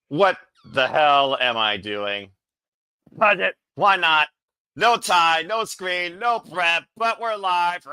What the hell am I doing? Budget. Why not? No tie, no screen, no prep, but we're live.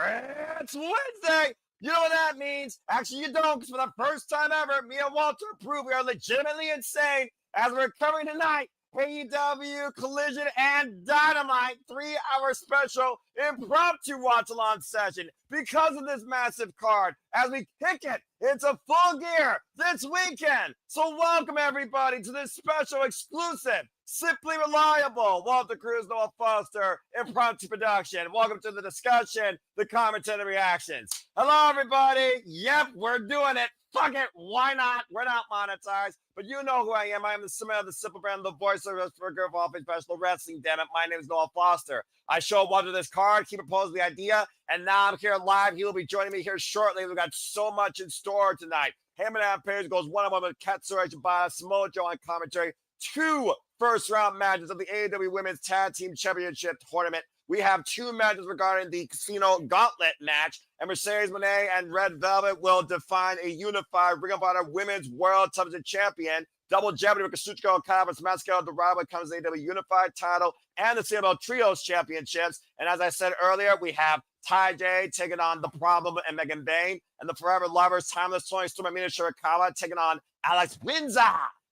It's Wednesday. You know what that means? Actually, you don't, because for the first time ever, me and Walter prove we are legitimately insane as we're covering tonight AEW Collision and Dynamite 3-hour special impromptu watch-along session because of this massive card as we kick it into full gear this weekend. So welcome everybody to this special exclusive Simply Reliable, Walter Cruz, Noah Foster, impromptu production. Welcome to the discussion, the commentary, the reactions. Hello, everybody. Yep, we're doing it. Fuck it. Why not? We're not monetized, but you know who I am. I am the Simmer of the Simple Brand, the voice of of all things professional wrestling. Damn it. My name is Noah Foster. I show Walter this card, keep proposing the idea, and now I'm here live. He will be joining me here shortly. We've got so much in store tonight. Him and Adam Page goes one-on-one with Katsura Shibata, Samoa Joe on commentary. 2 first-round matches of the AEW Women's Tag Team Championship Tournament. We have 2 matches regarding the Casino Gauntlet match, and Mercedes Moné and Red Velvet will define a unified Ring of Honor Women's World Television Champion. Double Jeopardy with Kazuchika Okada versus Mascara Dorado becomes the AEW Unified title and the CML Trios Championships. And as I said earlier, we have Ty J taking on The Problem and Megan Bayne, and the Forever Lovers, Timeless Tony Storm and Mina Shirakawa taking on Alex Windsor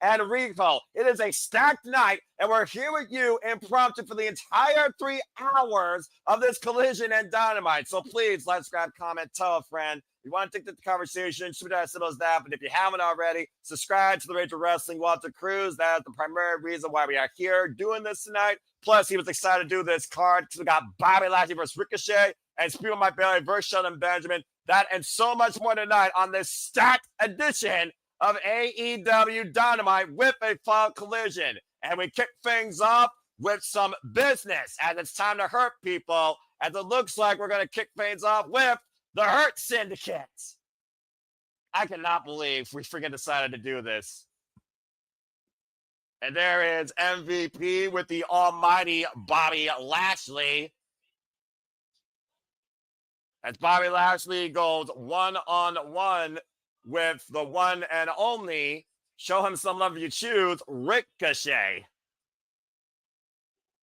and Rico. It is a stacked night, and we're here with you impromptu for the entire 3 hours of this Collision and Dynamite. So please, like, subscribe, comment, tell a friend. If you want to take the conversation, super chat, simple as that. But if you haven't already, subscribe to the Rage of Wrestling Walter Cruz. That is the primary reason why we are here doing this tonight. Plus, he was excited to do this card because we got Bobby Lashley versus Ricochet and Spear My Belly versus Sheldon Benjamin. That and so much more tonight on this stacked edition of AEW Dynamite with a fall collision. And we kick things off with some business as it's time to hurt people, as it looks like we're going to kick things off with the Hurt Syndicate. I cannot believe we freaking decided to do this. And there is MVP with the almighty Bobby Lashley. As Bobby Lashley goes one-on-one with the one and only, show him some love if you choose, Ricochet.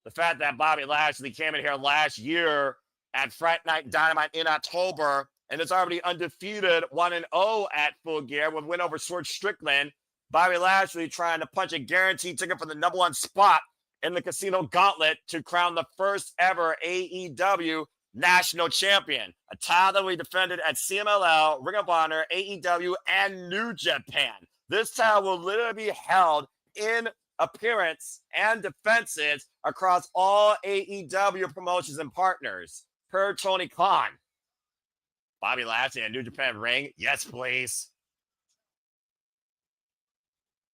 The fact that Bobby Lashley came in here last year at Friday Night Dynamite in October and is already undefeated 1-0 at Full Gear with win over Swerve Strickland. Bobby Lashley trying to punch a guaranteed ticket for the #1 spot in the Casino Gauntlet to crown the first ever AEW National Champion, a title that we defended at CMLL, Ring of Honor, AEW, and New Japan. This title will literally be held in appearance and defenses across all AEW promotions and partners, per Tony Khan. Bobby Lashley and New Japan ring? Yes, please.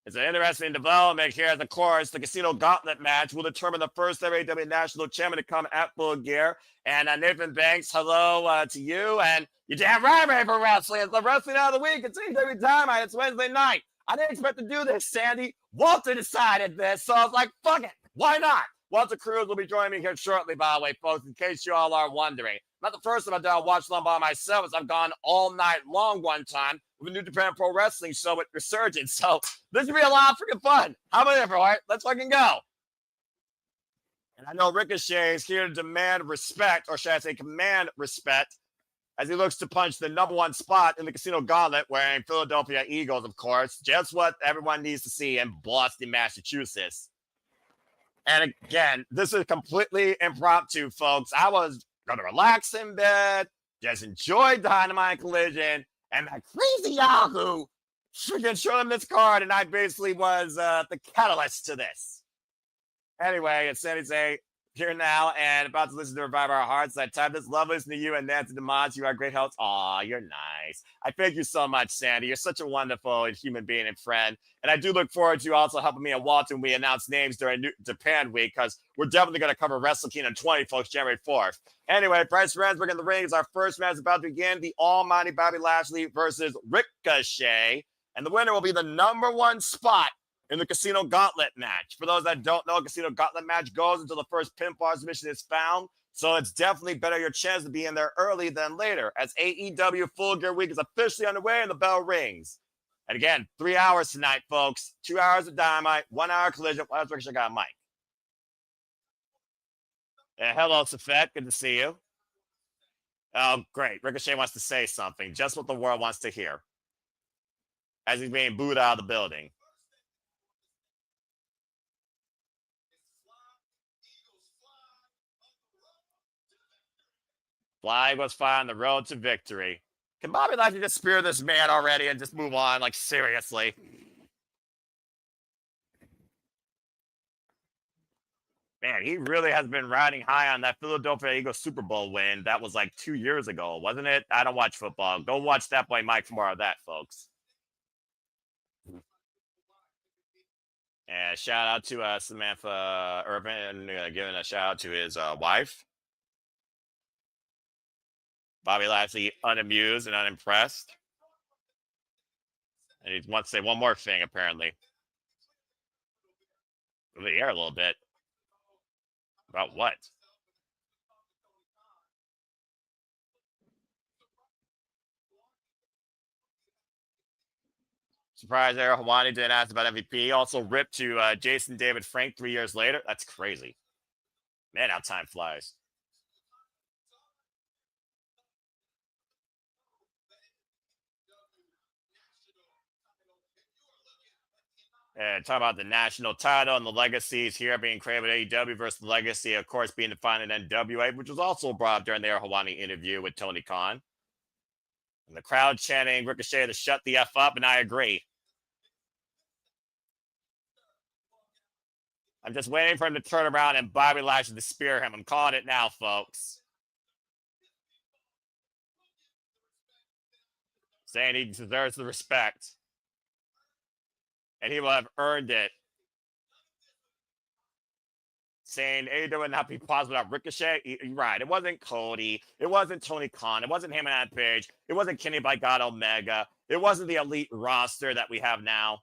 It's an interesting development here. Of course, the Casino Gauntlet match will determine the first ever AEW National Champion to come at Full Gear. And Nathan Banks, hello to you. And you're damn right, ready for wrestling. It's the wrestling of the week. It's AEW Dynamite. It's Wednesday night. I didn't expect to do this, Sandy. Walter decided this, so I was like, fuck it. Why not? Walter Cruz will be joining me here shortly, by the way, folks, in case you all are wondering. Not the first time I've done a watch along by myself, as I've gone all night long one time with a New Japan Pro Wrestling show with Resurgence. So this will be a lot of freaking fun. How about it, right? Let's fucking go. And I know Ricochet is here to demand respect, or should I say command respect, as he looks to punch the #1 spot in the Casino Gauntlet wearing Philadelphia Eagles, of course. Just what everyone needs to see in Boston, Massachusetts. And again, this is completely impromptu, folks. I was going to relax in bed, just enjoy Dynamite Collision, and that crazy Yahoo freaking showed him this card, and I basically was the catalyst to this. Anyway, it's Sandy Zay here now and about to listen to Revive Our Hearts. I typed this. Love listening to you and Nancy DeMont. You are great host. Aw, you're nice. I thank you so much, Sandy. You're such a wonderful human being and friend. And I do look forward to you also helping me and Walter when we announce names during New Japan week, because we're definitely going to cover Wrestle Kingdom 20, folks, January 4th. Anyway, Bryce Ransburg in the ring is our first match about to begin. The almighty Bobby Lashley versus Ricochet. And the winner will be the #1 spot in the Casino Gauntlet match. For those that don't know, Casino Gauntlet match goes until the first pinfall submission is found. So it's definitely better your chance to be in there early than later, as AEW Full Gear Week is officially underway and the bell rings. And again, 3 hours tonight, folks. 2 hours of Dynamite, 1 hour Collision. What else Ricochet got, Mike? Hello, Safet. Good to see you. Oh, great. Ricochet wants to say something. Just what the world wants to hear. As he's being booed out of the building. Flag was fine on the road to victory. Can Bobby Lashley just spear this man already and just move on? Like, seriously. Man, he really has been riding high on that Philadelphia Eagles Super Bowl win. That was like 2 years ago, wasn't it? I don't watch football. Go watch That Boy Mike for more of that, folks. And shout out to Samantha Urban, giving a shout out to his wife. Bobby Lashley unamused and unimpressed. And he wants to say one more thing, apparently. Over the air a little bit. About what? Surprise there. Hawani didn't ask about MVP. Also ripped to Jason David Frank 3 years later. That's crazy. Man, how time flies. And talk about the national title and the legacies here being created with AEW versus the legacy, of course, being defined in NWA, which was also brought up during their Hawani interview with Tony Khan. And the crowd chanting Ricochet to shut the F up, and I agree. I'm just waiting for him to turn around and Bobby Lashley to spear him. I'm calling it now, folks. Saying he deserves the respect. And he will have earned it. Saying AEW would not be possible without Ricochet. You're right. It wasn't Cody. It wasn't Tony Khan. It wasn't him and that page. It wasn't Kenny by God Omega. It wasn't the elite roster that we have now.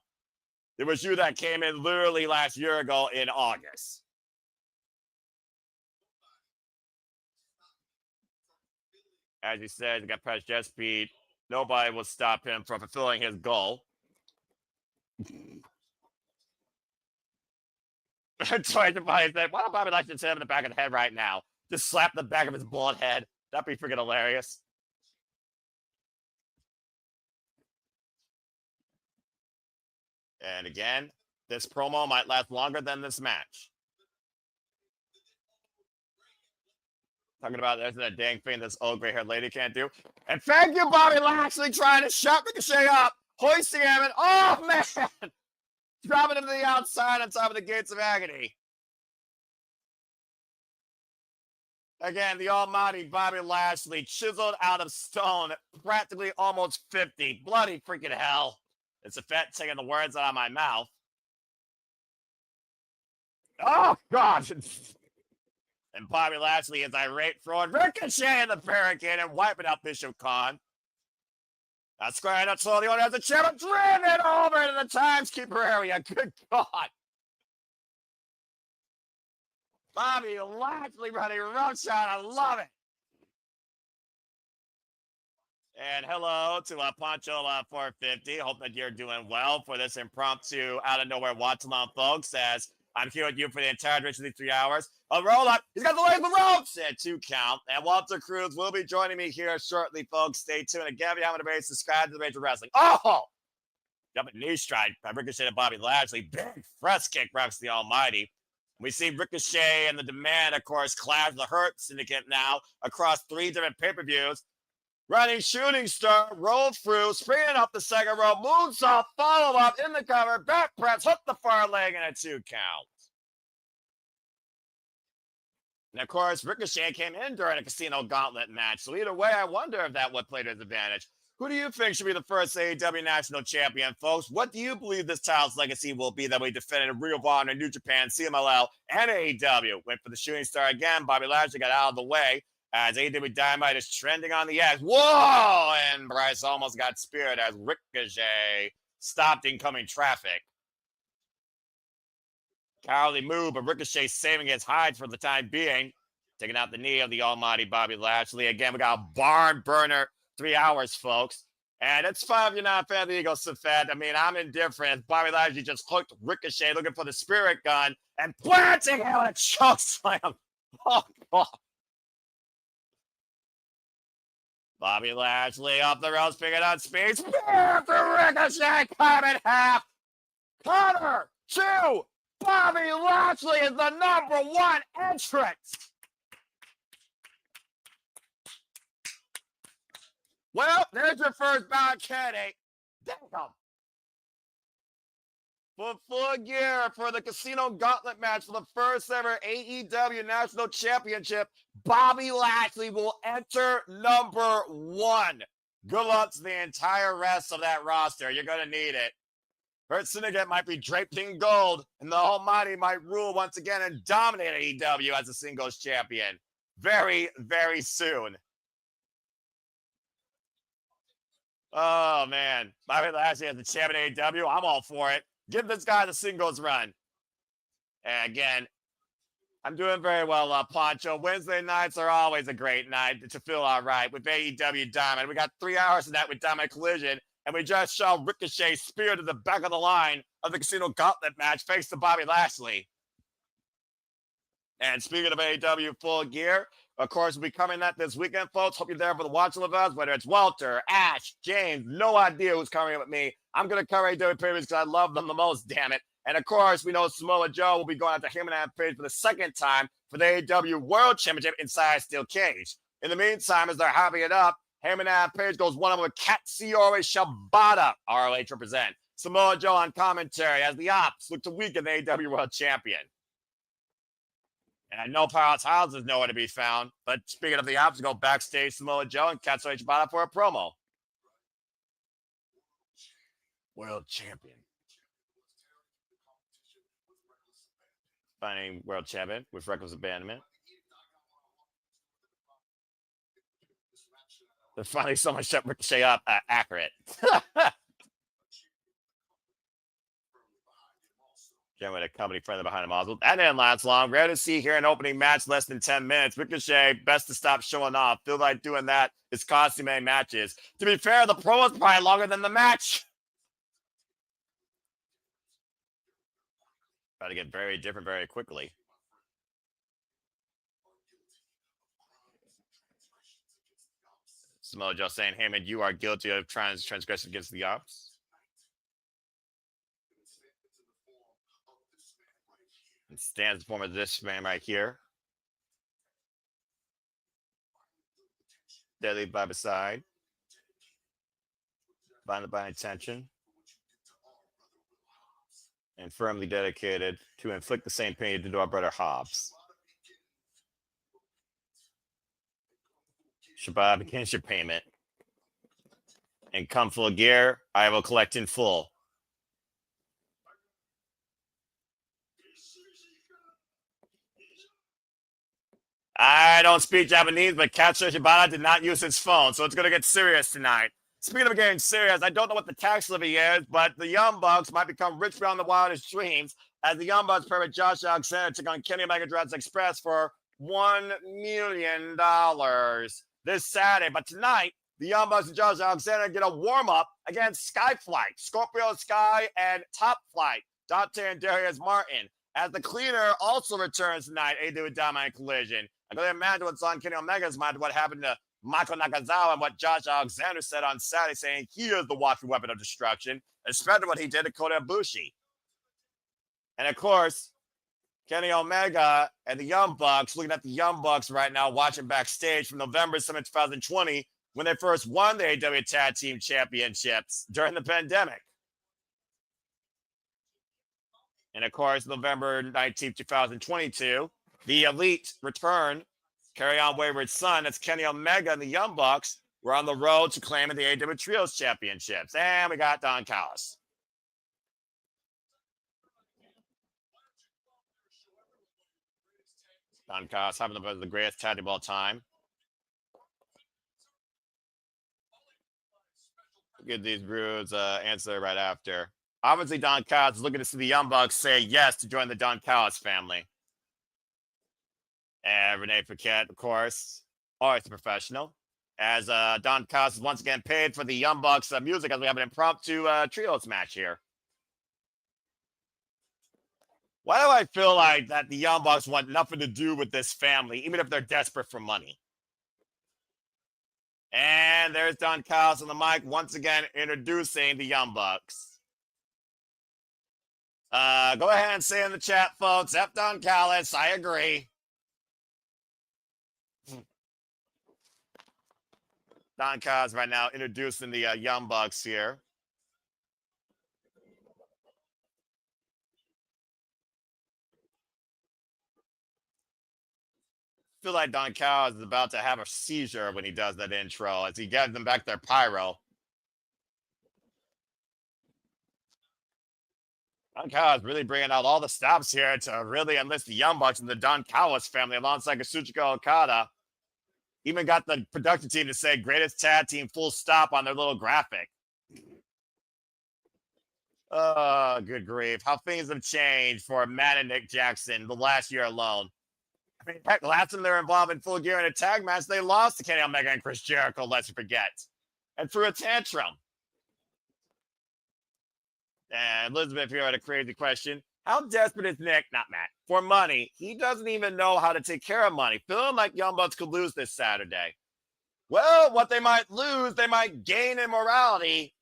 It was you that came in literally last year ago in August. As he said, he got pressed jet speed. Nobody will stop him from fulfilling his goal. Twice Bobby said, why don't Bobby Lashley hit him in the back of the head right now? Just slap the back of his bald head. That'd be freaking hilarious. And again, this promo might last longer than this match. Talking about there's that dang thing this old gray-haired lady can't do. And thank you, Bobby Lashley, trying to shut Ricochet up, hoisting him, and oh man, dropping him to the outside on top of the gates of agony. Again, the almighty Bobby Lashley, chiseled out of stone, practically almost 50. Bloody freaking hell. It's a fet taking the words out of my mouth. Oh, God. And Bobby Lashley is irate, throwing Ricochet in the barricade and wiping out Bishop Khan. That's squaring up slowly. The owner has the chair driven over into the Timeskeeper area. Good God. Bobby Lashley running roughshod. I love it. And hello to Poncho 450. Hope that you're doing well for this impromptu out of nowhere watch along, folks. As I'm here with you for the entire duration of these 3 hours. A roll up. He's got the legs of the ropes at 2 count. And Walter Cruz will be joining me here shortly, folks. Stay tuned. Again, if you haven't already subscribed to the Rage of Wrestling. Oh! Jumping knee strike by Ricochet and Bobby Lashley. Big press kick, Rex the Almighty. We see Ricochet and the Demand, of course, clash the Hurt Syndicate now across 3 different pay-per-views. Running shooting star, roll through, springing up the second row, moonsault, follow up in the cover, back press, hook the far leg, and a 2 count. And of course, Ricochet came in during a Casino Gauntlet match. So either way, I wonder if that would play to his advantage. Who do you think should be the first AEW National Champion, folks? What do you believe this title's legacy will be that we defended in Ring of Honor, New Japan, CMLL, and AEW? Went for the shooting star again. Bobby Lashley got out of the way. As AEW Dynamite is trending on the X. Whoa! And Bryce almost got speared as Ricochet stopped incoming traffic. Cowardly move, but Ricochet saving his hide for the time being. Taking out the knee of the almighty Bobby Lashley. Again, we got a barn burner 3 hours, folks. And it's fine if you're not a fan of the Eagles, Safed. I mean, I'm indifferent. Bobby Lashley just hooked Ricochet looking for the spirit gun and planting him with a choke slam. Oh, God. Bobby Lashley off the ropes, picking up speed. Spear for Ricochet, cut in half. Cover 2. Bobby Lashley is the #1 entrant. Well, there's your first bout, Kenny. Damn. For full gear for the Casino Gauntlet match for the first ever AEW National Championship, Bobby Lashley will enter #1. Good luck to the entire rest of that roster. You're going to need it. Hurt Syndicate might be draped in gold, and the Almighty might rule once again and dominate AEW as a singles champion. Very, very soon. Oh, man. Bobby Lashley as the champion of AEW. I'm all for it. Give this guy the singles run. And again, I'm doing very well, Poncho. Wednesday nights are always a great night to feel all right with AEW Diamond. We got 3 hours of that with Dynamite Collision, and we just saw Ricochet spear to the back of the line of the Casino Gauntlet match face to Bobby Lashley. And speaking of AEW Full Gear, of course, we'll be covering that this weekend, folks. Hope you're there for the watch with us, whether it's Walter, Ash, James, no idea who's coming with me. I'm going to cover AEW Pay-Per-Views because I love them the most, damn it. And of course, we know Samoa Joe will be going after him and Adam Page for the second time for the AEW World Championship inside Steel Cage. In the meantime, as they're hyping it up, Heyman and Page goes one-on-one with Katsuyori Shibata, ROH represent. Samoa Joe on commentary as the Ops look to weaken the AEW World Champion. And I know Powerhouse House is nowhere to be found, but speaking of the Ops, go backstage Samoa Joe and Katsuyori Shibata for a promo. World Champion. Finding World Champion with reckless abandonment. They're finally someone shut Ricochet up. Accurate. Again, with a company friendly behind him also. That didn't last long. Rare to see here an opening match less than 10 minutes. Ricochet, best to stop showing off. Feel like doing that is costing many matches. To be fair, the promo's probably longer than the match. About to get very different very quickly. Samoa Joe saying, Heyman, you are guilty of transgression against the Ops. And stands in the form of this man right here. Deadly by beside. Binded by intention. And firmly dedicated to inflict the same pain to our brother Hobbs. Shibata begins your payment. And come full gear, I will collect in full. I don't speak Japanese, but Katsuyori Shibata did not use his phone, so it's going to get serious tonight. Speaking of getting serious, I don't know what the tax levy is, but the Young Bucks might become rich beyond the wildest dreams as the Young Bucks pair with Josh Alexander took on Kenny Omega Jurassic Express for $1 million this Saturday. But tonight, the Young Bucks and Josh Alexander get a warm-up against Skyflight, Scorpio Sky, and Top Flight, Dante and Darius Martin. As the Cleaner also returns tonight, AEW Dynamite Collision. I can imagine what's on Kenny Omega's mind, what happened to Michael Nakazawa and what Josh Alexander said on Saturday, saying he is the walking weapon of destruction, especially what he did to Kota Ibushi. And of course, Kenny Omega and the Young Bucks, looking at the Young Bucks right now, watching backstage from November 7, 2020, when they first won the AEW Tag Team Championships during the pandemic. And of course, November 19, 2022, the Elite return, carry on Wayward Son. That's Kenny Omega and the Young Bucks. We're on the road to claiming the AEW Trios Championships. And we got Don Callis. Don Callis having the greatest tag team of all time. Get these Brewers answer right after. Obviously, Don Callis is looking to see the Young Bucks say yes to join the Don Callis family. And Renee Paquette, of course, always a professional. As Don Callis is once again paid for the Young Bucks music as we have an impromptu trios match here. Why do I feel like that the Young Bucks want nothing to do with this family, even if they're desperate for money? And there's Don Callis on the mic once again introducing the Young Bucks. Go ahead and say in the chat, folks. F Don Callis, I agree. Don Callis right now introducing the Young Bucks here. I feel like Don Callis is about to have a seizure when he does that intro as he gives them back their pyro. Don Callis really bringing out all the stops here to really enlist the Young Bucks and the Don Callis family alongside Kazuchika Okada. Even got the production team to say greatest tag team full stop on their little graphic. Oh, good grief. How things have changed for Matt and Nick Jackson the last year alone. I mean, heck, last time they were involved in Full Gear in a tag match, they lost to Kenny Omega and Chris Jericho, let's forget. And threw a tantrum. And Elizabeth here had a crazy question. How desperate is Nick, not Matt, for money? He doesn't even know how to take care of money. Feeling like Young Bucks could lose this Saturday. Well, what they might lose, they might gain in morality.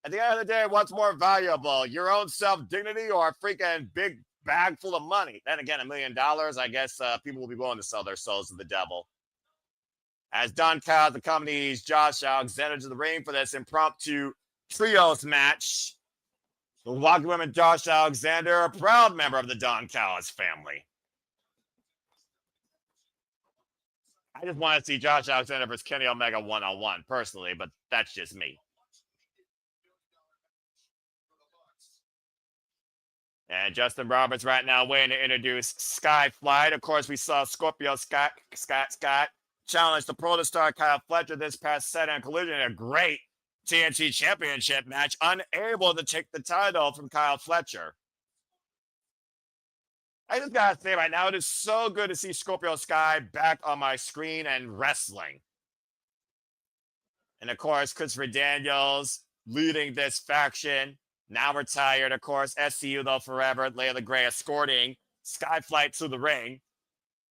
At the end of the day, what's more valuable, your own self-dignity or a freaking big bag full of money? Then again, $1 million, I guess people will be willing to sell their souls to the devil. As Don Callis accompanies Josh Alexander to the ring for this impromptu trios match. The Milwaukee Women, Josh Alexander, a proud member of the Don Callis family. I just want to see Josh Alexander versus Kenny Omega one-on-one, personally, but that's just me. And Justin Roberts right now waiting to introduce Sky Flight. Of course, we saw Scorpio Scott challenge the Protostar Kyle Fletcher this past set on Collision in a great TNT Championship match, unable to take the title from Kyle Fletcher. I just gotta say right now, it is so good to see Scorpio Sky back on my screen and wrestling. And of course, Christopher Daniels leading this faction. Now retired, of course. SCU, though, forever. Layla Gray escorting Skyflight to the ring.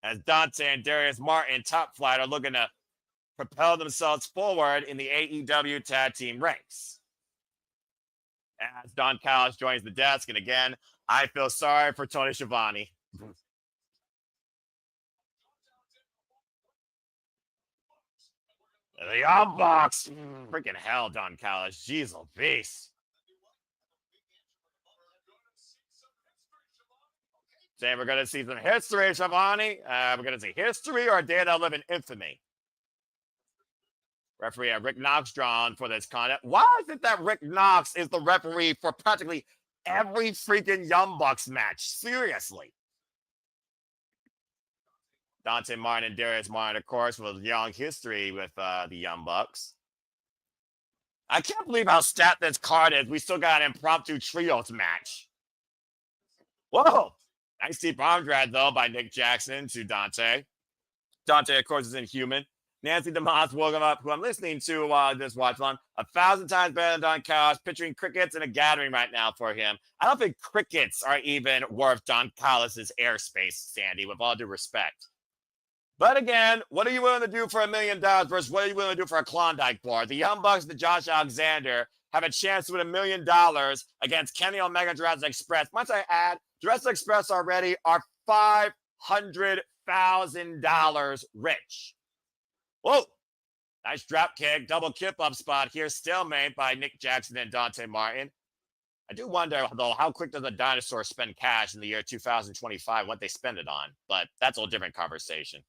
As Dante and Darius Martin, Top Flight, are looking to propel themselves forward in the AEW tag team ranks. As Don Callis joins the desk. And again, I feel sorry for Tony Schiavone. The Young Bucks. Freaking hell, Don Callis. Jeez, Louise. Saying we're going to see some history, Schiavone. We're going to see history or a day that'll live in infamy. Referee Rick Knox drawn for this content. Why is it that Rick Knox is the referee for practically every freaking Young Bucks match? Seriously. Dante Martin and Darius Martin, of course, with long history with the Young Bucks. I can't believe how stat this card is. We still got an impromptu trios match. Whoa. Nice deep arm drag, though, by Nick Jackson to Dante. Dante, of course, is Inhuman. Nancy DeMoss woke him up, who I'm listening to this watch on, 1,000 times better than Don Callis, picturing crickets in a gathering right now for him. I don't think crickets are even worth Don Callis' airspace, Sandy, with all due respect. But again, what are you willing to do for $1 million versus what are you willing to do for a Klondike bar? The Young Bucks and the Josh Alexander have a chance to win $1 million against Kenny Omega and Jurassic Express. Once I add, Jurassic Express already are $500,000 rich. Whoa. Nice drop kick, double kip up spot here. Stalemate by Nick Jackson and Dante Martin. I do wonder, though, how quick does a dinosaur spend cash in the year 2025, what they spend it on? But that's a whole different conversation.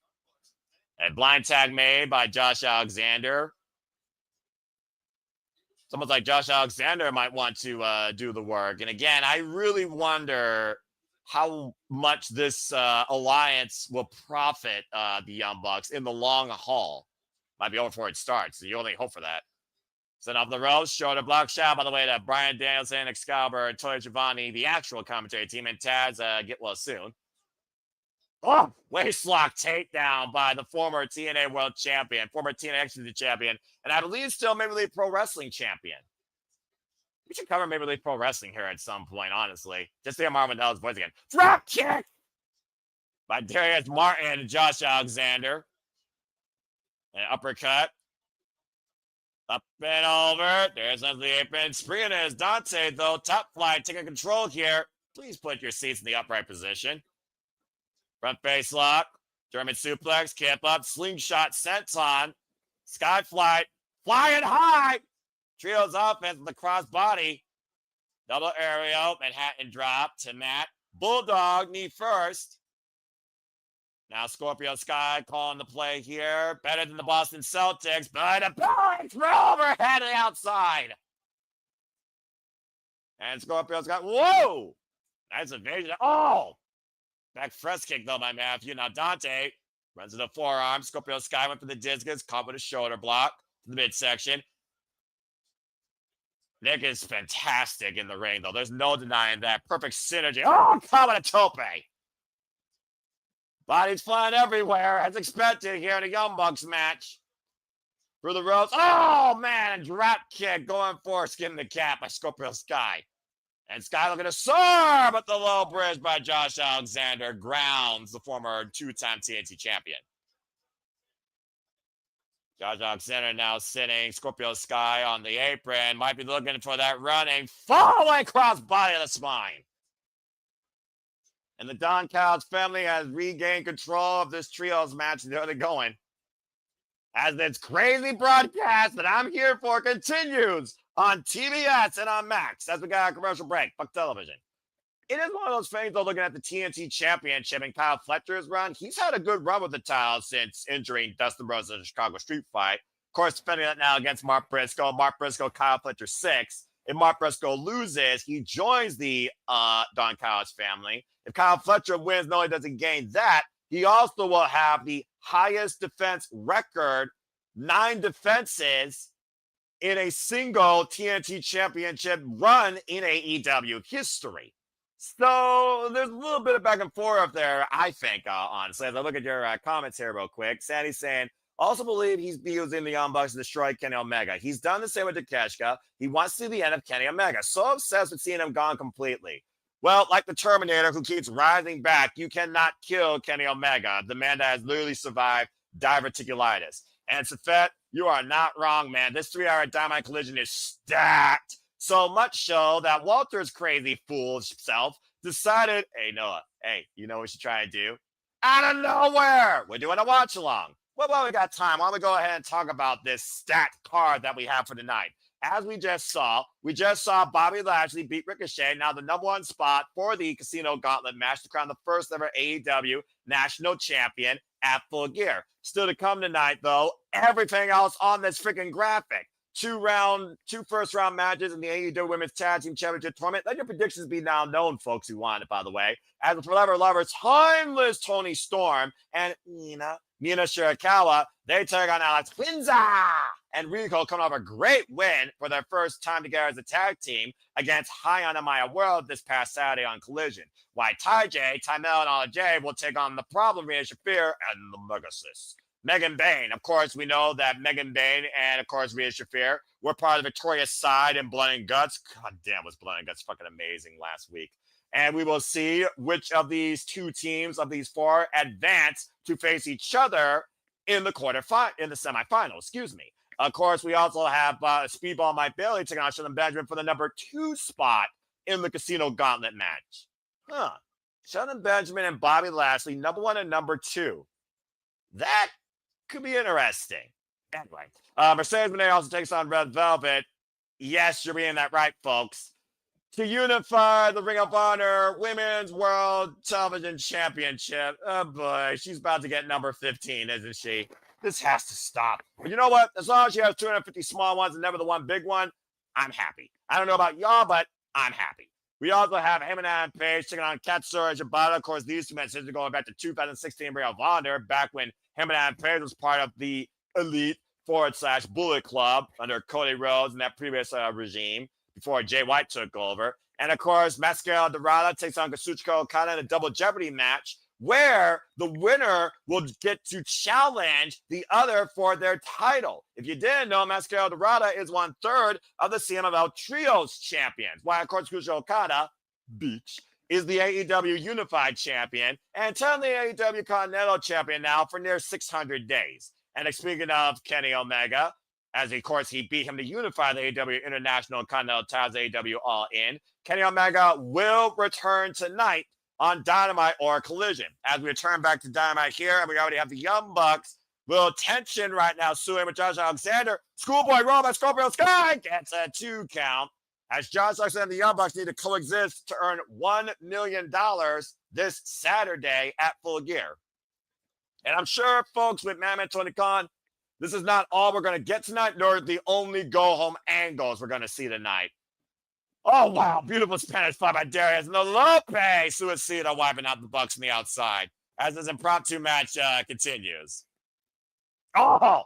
A blind tag made by Josh Alexander. Someone like Josh Alexander might want to do the work. And again, I really wonder how much this alliance will profit the Young Bucks in the long haul. Might be over before it starts, so you only hope for that. Set off the ropes, shoulder block shot, by the way, to Brian Danielson, Excalibur, Tony Schiavone, the actual commentary team, and Taz get well soon. Oh, waistlock takedown by the former TNA World Champion, former TNA X Division Champion, and I believe still Major League Pro Wrestling Champion. We should cover Major League Pro Wrestling here at some point, honestly. Just to hear Marvin Dell's voice again. Drop kick by Darius Martin and Josh Alexander. An uppercut. Up and over. There's the apron. Springing is Dante, though. Top flight taking control here. Please put your seats in the upright position. Front face lock. German suplex. Kip up. Slingshot senton. Sky flight. Flying high. Trios offense with the cross body. Double aerial. Manhattan drop to Matt. Bulldog knee first. Now Scorpio Sky calling the play here. Better than the Boston Celtics, but a balance throw overhead to the outside. And Scorpio Sky, whoa! Nice evasion. Oh! Back press kick though by Matthew. Now Dante runs to the forearm. Scorpio Sky went for the discus, caught with a shoulder block to the midsection. Nick is fantastic in the ring though. There's no denying that. Perfect synergy. Oh, caught with a tope. Bodies flying everywhere, as expected here in a Young Bucks match. Through the ropes. Oh, man, a drop kick going for skin the cap by Scorpio Sky. And Sky looking to soar, but the low bridge by Josh Alexander grounds the former two-time TNT champion. Josh Alexander now sitting. Scorpio Sky on the apron. Might be looking for that running. Falling cross body of the spine. And the Don Callis family has regained control of this trios match. They're going. As this crazy broadcast that I'm here for continues on TBS and on Max. As we got a commercial break. Fuck television. It is one of those things, though, looking at the TNT Championship and Kyle Fletcher's run. He's had a good run with the title since injuring Dustin Rhodes in the Chicago Street Fight. Of course, defending that now against Mark Briscoe. Mark Briscoe, Kyle Fletcher 6. If Mark Briscoe loses, he joins the Don Callis family. If Kyle Fletcher wins, not only does he gain that, he also will have the highest defense record, 9 defenses in a single TNT Championship run in AEW history. So there's a little bit of back and forth there, I think, honestly. As I look at your comments here real quick, Sandy's saying, also believe he's using the Young Bucks to destroy Kenny Omega. He's done the same with Takeshita. He wants to see the end of Kenny Omega. So obsessed with seeing him gone completely. Well, like the Terminator who keeps rising back, you cannot kill Kenny Omega, the man that has literally survived diverticulitis. And Safet, you are not wrong, man. This 3-hour Dynamite collision is stacked. So much so that Walter's crazy fool self decided, hey, Noah, you know what we should try to do? Out of nowhere, we're doing a watch-along. Well, while we got time, why don't we go ahead and talk about this stacked card that we have for tonight? As we just saw Bobby Lashley beat Ricochet, now the #1 spot for the Casino Gauntlet match to crown the first ever AEW National Champion at Full Gear. Still to come tonight, though, everything else on this freaking graphic. 2 first-round matches in the AEW Women's Tag Team Championship Tournament. Let your predictions be now known, folks who want it, by the way. As the Forever Lovers, timeless Tony Storm and Mina Shirakawa, they take on Alex Windsor and Rico, coming off a great win for their first time together as a tag team against High on Amaya World this past Saturday on Collision. Why Ty Mel, and Ala J will take on the Problem, Rhea Shafir, and the Megasis. Megan Bayne, of course, we know that Megan Bayne and, of course, Rhea Shafir were part of the Victoria's side in Blood and Guts. God damn, was Blood and Guts fucking amazing last week. And we will see which of these 2 teams of these 4 advance to face each other in the semifinal. Excuse me. Of course, we also have Speedball Mike Bailey taking on Shelton Benjamin for the #2 spot in the Casino Gauntlet match. Shelton Benjamin and Bobby Lashley, #1 and #2. That could be interesting. Anyway, Mercedes Moné also takes on Red Velvet. Yes, you're reading that right, folks. To unify the Ring of Honor Women's World Television Championship. Oh boy, she's about to get number 15, isn't she? This has to stop. But you know what? As long as she has 250 small ones and never the one big one, I'm happy. I don't know about y'all, but I'm happy. We also have Hangman Page taking on Katsura Shibata. Of course, these 2 matches are going back to 2016 Ring of Honor, back when Hangman Page was part of the Elite / Bullet Club under Cody Rhodes in that previous regime before Jay White took over. And of course, Mascara Dorada takes on Kazuchika Okada in a double jeopardy match where the winner will get to challenge the other for their title. If you didn't know, Mascara Dorada is 1/3 of the CMLL Trios champions, while of course Kujo Okada, Beach, is the AEW Unified Champion and currently AEW Continental Champion now for near 600 days. And speaking of Kenny Omega, as of course he beat him to unify the AEW International and Continental titles, AEW All In, Kenny Omega will return tonight on Dynamite or Collision. As we return back to Dynamite here, and we already have the Young Bucks. Little tension right now, suing with Josh Alexander. Schoolboy Roman Scorpio Sky gets a 2 count. As Josh Alexander and the Young Bucks need to coexist to earn $1 million this Saturday at Full Gear. And I'm sure, folks, with Madman Tony Khan, this is not all we're going to get tonight, nor the only go-home angles we're going to see tonight. Oh, wow. Beautiful Spanish fly by Darius. And the Lope Suicida wiping out the Bucks on the outside as this impromptu match continues. Oh!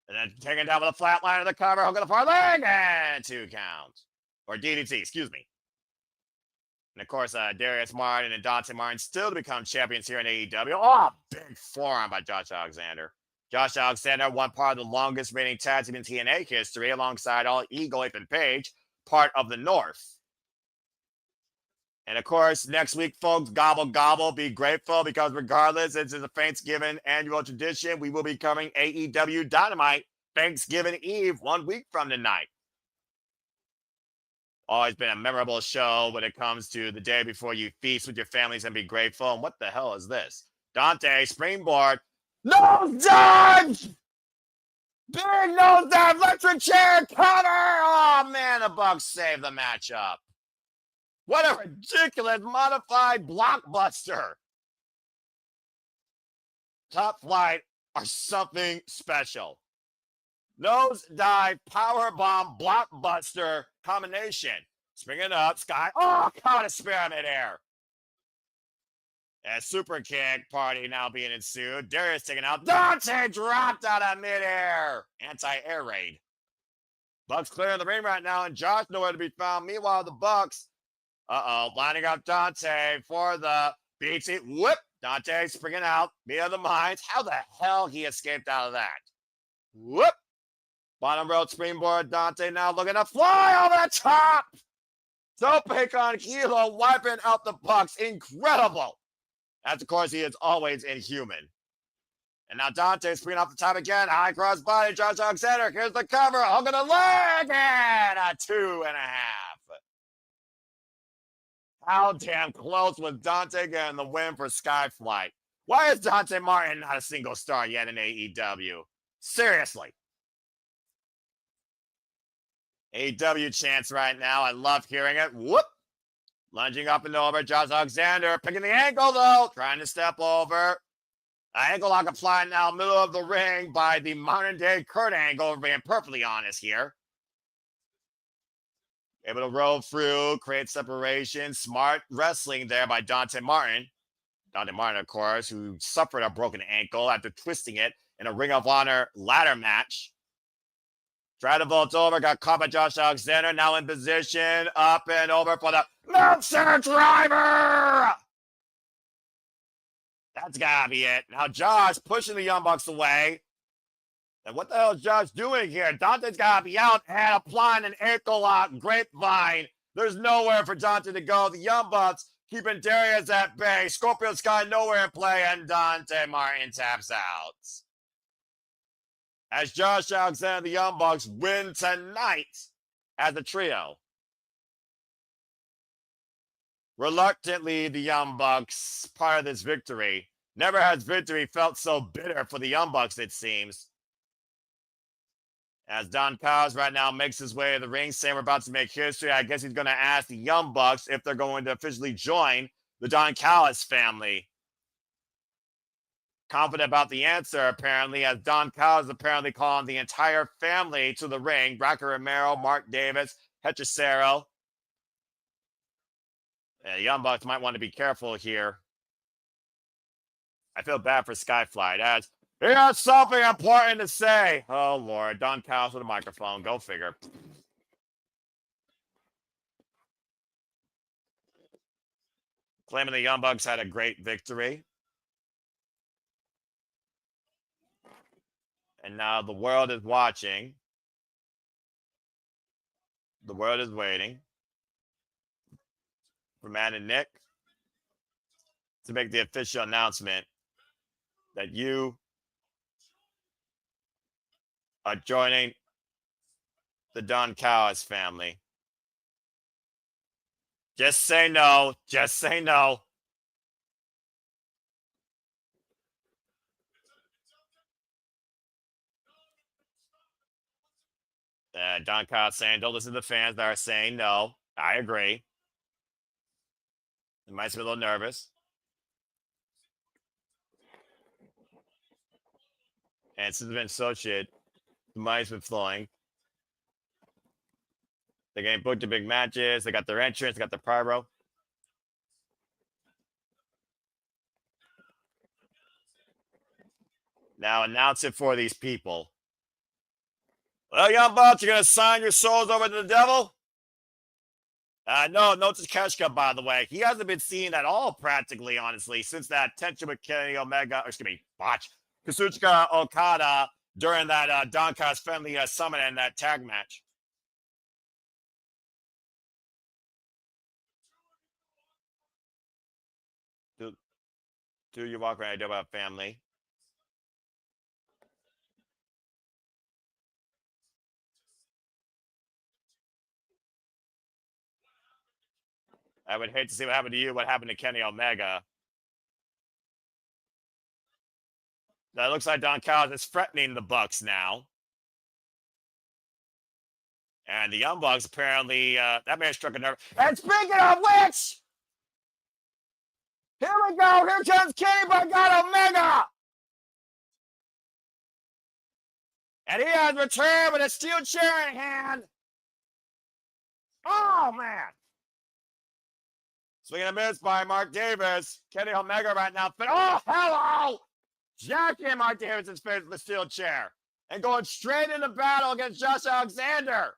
And then taken down with a flat line of the cover. Hook of the far leg and 2 counts. Or DDT, excuse me. And of course, Darius Martin and Dante Martin still to become champions here in AEW. Oh, big forearm by Josh Alexander. Josh Alexander, one part of the longest reigning tag team in TNA history, alongside All Eagle, Ethan Page, part of the North. And of course, next week, folks, gobble, gobble, be grateful, because regardless, it's a Thanksgiving annual tradition. We will be covering AEW Dynamite Thanksgiving Eve 1 week from tonight. Always been a memorable show when it comes to the day before you feast with your families and be grateful. And what the hell is this? Dante, springboard. Nose dive! Big nose dive, electric chair, cover! Oh, man, the Bucks saved the matchup. What a ridiculous modified blockbuster. Top Flight are something special. Nose dive, power bomb, blockbuster combination. Springing up, Sky. Oh, caught a spear midair. A super kick party now being ensued. Darius taken out. Dante dropped out of midair. Anti-air raid. Bucks clearing the ring right now, and Josh nowhere to be found. Meanwhile, the Bucks, lining up Dante for the BT whip. Dante springing out via the mines. How the hell he escaped out of that? Whoop. Bottom rope springboard. Dante now looking to fly over the top. Tope on Kilo wiping out the Bucks. Incredible. As, of course, he is always inhuman. And now Dante springing off the top again. High cross body. Josh Alexander. Here's the cover. Hook of the leg. And a 2.5. How damn close was Dante getting the win for Skyflight? Why is Dante Martin not a single star yet in AEW? Seriously. AEW chants right now. I love hearing it. Whoop. Lunging up and over. Josh Alexander picking the ankle, though. Trying to step over. Ankle lock applied now, middle of the ring by the modern-day Kurt Angle, being perfectly honest here. Able to roll through, create separation. Smart wrestling there by Dante Martin. Dante Martin, of course, who suffered a broken ankle after twisting it in a Ring of Honor ladder match. Tried to vault over, got caught by Josh Alexander. Now in position, up and over for the Meltzer driver! That's gotta be it. Now Josh pushing the Young Bucks away. And what the hell is Josh doing here? Dante's gotta be out and applying an ankle lock grapevine. There's nowhere for Dante to go. The Young Bucks keeping Darius at bay. Scorpio Sky nowhere in play, and Dante Martin taps out. As Josh Alexander and the Young Bucks win tonight as a trio. Reluctantly, the Young Bucks, part of this victory. Never has victory felt so bitter for the Young Bucks, it seems. As Don Callis right now makes his way to the ring, saying we're about to make history, I guess he's going to ask the Young Bucks if they're going to officially join the Don Callis family. Confident about the answer, apparently, as Don Callis apparently calling the entire family to the ring. Rocky Romero, Mark Davis, Hechicero. Yeah, Young Bucks might want to be careful here. I feel bad for Skyflight, as he has something important to say. Oh, Lord. Don Callis with a microphone. Go figure. claiming the Young Bucks had a great victory. And now the world is watching. The world is waiting for Matt and Nick to make the official announcement that you are joining the Don Callis family. Just say no. Just say no. Don Callis saying, don't listen to the fans that are saying no. I agree. It might be a little nervous. And since it's been associated, the money's been flowing. They're getting booked to big matches. They got their entrance. They got their pyro. Now announce it for these people. Well, Young Bucks, you're going to sign your souls over to the devil? No Takeshita, by the way. He hasn't been seen at all, practically, honestly, since that tension with Kenny Omega, or excuse me, botch, Kazuchika Okada during that Don Callis friendly summit and that tag match. Do you walk around idea about family? I would hate to see what happened to you, what happened to Kenny Omega. That looks like Don Callis is threatening the Bucks now. And the Young Bucks apparently, that man struck a nerve. And speaking of which, here we go. Here comes Kenny Omega. And he has returned with a steel chair in hand. Oh, man. Swinging a miss by Mark Davis. Kenny Omega right now. Oh, hello. Jacking Mark Davis's face with the steel chair. And going straight into battle against Josh Alexander.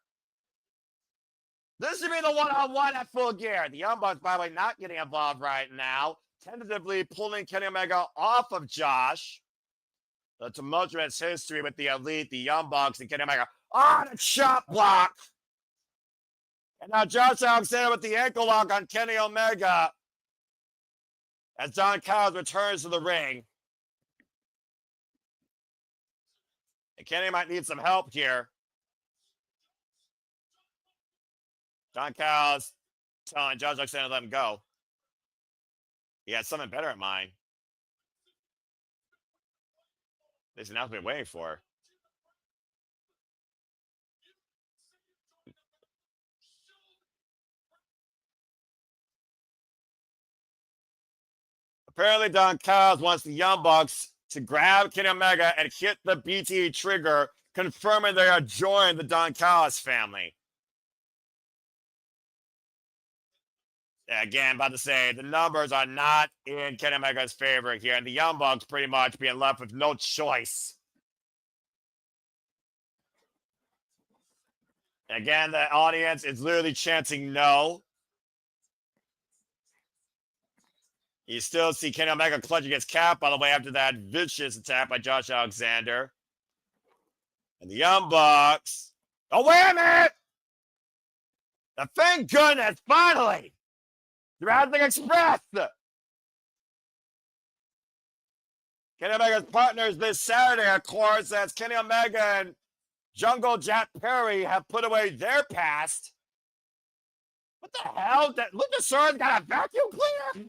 This should be the one-on-one at Full Gear. The Young Bucks, by the way, not getting involved right now. Tentatively pulling Kenny Omega off of Josh. The tumultuous history with the Elite, the Young Bucks, and Kenny Omega on a chop block. And now Josh Alexander with the ankle lock on Kenny Omega as Don Callis returns to the ring. And Kenny might need some help here. Don Callis telling Josh Alexander to let him go. He had something better in mind. This announcement we're waiting for. Apparently, Don Callis wants the Young Bucks to grab Kenny Omega and hit the BTE trigger, confirming they are joining the Don Callis family. Again, about to say, the numbers are not in Kenny Omega's favor here, and the Young Bucks pretty much being left with no choice. Again, the audience is literally chanting no. You still see Kenny Omega clutching his cap, by the way, after that vicious attack by Josh Alexander. And the Young Bucks. Oh, wait a minute! Thank goodness, finally! Jurassic Express! Kenny Omega's partners this Saturday, of course, as Kenny Omega and Jungle Jack Perry have put away their past. What the hell? That Luchasaurus got a vacuum cleaner?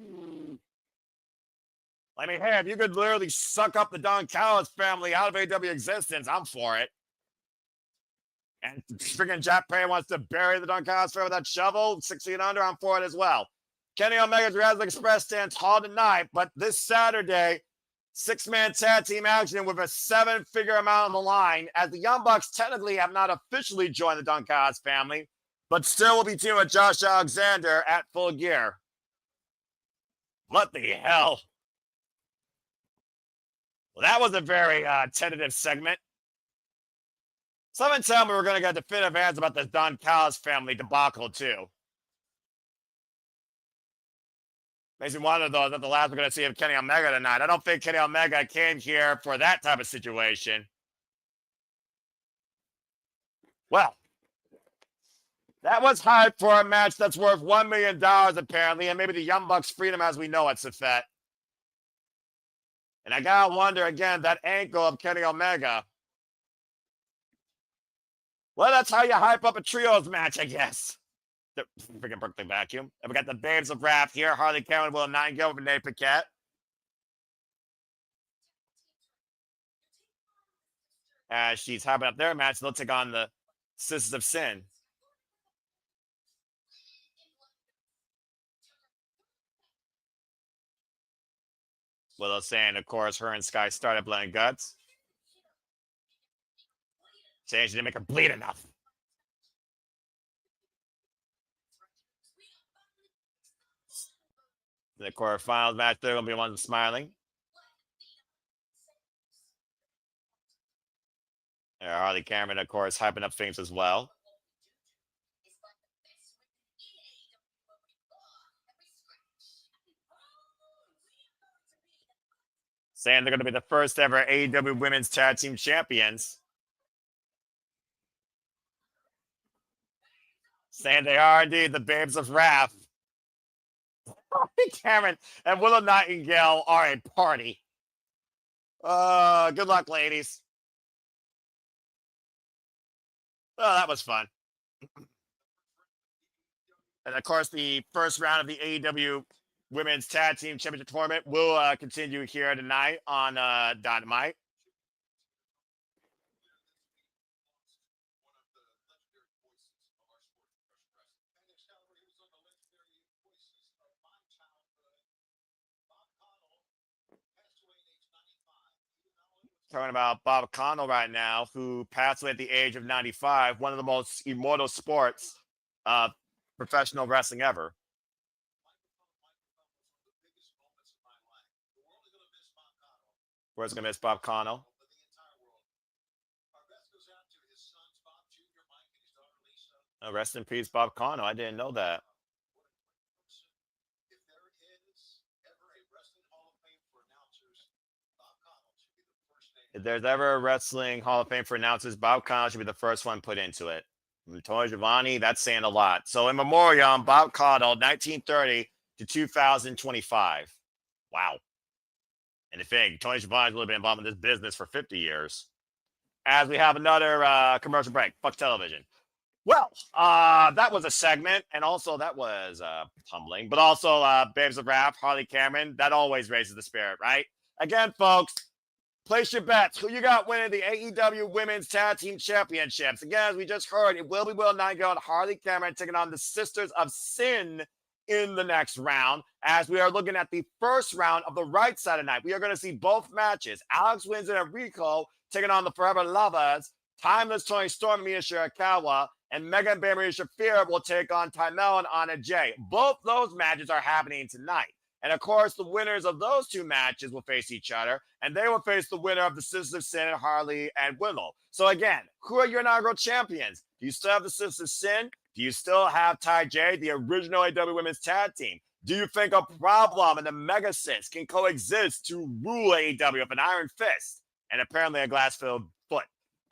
I mean, hey, if you could literally suck up the Don Callis family out of AW existence, I'm for it. And freaking Jack Perry wants to bury the Don Callis family with that shovel, 60 and under, I'm for it as well. Kenny Omega's Jurassic Express stands tall tonight, but this Saturday, 6-man tag team action with a 7-figure amount on the line, as the Young Bucks technically have not officially joined the Don Callis family, but still will be teaming with Josh Alexander at Full Gear. What the hell? Well, that was a very tentative segment. Someone tell me we're going to get definitive answers about this Don Callis family debacle, too. Makes me wonder, though, that the last we're going to see of Kenny Omega tonight. I don't think Kenny Omega came here for that type of situation. Well, that was hype for a match that's worth $1 million, apparently, and maybe the Young Bucks' freedom as we know it, Safet. And I gotta wonder, again, that ankle of Kenny Omega. Well, that's how you hype up a trios match, I guess. The freaking Berkeley vacuum. And we got the Babes of Wrath here. Harley Cameron will not go over Nate Paquette. As she's hyping up their match, they'll take on the Sisters of Sin. Willow saying, of course, her and Sky started blowing guts. Saying she didn't make her bleed enough. In the quarterfinals match, they're going to be one smiling. Harley Cameron, of course, hyping up things as well. Saying they're going to be the first ever AEW Women's Tag Team Champions. Saying they are indeed the Babes of Wrath. Cameron and Willow Nightingale are a party. Good luck, ladies. Oh, that was fun. And of course, the first round of the AEW Women's Tag Team Championship Tournament will continue here tonight on Dynamite. Talking about Bob Connell right now, who passed away at the age of 95, one of the most immortal sports of professional wrestling ever. Where's going to miss Bob Connell? Oh, rest in peace, Bob Connell. I didn't know that. If there's ever a wrestling Hall of Fame for announcers, Bob Connell should be the first one put into it. Tony Giovanni, that's saying a lot. So in memoriam, Bob Connell, 1930 to 2025. Wow. And to think, Tony Giovanni's really been involved in this business for 50 years. As we have another commercial break. Fuck television. Well, that was a segment, and also that was humbling, but also Babes of Wrath, Harley Cameron, that always raises the spirit, right? Again, folks, place your bets. Who you got winning the AEW Women's Tag Team Championships? Again, as we just heard, it will be Will Nightingale and Harley Cameron taking on the Sisters of Sin in the next round. As we are looking at the first round of the right side of the night, we are going to see both matches. Alex Windsor and Rico taking on the Forever Lovers. Timeless Tony Storm and Mina Shirakawa. And Megan Bailey Shafir will take on Tymel and Anna Jay. Both those matches are happening tonight. And of course, the winners of those two matches will face each other, and they will face the winner of the Sisters of Sin, Harley and Willow. So again, who are your inaugural champions? Do you still have the Sisters of Sin? Do you still have Ty J, the original AEW Women's Tag Team? Do you think a Problem and the Mega Sis can coexist to rule AEW with an iron fist and apparently a glass-filled foot?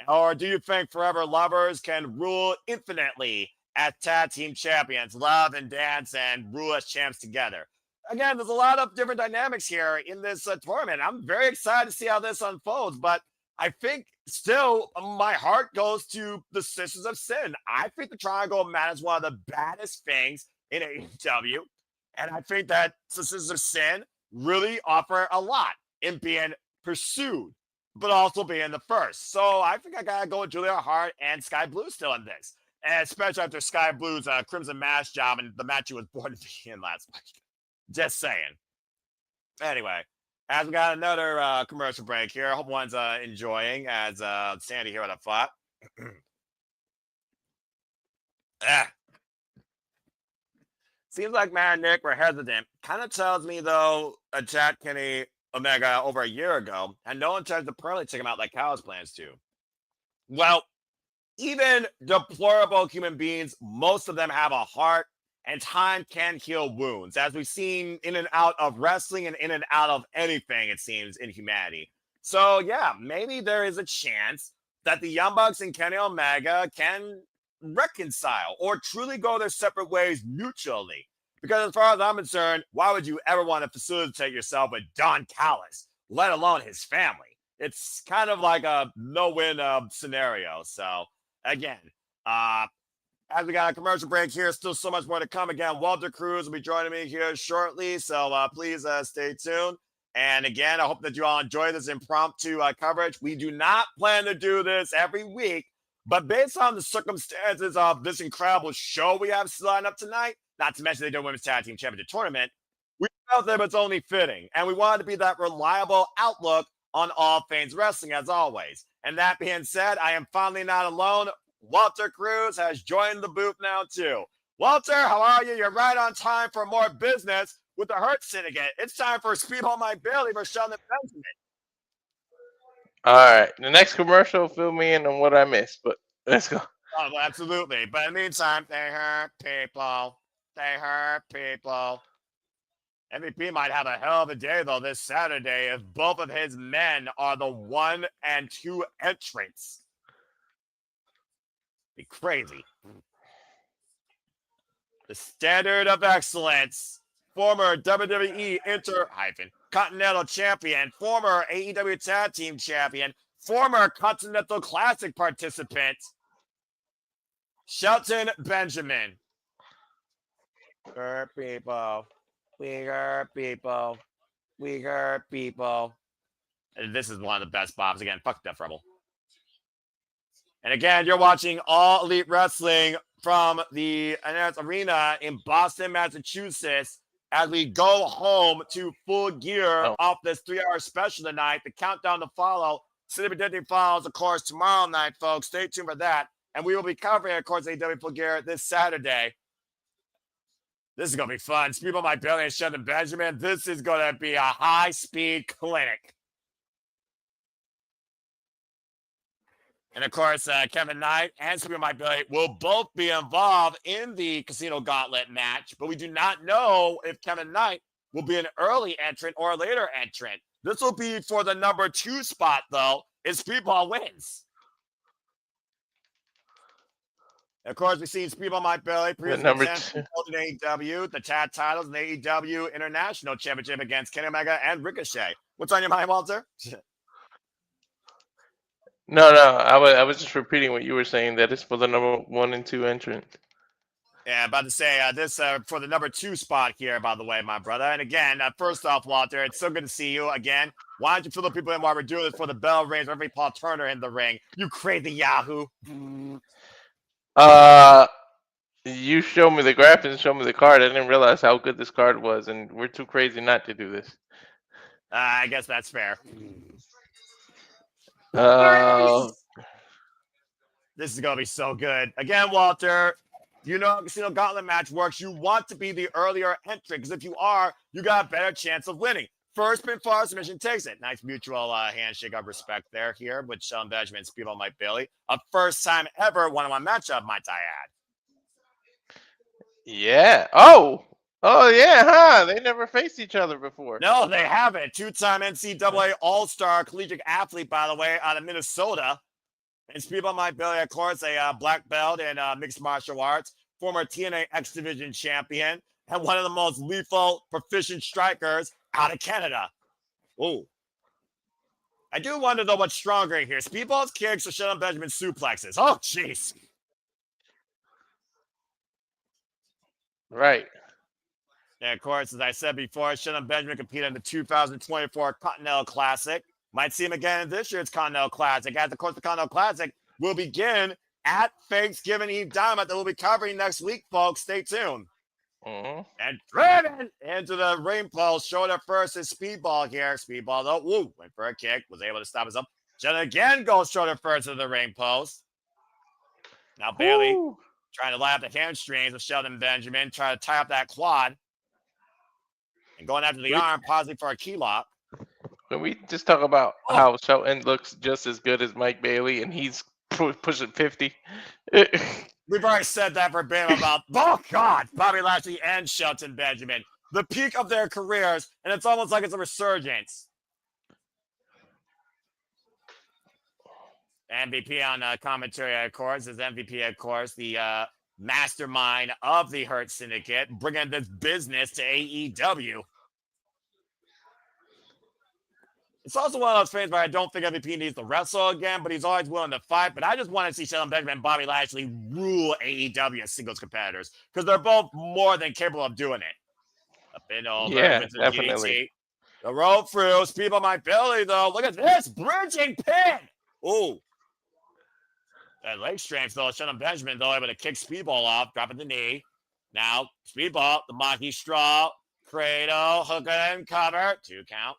Or do you think Forever Lovers can rule infinitely as tag team champions, love and dance and rule as champs together? Again, there's a lot of different dynamics here in this tournament. I'm very excited to see how this unfolds, but I think still my heart goes to the Sisters of Sin. I think the Triangle match is one of the baddest things in AEW, and I think that the Sisters of Sin really offer a lot in being pursued, but also being the first. So I think I gotta go with Julia Hart and Sky Blue still in this, and especially after Sky Blue's Crimson Mask job and the match she was born to be in last week. Just saying. Anyway, as we got another commercial break here, I hope one's enjoying as Sandy here with a thought. Seems like Matt and Nick were hesitant. Kind of tells me, though, attacked Kenny Omega over a year ago, and no one tries to permanently take him out like Cal's plans to. Well, even deplorable human beings, most of them have a heart And time can heal wounds, as we've seen in and out of wrestling and in and out of anything, it seems, in humanity. So, yeah, maybe there is a chance that the Young Bucks and Kenny Omega can reconcile or truly go their separate ways mutually. Because as far as I'm concerned, why would you ever want to facilitate yourself with Don Callis, let alone his family? It's kind of like a no-win scenario. So, again, as we got a commercial break here, still so much more to come. Again, Walter Cruz will be joining me here shortly, so please stay tuned. And again, I hope that you all enjoy this impromptu coverage. We do not plan to do this every week, but based on the circumstances of this incredible show we have lined up tonight, not to mention they do Women's Tag Team Championship Tournament, we felt that it's only fitting, and we wanted to be that reliable outlook on all things wrestling as always. And that being said, I am finally not alone. Walter Cruz has joined the booth now too. Walter, how are you? You're right on time for more business with the Hurt Syndicate. It's time for Speedball Mike Bailey for Sheldon Benjamin. All right, the next commercial fill me in on what I missed, but let's go. Oh, absolutely. But in the meantime, they hurt people. They hurt people. MVP might have a hell of a day, though, this Saturday if both of his men are the 1 and 2 entrants. Be crazy. The Standard of Excellence, former WWE Intercontinental Champion, former AEW Tag Team Champion, former Continental Classic participant, Shelton Benjamin. Hurt people. We hurt people. We hurt people. And this is one of the best bombs. Again, fuck Death Rebel. And again, you're watching All Elite Wrestling from the Arena in Boston, Massachusetts, as we go home to Full Gear off this 3-hour special tonight. The countdown to follow. City Predicting follows, of course, tomorrow night, folks. Stay tuned for that. And we will be covering, of course, AEW Full Gear this Saturday. This is going to be fun. Speedball Mike Bailey and Sheldon Benjamin. This is going to be a high-speed clinic. And, of course, Kevin Knight and Speedball Mike Bailey will both be involved in the Casino Gauntlet match, but we do not know if Kevin Knight will be an early entrant or a later entrant. This will be for the number 2 spot, though, if Speedball wins. Of course, we've seen Speedball Mike Bailey previously in AEW, the tag titles, and the AEW International Championship against Kenny Omega and Ricochet. What's on your mind, Walter? No, I was just repeating what you were saying, that it's for the number 1 and 2 entrant. Yeah, about to say this for the number 2 spot here, by the way, my brother. And again, first off, Walter, it's so good to see you again. Why don't you fill the people in while we're doing this for the bell rings, every Paul Turner in the ring? You crazy Yahoo. You showed me the graphics and showed me the card. I didn't realize how good this card was, and we're too crazy not to do this. I guess that's fair. This is going to be so good. Again, Walter, you know how Casino Gauntlet match works. You want to be the earlier entrant, because if you are, you got a better chance of winning. First pinfall submission takes it. Nice mutual handshake of respect here with Sheldon Benjamin and Speedball Mike Bailey. A first time ever one-on-one matchup, might I add. Yeah. Oh, yeah, huh? They never faced each other before. No, they haven't. 2-time NCAA All-Star collegiate athlete, by the way, out of Minnesota. And Speedball Mike Bailey, of course, a black belt in mixed martial arts, former TNA X Division champion, and one of the most lethal, proficient strikers out of Canada. Oh. I do wonder, though, what's stronger here. Speedball's kicks or Sheldon Benjamin suplexes? Oh, jeez. Right. And, of course, as I said before, Sheldon Benjamin competed in the 2024 Continental Classic. Might see him again in this year's Continental Classic. As, of course, the Continental Classic will begin at Thanksgiving Eve Dynamite that we'll be covering next week, folks. Stay tuned. And driven into the ring post. Shoulder first is Speedball here. Speedball, though, went for a kick. Was able to stop himself. Sheldon again goes shoulder first to the ring post. Now Bailey trying to line up the hamstrings of Sheldon Benjamin. Trying to tie up that quad. And going after the arm, pausing for a key lock. When we just talk about how Shelton looks just as good as Mike Bailey, and he's pushing 50. We've already said that verbatim about, oh God, Bobby Lashley and Shelton Benjamin. The peak of their careers, and it's almost like it's a resurgence. MVP on commentary, of course, is MVP, of course, the mastermind of the Hurt Syndicate, bringing this business to AEW. It's also one of those things where I don't think MVP needs to wrestle again, but he's always willing to fight. But I just want to see Shelton Benjamin and Bobby Lashley rule AEW as singles competitors because they're both more than capable of doing it. Up and over, Yeah, definitely. DDT. The rope through, speed on my belly though. Look at this bridging pin. Ooh. That leg strength though, Shelton Benjamin though able to kick Speedball off, dropping the knee. Now Speedball, the Maki Straw, Cradle, hook and cover, 2 count.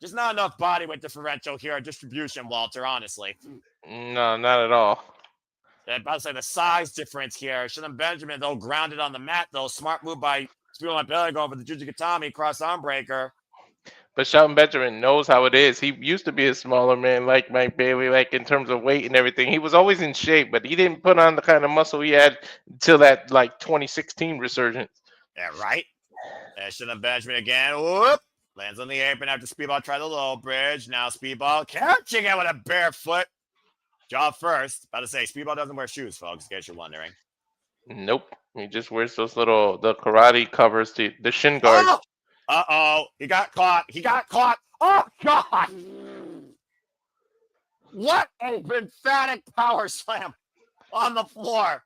Just not enough body weight differential here, distribution, Walter, honestly. No, not at all. I'm about to say the size difference here. Shelton Benjamin, though, grounded on the mat, though. Smart move by Speed on my belly going for the Jujikatami cross arm breaker. But Shelton Benjamin knows how it is. He used to be a smaller man like Mike Bailey, like in terms of weight and everything. He was always in shape, but he didn't put on the kind of muscle he had until that like 2016 resurgence. Yeah, right. There's Shelton Benjamin again. Whoop. Lands on the apron after Speedball tried the low bridge. Now Speedball catching it with a bare foot. Jaw first. About to say, Speedball doesn't wear shoes, folks, in case you're wondering. Nope. He just wears those the karate covers, the shin guards. Oh! Uh-oh. He got caught. Oh, God. What a emphatic power slam on the floor.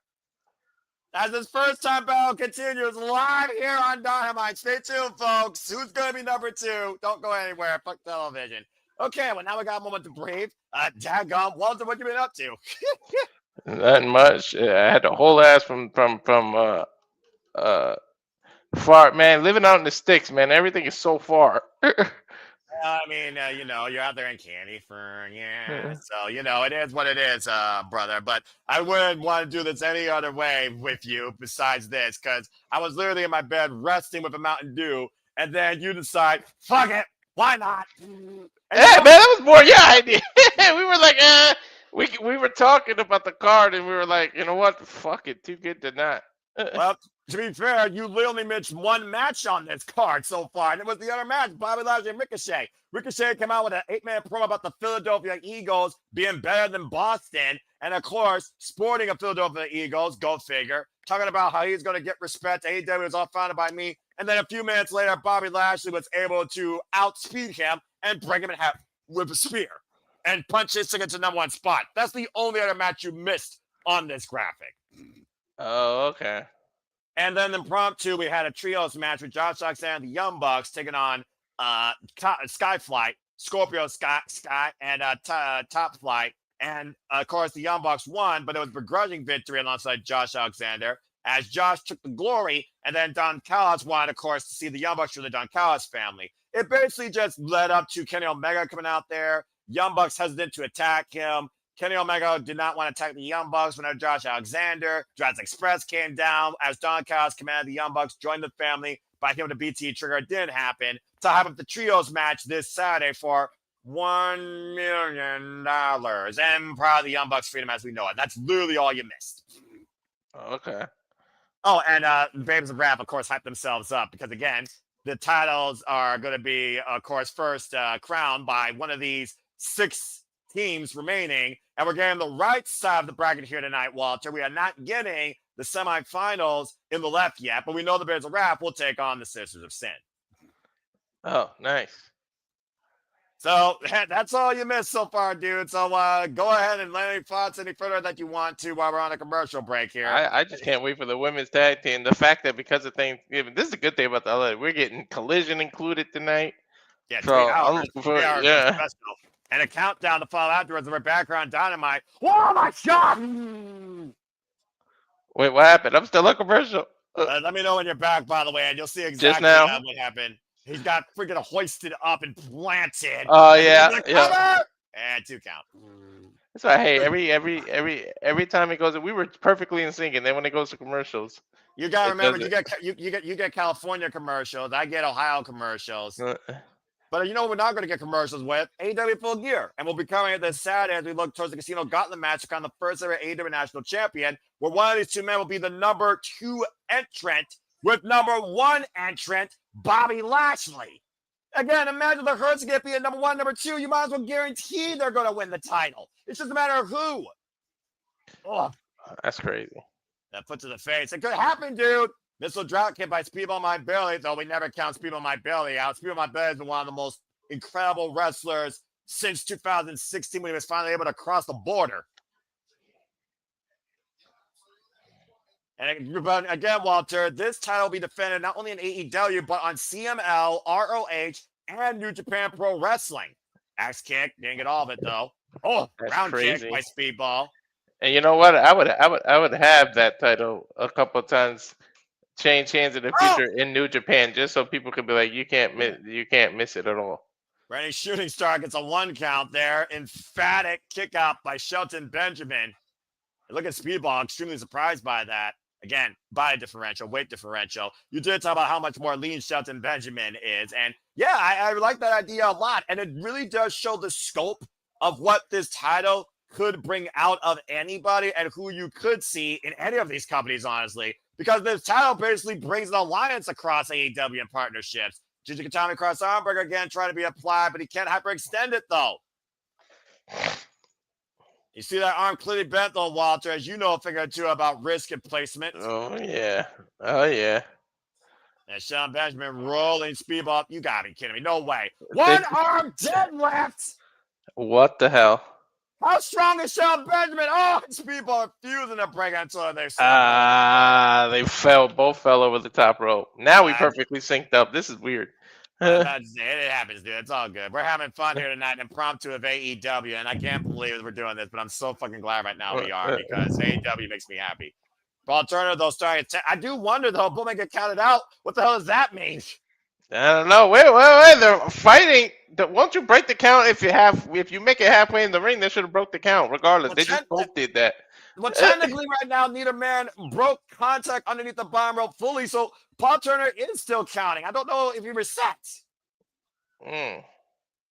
As this first time battle continues live here on Dynamite. Stay tuned, folks. Who's going to be number 2? Don't go anywhere. Fuck television. Okay, well, now we got a moment to breathe. Daggum. Walter, what you been up to? Not much. I had the whole ass from far, man. Living out in the sticks, man. Everything is so far. I mean, you're out there in California, so it is what it is, brother. But I wouldn't want to do this any other way with you besides this, because I was literally in my bed resting with a Mountain Dew, and then you decide, fuck it, why not? Yeah, man, that was more your idea. We were like, we were talking about the card, and we were like, you know what? Fuck it, too good to not. Well, to be fair, you literally missed one match on this card so far, and it was the other match, Bobby Lashley and Ricochet. Ricochet came out with an 8-minute promo about the Philadelphia Eagles being better than Boston, and of course, sporting a Philadelphia Eagles, go figure, talking about how he's going to get respect. AEW was all founded by me, and then a few minutes later, Bobby Lashley was able to outspeed him and break him in half with a spear and punch his ticket to #1 spot. That's the only other match you missed on this graphic. Oh, okay. And then impromptu, we had a trios match with Josh Alexander and the Young Bucks taking on Skyflight, Scorpio Sky, and Top Flight. And, of course, the Young Bucks won, but it was a begrudging victory alongside Josh Alexander as Josh took the glory. And then Don Callis wanted, of course, to see the Young Bucks from the Don Callis family. It basically just led up to Kenny Omega coming out there. Young Bucks hesitant to attack him. Kenny Omega did not want to attack the Young Bucks whenever Josh Alexander. Jurassic Express came down as Don Callis commanded the Young Bucks, joined the family by him with a BT trigger. It didn't happen. To have the trios match this Saturday for $1 million. And proud of the Young Bucks freedom as we know it. That's literally all you missed. Okay. Oh, and Babes of Wrath, of course, hyped themselves up because, again, the titles are going to be, of course, first crowned by one of these 6 teams remaining, and we're getting the right side of the bracket here tonight, Walter. We are not getting the semifinals in the left yet, but we know the Bears of Wrath will take on the Sisters of Sin. Oh, nice. So that's all you missed so far, dude. So go ahead and let any thoughts any further that you want to while we're on a commercial break here. I just can't wait for the women's tag team. The fact that because of Thanksgiving, this is a good thing about the LA. We're getting Collision included tonight. Yeah, so I'm looking for yeah. And a countdown to follow afterwards of our background Dynamite. Oh my God! Wait, what happened? I'm still on commercial. Let me know when you're back, by the way, and you'll see exactly Just now? what happened. He got freaking hoisted up and planted. Oh yeah, yeah. And 2 count. That's why I hate every time it goes. We were perfectly in sync, and then when it goes to commercials, you gotta remember you get California commercials. I get Ohio commercials. But you know what we're not going to get commercials with? AEW Full Gear. And we'll be covering it this Saturday as we look towards the Casino Gauntlet match to crown the first ever AEW National Champion, where one of these two men will be the number 2 entrant with number 1 entrant, Bobby Lashley. Again, imagine the Hurts get being number 1, number 2. You might as well guarantee they're going to win the title. It's just a matter of who. Oh, That's crazy. that foot to the face. It could happen, dude. Missile drop kick by Speedball My Billy, though we never count Speedball My Billy out. Speedball My Billy has been one of the most incredible wrestlers since 2016 when he was finally able to cross the border. And again, Walter, this title will be defended not only in AEW, but on CML, ROH, and New Japan Pro Wrestling. Axe kick, didn't get all of it though. Oh, That's round crazy. kick by Speedball. And you know what? I would have that title a couple of times, change hands in the future in New Japan, just so people could be like, you can't miss it at all. Randy Shooting Star gets a 1 count there. Emphatic kick out by Shelton Benjamin. Look at Speedball, extremely surprised by that. Again, body differential, weight differential. You did talk about how much more lean Shelton Benjamin is. And yeah, I like that idea a lot. And it really does show the scope of what this title could bring out of anybody and who you could see in any of these companies, honestly. Because this title basically brings an alliance across AEW and partnerships. Gigi Katami Cross Armberger again trying to be applied, but he can't hyperextend it though. You see that arm clearly bent though, Walter, as you know a figure or two about risk and placement. Oh yeah. Oh yeah. And Sean Benjamin rolling Speedball. You gotta be kidding me. No way. One arm deadlift. What the hell? How strong is Sean Benjamin? Oh, Speedball refusing to break until they both fell over the top rope. Now we perfectly synced up. This is weird. It happens, dude. It's all good. We're having fun here tonight, an impromptu of AEW, and I can't believe we're doing this, but I'm so fucking glad right now we are because AEW makes me happy. Paul Turner, though, starting I do wonder, though, Bull may get counted out. What the hell does that mean? I don't know. Wait. They're fighting. Won't you break the count if you make it halfway in the ring? They should have broke the count. Regardless, they just both did that. Well, technically, right now, neither man broke contact underneath the bottom rope fully, so Paul Turner is still counting. I don't know if he resets.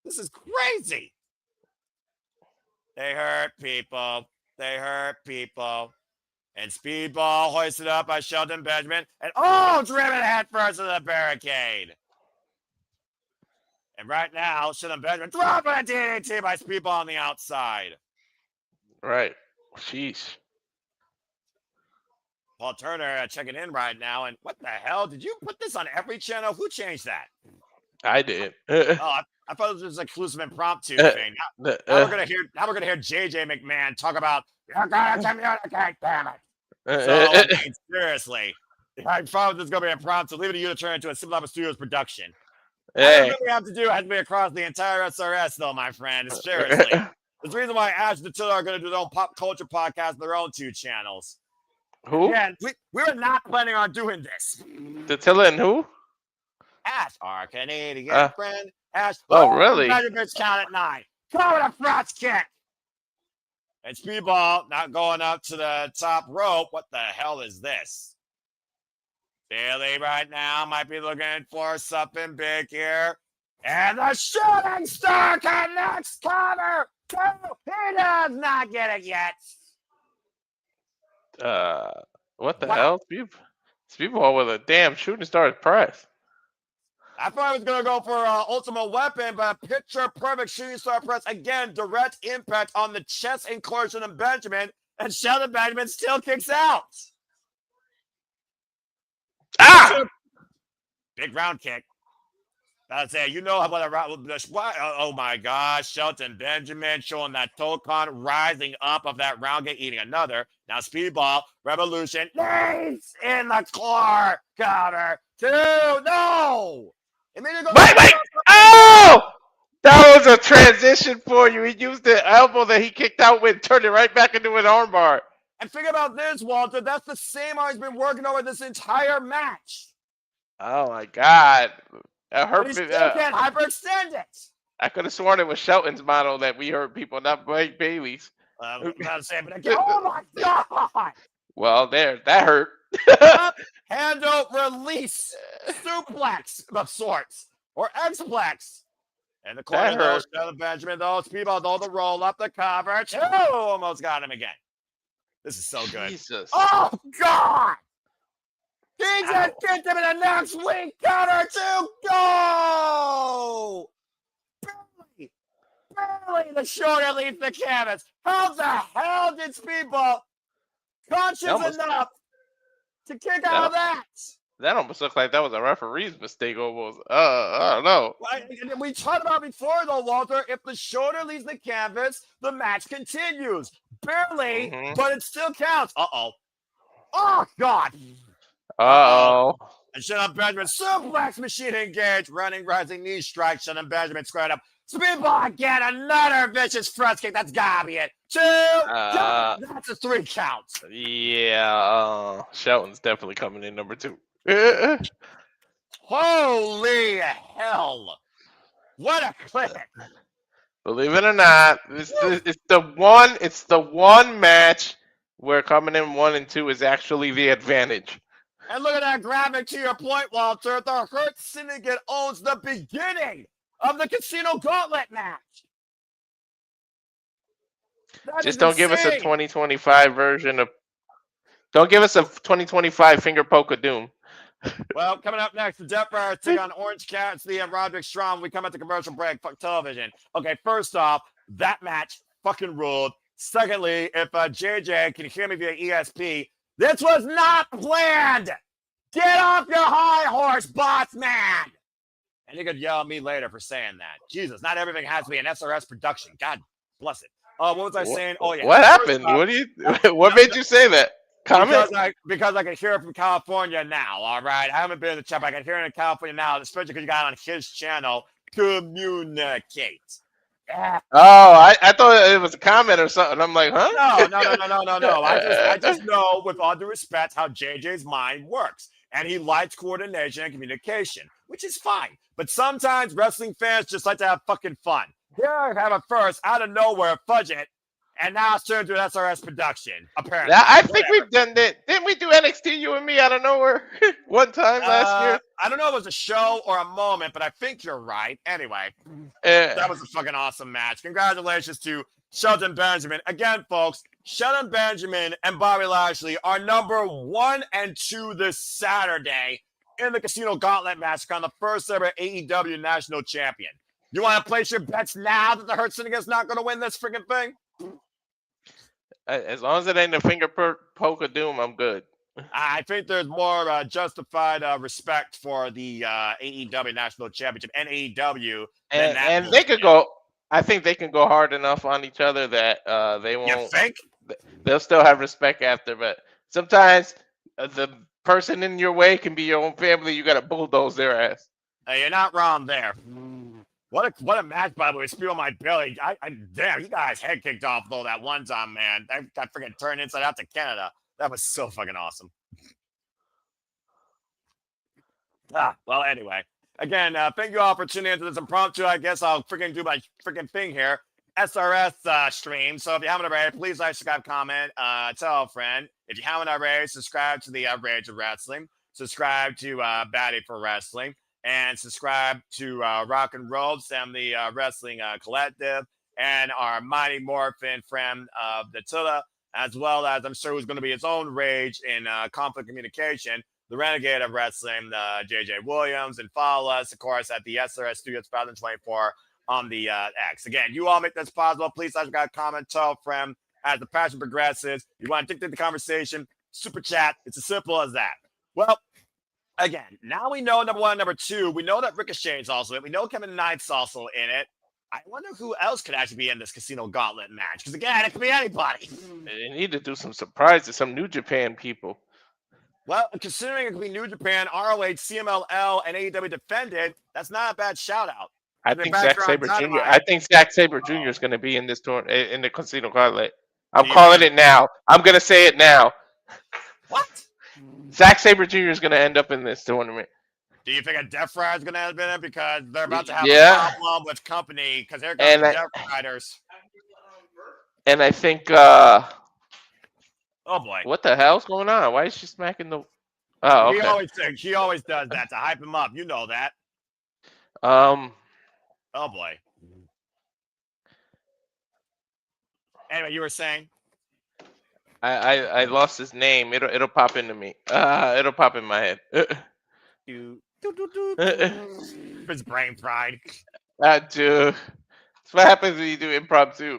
This is crazy. They hurt people. They hurt people. And Speedball hoisted up by Shelton Benjamin. And driven head first into the barricade. And right now, Shelton Benjamin dropping a DDT by Speedball on the outside. Right. Sheesh. Paul Turner checking in right now. And what the hell? Did you put this on every channel? Who changed that? I did. I thought it was just an exclusive impromptu thing. Now we're gonna hear JJ McMahon talk about you're gonna communicate, damn it. So seriously, I thought this is gonna be impromptu. Leave it to you to turn into a Simple Lava Studios production. Everything we have to do has to be across the entire SRS, though, my friend. Seriously. There's a reason why Ash and Attila are going to do their own pop culture podcast on their own 2 channels. Who? Yeah, we were not planning on doing this. Attila and who? Ash, our Canadian friend. Ash. Oh, really? Benjamin's count at 9. Go with a front kick. And Speedball not going up to the top rope. What the hell is this? Bailey right now might be looking for something big here. And the Shooting Star connects cover. He does not get it yet. What the hell? Speedball with a damn Shooting Star press. I thought I was going to go for Ultimate Weapon, but a picture perfect Shooting Star press. Again, direct impact on the chest incursion of Benjamin, and Sheldon Benjamin still kicks out. Big round kick. That's it. You know what a round. Oh my gosh. Shelton Benjamin showing that toe con rising up of that round kick, eating another. Now Speedball, Revolution. Knees in the core. Counter. 2. No. Wait. Oh! That was a transition for you. He used the elbow that he kicked out with, turned it right back into an armbar. And think about this, Walter. That's the same arm he's been working over this entire match. Oh my God! But he still can't hyperextend it. I could have sworn it was Shelton's model that we heard people, not Bailey's. I'm not saying, but again, oh my God! Well, that hurt. Handle release suplex of sorts or X-plex. In the corner, That though, hurt. Shelton Benjamin, those people, though, the roll up the cover. Two almost got him again. This is so good. Jesus. Oh, God! He just Ow. kicked him in the next week. Counter to go! Barely the shoulder leaves the canvas. How the hell did Speedball conscious enough to kick out of that? That almost looked like that was a referee's mistake almost. I don't know. We talked about before, though, Walter, if the shoulder leaves the canvas, the match continues. Barely, but it still counts. Uh-oh. Oh, God. Uh-oh. And Shelton Benjamin, suplex machine engaged, running, rising knee strike. Shelton Benjamin squared up. Speedball again, another vicious front kick. That's gotta be it. Two, that's a 3 count. Yeah, Shelton's definitely coming in number 2. Holy hell. What a clip. Believe it or not, it's the one match where coming in 1 and 2 is actually the advantage. And look at that graphic to your point, Walter. The Hurt Syndicate owns the beginning of the Casino Gauntlet match. Just don't give us a 2025 version of. Don't give us a 2025 finger poke of doom. Well, coming up next, the Death Riders take on Orange Cats, the Roderick Strong. We come at the commercial break. Fuck television. Okay, first off, that match fucking ruled. Secondly, if JJ can hear me via ESP, this was not planned. Get off your high horse, boss man. And you could yell at me later for saying that. Jesus, not everything has to be an SRS production. God bless it. What was I saying? Oh, yeah. What happened? What made you say that? Comment? Because I can hear it from California now, all right? I haven't been in the chat, but I can hear it in California now, especially because you got it on his channel. Communicate. Oh, I thought it was a comment or something. I'm like, huh? No. I just know, with all due respect, how JJ's mind works. And he likes coordination and communication, which is fine. But sometimes wrestling fans just like to have fucking fun. Here I have it first, out of nowhere, Fudge It, and now it's turned to an SRS production, apparently. I think we've done that. Didn't we do NXT, you and me, out of nowhere one time last year? I don't know if it was a show or a moment, but I think you're right. Anyway, that was a fucking awesome match. Congratulations to Shelton Benjamin. Again, folks, Shelton Benjamin and Bobby Lashley are number 1 and 2 this Saturday in the Casino Gauntlet match on the first ever AEW National Champion. You want to place your bets now that the Hurt Syndicate's not going to win this freaking thing? As long as it ain't a finger poke of doom, I'm good. I think there's more justified respect for the AEW National Championship and AEW. And they could go. I think they can go hard enough on each other that they won't. You think? They'll still have respect after, but sometimes the person in your way can be your own family. You got to bulldoze their ass. You're not wrong there. What a match, by the way. Spew on my belly. Damn, you guys head kicked off though that one time, man. I got freaking turned inside out to Canada. That was so fucking awesome. Well, anyway. Again, thank you all for tuning into this impromptu. I guess I'll freaking do my freaking thing here. SRS stream. So if you haven't already, please like, subscribe, comment, tell a friend. If you haven't already, subscribe to the Rage of Wrestling. Subscribe to Batty for Wrestling. And subscribe to Rock and Roll, Sam the Wrestling Collective, and our Mighty Morphin friend of the Tilla, as well as I'm sure who's going to be his own rage in conflict communication, the Renegade of Wrestling, JJ Williams, and follow us, of course, at the SRS Studios 2024 on the X. Again, you all make this possible. Please subscribe, comment, tell a friend. As the passion progresses, you want to dictate the conversation, super chat. It's as simple as that. Well, again, now we know number 1 and number 2. We know that Ricochet's also in it. We know Kevin Knight's also in it. I wonder who else could actually be in this Casino Gauntlet match. Because, again, it could be anybody. They need to do some surprises, some New Japan people. Well, considering it could be New Japan, ROH, CMLL, and AEW defended, that's not a bad shout-out. I think Zack Sabre Jr. I think Zack Sabre Jr. is going to be in this tournament, in the Casino Gauntlet. I'm calling it now. I'm going to say it now. What? Zack Sabre Jr. is going to end up in this tournament. Do you think a Death Rider is going to end up in it? Because they're about to have a problem with company. Because here comes the Death Riders. And I think... oh, boy. What the hell's going on? Why is she smacking the... Oh, okay. He always does that to hype him up. You know that. Oh boy. Anyway, you were saying? I lost his name. It'll pop into me. It'll pop in my head. His brain fried. Dude. That's what happens when you do impromptu.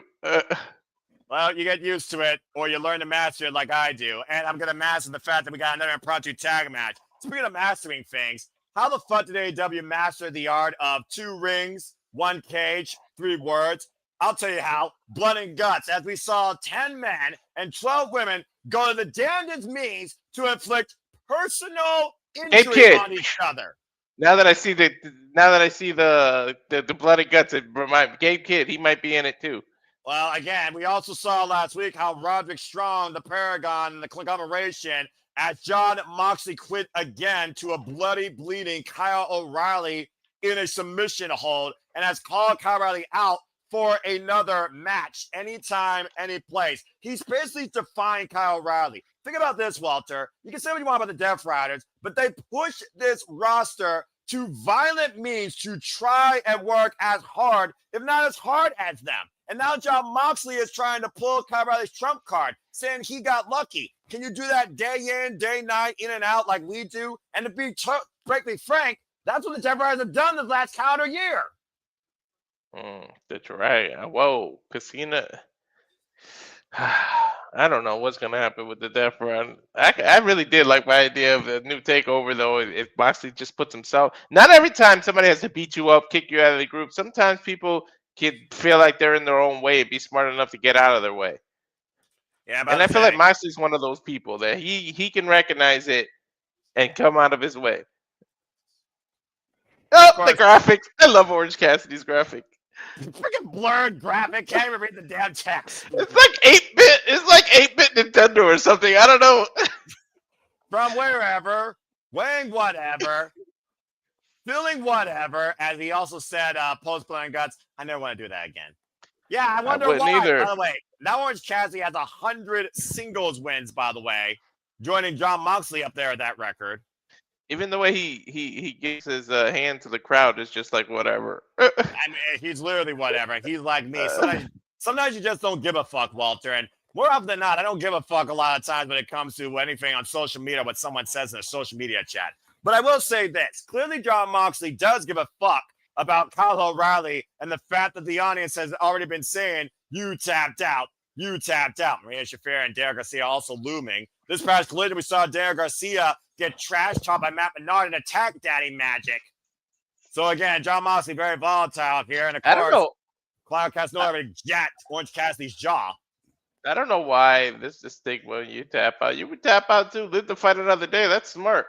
Well, you get used to it, or you learn to master it like I do. And I'm going to master the fact that we got another impromptu tag match. Speaking of mastering things, how the fuck did AEW master the art of 2 rings, 1 cage, 3 words? I'll tell you how. Blood and guts, as we saw 10 men and 12 women go to the damnedest means to inflict personal injury on each other. Now that I see the blood and guts, it reminds Gabe Kidd. He might be in it too. Well, again, we also saw last week how Roderick Strong, the Paragon, and the conglomeration, as Jon Moxley quit again to a bloody, bleeding Kyle O'Reilly in a submission hold, and has called Kyle O'Reilly out for another match, anytime, any place. He's basically defying Kyle O'Reilly. Think about this, Walter. You can say what you want about the Death Riders, but they push this roster to violent means to try and work as hard, if not as hard as them. And now Jon Moxley is trying to pull Kyle O'Reilly's trump card, saying he got lucky. Can you do that day in, day night, in and out like we do? And to be frankly frank, that's what the Death Riders have done this last calendar year. That's right. Whoa, Casino. I don't know what's gonna happen with the Death Run. I really did like my idea of a new takeover though. If Moxley just puts himself. Not every time somebody has to beat you up, kick you out of the group. Sometimes people can feel like they're in their own way, be smart enough to get out of their way. Yeah, and I feel like Moxley's one of those people that he can recognize it and come out of his way. Oh, the graphics! I love Orange Cassidy's graphic. Freaking blurred graphic. Can't even read the damn text. It's like 8-bit. It's like 8-bit Nintendo or something. I don't know. From wherever, weighing whatever, feeling whatever, as he also said, post Blood and Guts. I never want to do that again. Yeah, I wonder why. Either. By the way, now Orange Cassidy has 100 singles wins. By the way, joining Jon Moxley up there at that record. Even the way he gives his hand to the crowd is just like whatever. I mean, he's literally whatever. He's like me. Sometimes you just don't give a fuck, Walter. And more often than not, I don't give a fuck a lot of times when it comes to anything on social media, what someone says in a social media chat. But I will say this. Clearly, Jon Moxley does give a fuck about Kyle O'Reilly and the fact that the audience has already been saying, you tapped out. You tapped out. Maria Shafir and Derek Garcia also looming. This past collision, we saw Derek Garcia get trash talked by Matt Menard and attack Daddy Magic. So again, Jon Moxley very volatile here, and of course, Cloud Casanova already jacked Orange Cassidy's jaw. I don't know why this is stigma when you tap out. You would tap out too. Live to fight another day. That's smart.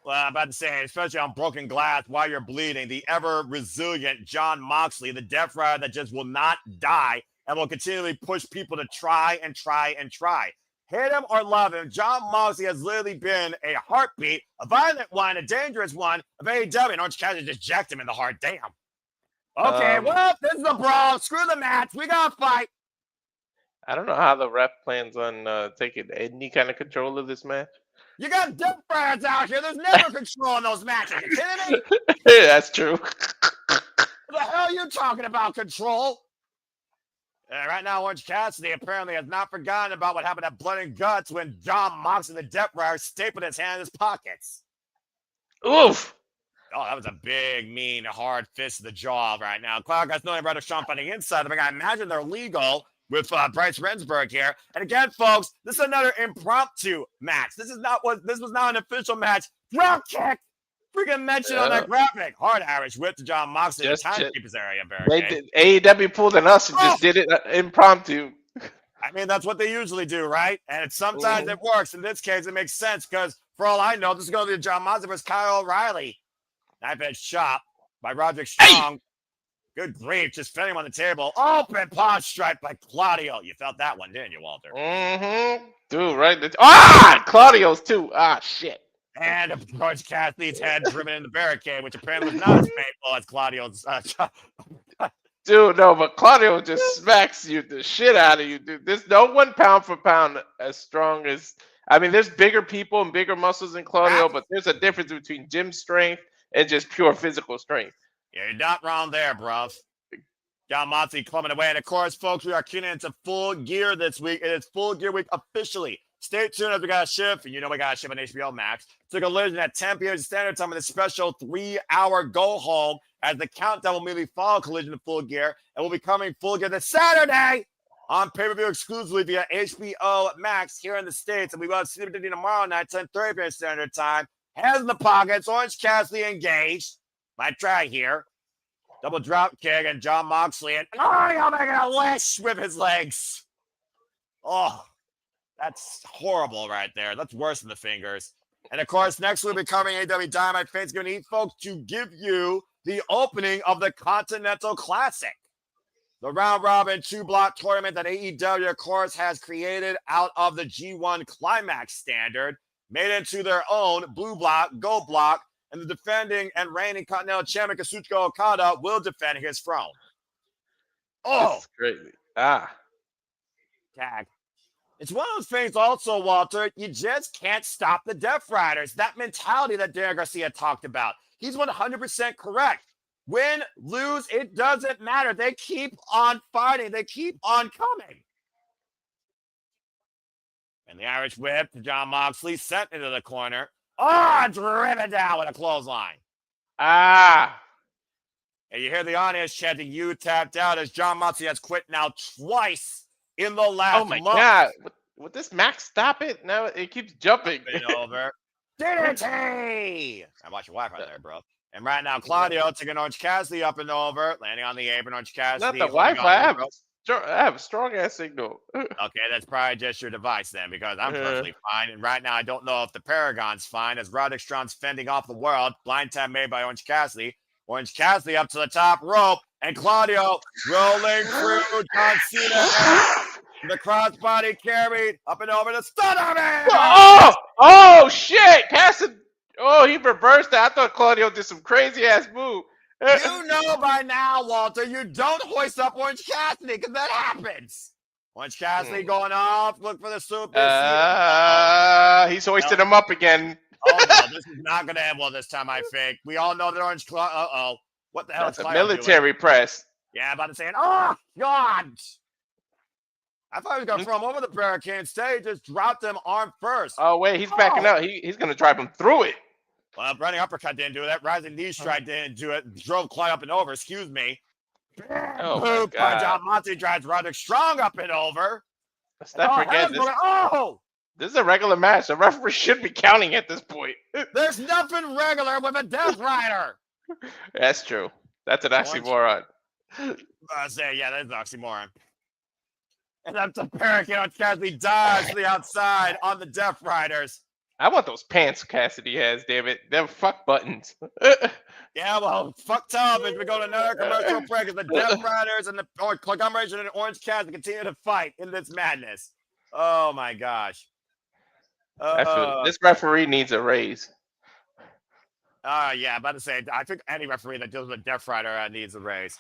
Well, I'm about to say, especially on broken glass while you're bleeding, the ever resilient Jon Moxley, the Death Rider that just will not die and will continually push people to try and try and try. Hate him or love him, Jon Moxley has literally been a heartbeat, a violent one, a dangerous one of AEW, and Orange Cassidy just jacked him in the heart. Damn. Okay, well, this is a brawl. Screw the match. We got to fight. I don't know how the ref plans on taking any kind of control of this match. You got Death Riders out here. There's never control in those matches. You kidding me? Yeah, that's true. What the hell are you talking about, control? Right now, Orange Cassidy apparently has not forgotten about what happened at Blood and Guts when Jon Moxley, the Death Rider, stapled his hand in his pockets. Oof. Oh, that was a big, mean, hard fist to the jaw right now. Cloud Guys knowing rather strong on the inside of it. I imagine they're legal with Bryce Rensburg here. And again, folks, this is another impromptu match. This was not an official match. Drop kick. Freaking mention on that graphic. Hard Irish whip to Jon Moxley in the timekeeper's area. AEW pulled an us and just did it impromptu. I mean, that's what they usually do, right? And sometimes it works. In this case, it makes sense because for all I know, this is going to be Jon Moxley versus Kyle O'Reilly. Knife edge chop by Roderick Strong. Hey! Good grief, just fitting him on the table. Open paw strike by Claudio. You felt that one, didn't you, Walter? Dude, right? Claudio's too. Shit. And of course, Cassidy's head driven in the barricade, which apparently was not as painful as Claudio's. Dude, no, but Claudio just smacks you the shit out of you, dude. There's no one pound for pound as strong as. I mean, there's bigger people and bigger muscles than Claudio, but there's a difference between gym strength and just pure physical strength. You're not wrong there, bruv. Jon Moxley coming away. And of course, folks, we are tuning into Full Gear this week. It is Full Gear week officially. Stay tuned as we got a shift. And you know we got a shift on HBO Max. It's a collision at 10 p.m. Standard Time with a special 3-hour go home as the countdown will immediately follow Collision to Full Gear. And we'll be coming Full Gear this Saturday on pay-per-view exclusively via HBO Max here in the States. And we will see them tomorrow night, 10:30 p.m. Standard Time. Hands in the pockets, Orange Cassidy engaged. Might try here. Double drop kick and Jon Moxley. And he'll make a wish with his legs. Oh, that's horrible right there. That's worse than the fingers. And of course, next we'll be covering AEW Dynamite Thanksgiving Eve, folks, to give you the opening of the Continental Classic. The round-robin 2-block tournament that AEW, of course, has created out of the G1 Climax standard, made into their own blue block, gold block, and the defending and reigning Continental Champion Kazuchika Okada will defend his throne. Oh, that's crazy. Ah, tag. It's one of those things also, Walter, you just can't stop the Death Riders. That mentality that Darren Garcia talked about. He's 100% correct. Win, lose, it doesn't matter. They keep on fighting. They keep on coming. And the Irish whip to Jon Moxley sent into the corner. Oh, driven down with a clothesline. ah. And you hear the audience chanting, "You tapped out," as Jon Moxley has quit now twice in the last month. Oh my God! Would this Max stop it? No, it keeps jumping. Over. DDT! I watch your wife right there, bro. And right now, Claudio taking Orange Cassidy up and over, landing on the apron. Orange Cassidy. Not the Wi-Fi. I have a strong ass signal. Okay, that's probably just your device then, because I'm perfectly fine. And right now, I don't know if the Paragon's fine, as Roderick Strong's fending off the world. Blind tap made by Orange Cassidy. Orange Cassidy up to the top rope, and Claudio rolling through John Cena. And the crossbody carried up and over the stunner man. Oh shit! Cassidy. Oh, he reversed that. I thought Claudio did some crazy ass move. You know by now, Walter, you don't hoist up Orange Cassidy because that happens. Orange Cassidy going off. Look for the super. He's hoisted him up again. Oh, no, this is not going to end well this time, I think. We all know that Orange Uh-oh. What the hell That's is a military press. Yeah, about to say it. Oh, God. I thought he was going to throw him over the barricade. Instead, he just dropped him arm first. Oh, wait, he's backing out. He's going to drive him through it. Well, running uppercut didn't do that. Rising knee strike didn't do it. Drove Clay up and over. Excuse me. Oh, my God. Jon Moxley drives Roderick Strong up and over. Let's not forget this. This is a regular match. The referee should be counting at this point. There's nothing regular with a Death Rider. That's true. That's an oxymoron. I say, yeah, that's an oxymoron. And that's the barricade. Cassidy dives to the outside on the Death Riders. I want those pants Cassidy has, damn it. They're fuck buttons. Yeah, well, fuck television. We go to another commercial break as the Death Riders and the conglomeration and Orange Cassidy continue to fight in this madness. Oh, my gosh. This referee needs a raise. Yeah, about to say, I think any referee that deals with a Death Rider needs a raise.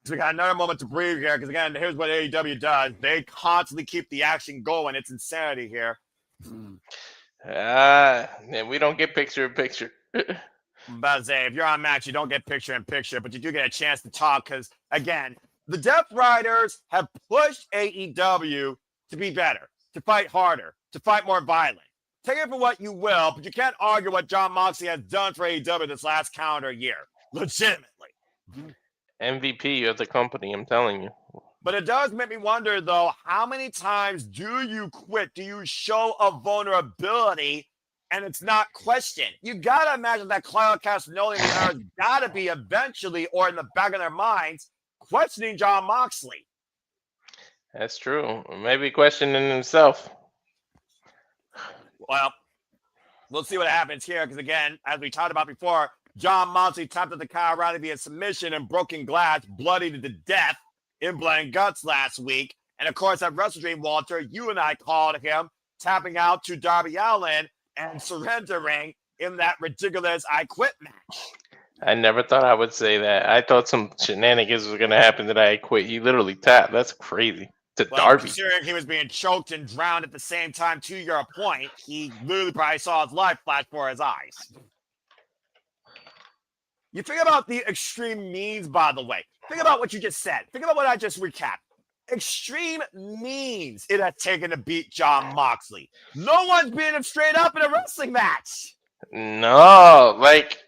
So we got another moment to breathe here, because again, here's what AEW does. They constantly keep the action going. It's insanity here. And we don't get picture-in-picture. I'm about to say, if you're on match, you don't get picture-in-picture, but you do get a chance to talk, because, again, the Death Riders have pushed AEW to be better, to fight harder, to fight more violent. Take it for what you will, but you can't argue what Jon Moxley has done for AEW this last calendar year. Legitimately. MVP of the company, I'm telling you. But it does make me wonder, though, how many times do you quit? Do you show a vulnerability and it's not questioned? You got to imagine that Claudio Castagnoli has got to be eventually, or in the back of their minds, questioning Jon Moxley. That's true. Maybe questioning himself. Well, we'll see what happens here, because, again, as we talked about before, Jon Moxley tapped at the Kyle O'Reilly via submission and broken glass, bloodied to death in Blood and Guts last week. And, of course, at WrestleDream, Walter, you and I called him tapping out to Darby Allin and surrendering in that ridiculous I Quit match. I never thought I would say that. I thought some shenanigans was going to happen that I quit. He literally tapped. That's crazy. To Darby. Considering he was being choked and drowned at the same time, to your point, he literally probably saw his life flash before his eyes. You think about the extreme means, by the way. Think about what you just said. Think about what I just recapped. Extreme means it has taken to beat Jon Moxley. No one's beating him straight up in a wrestling match. No, like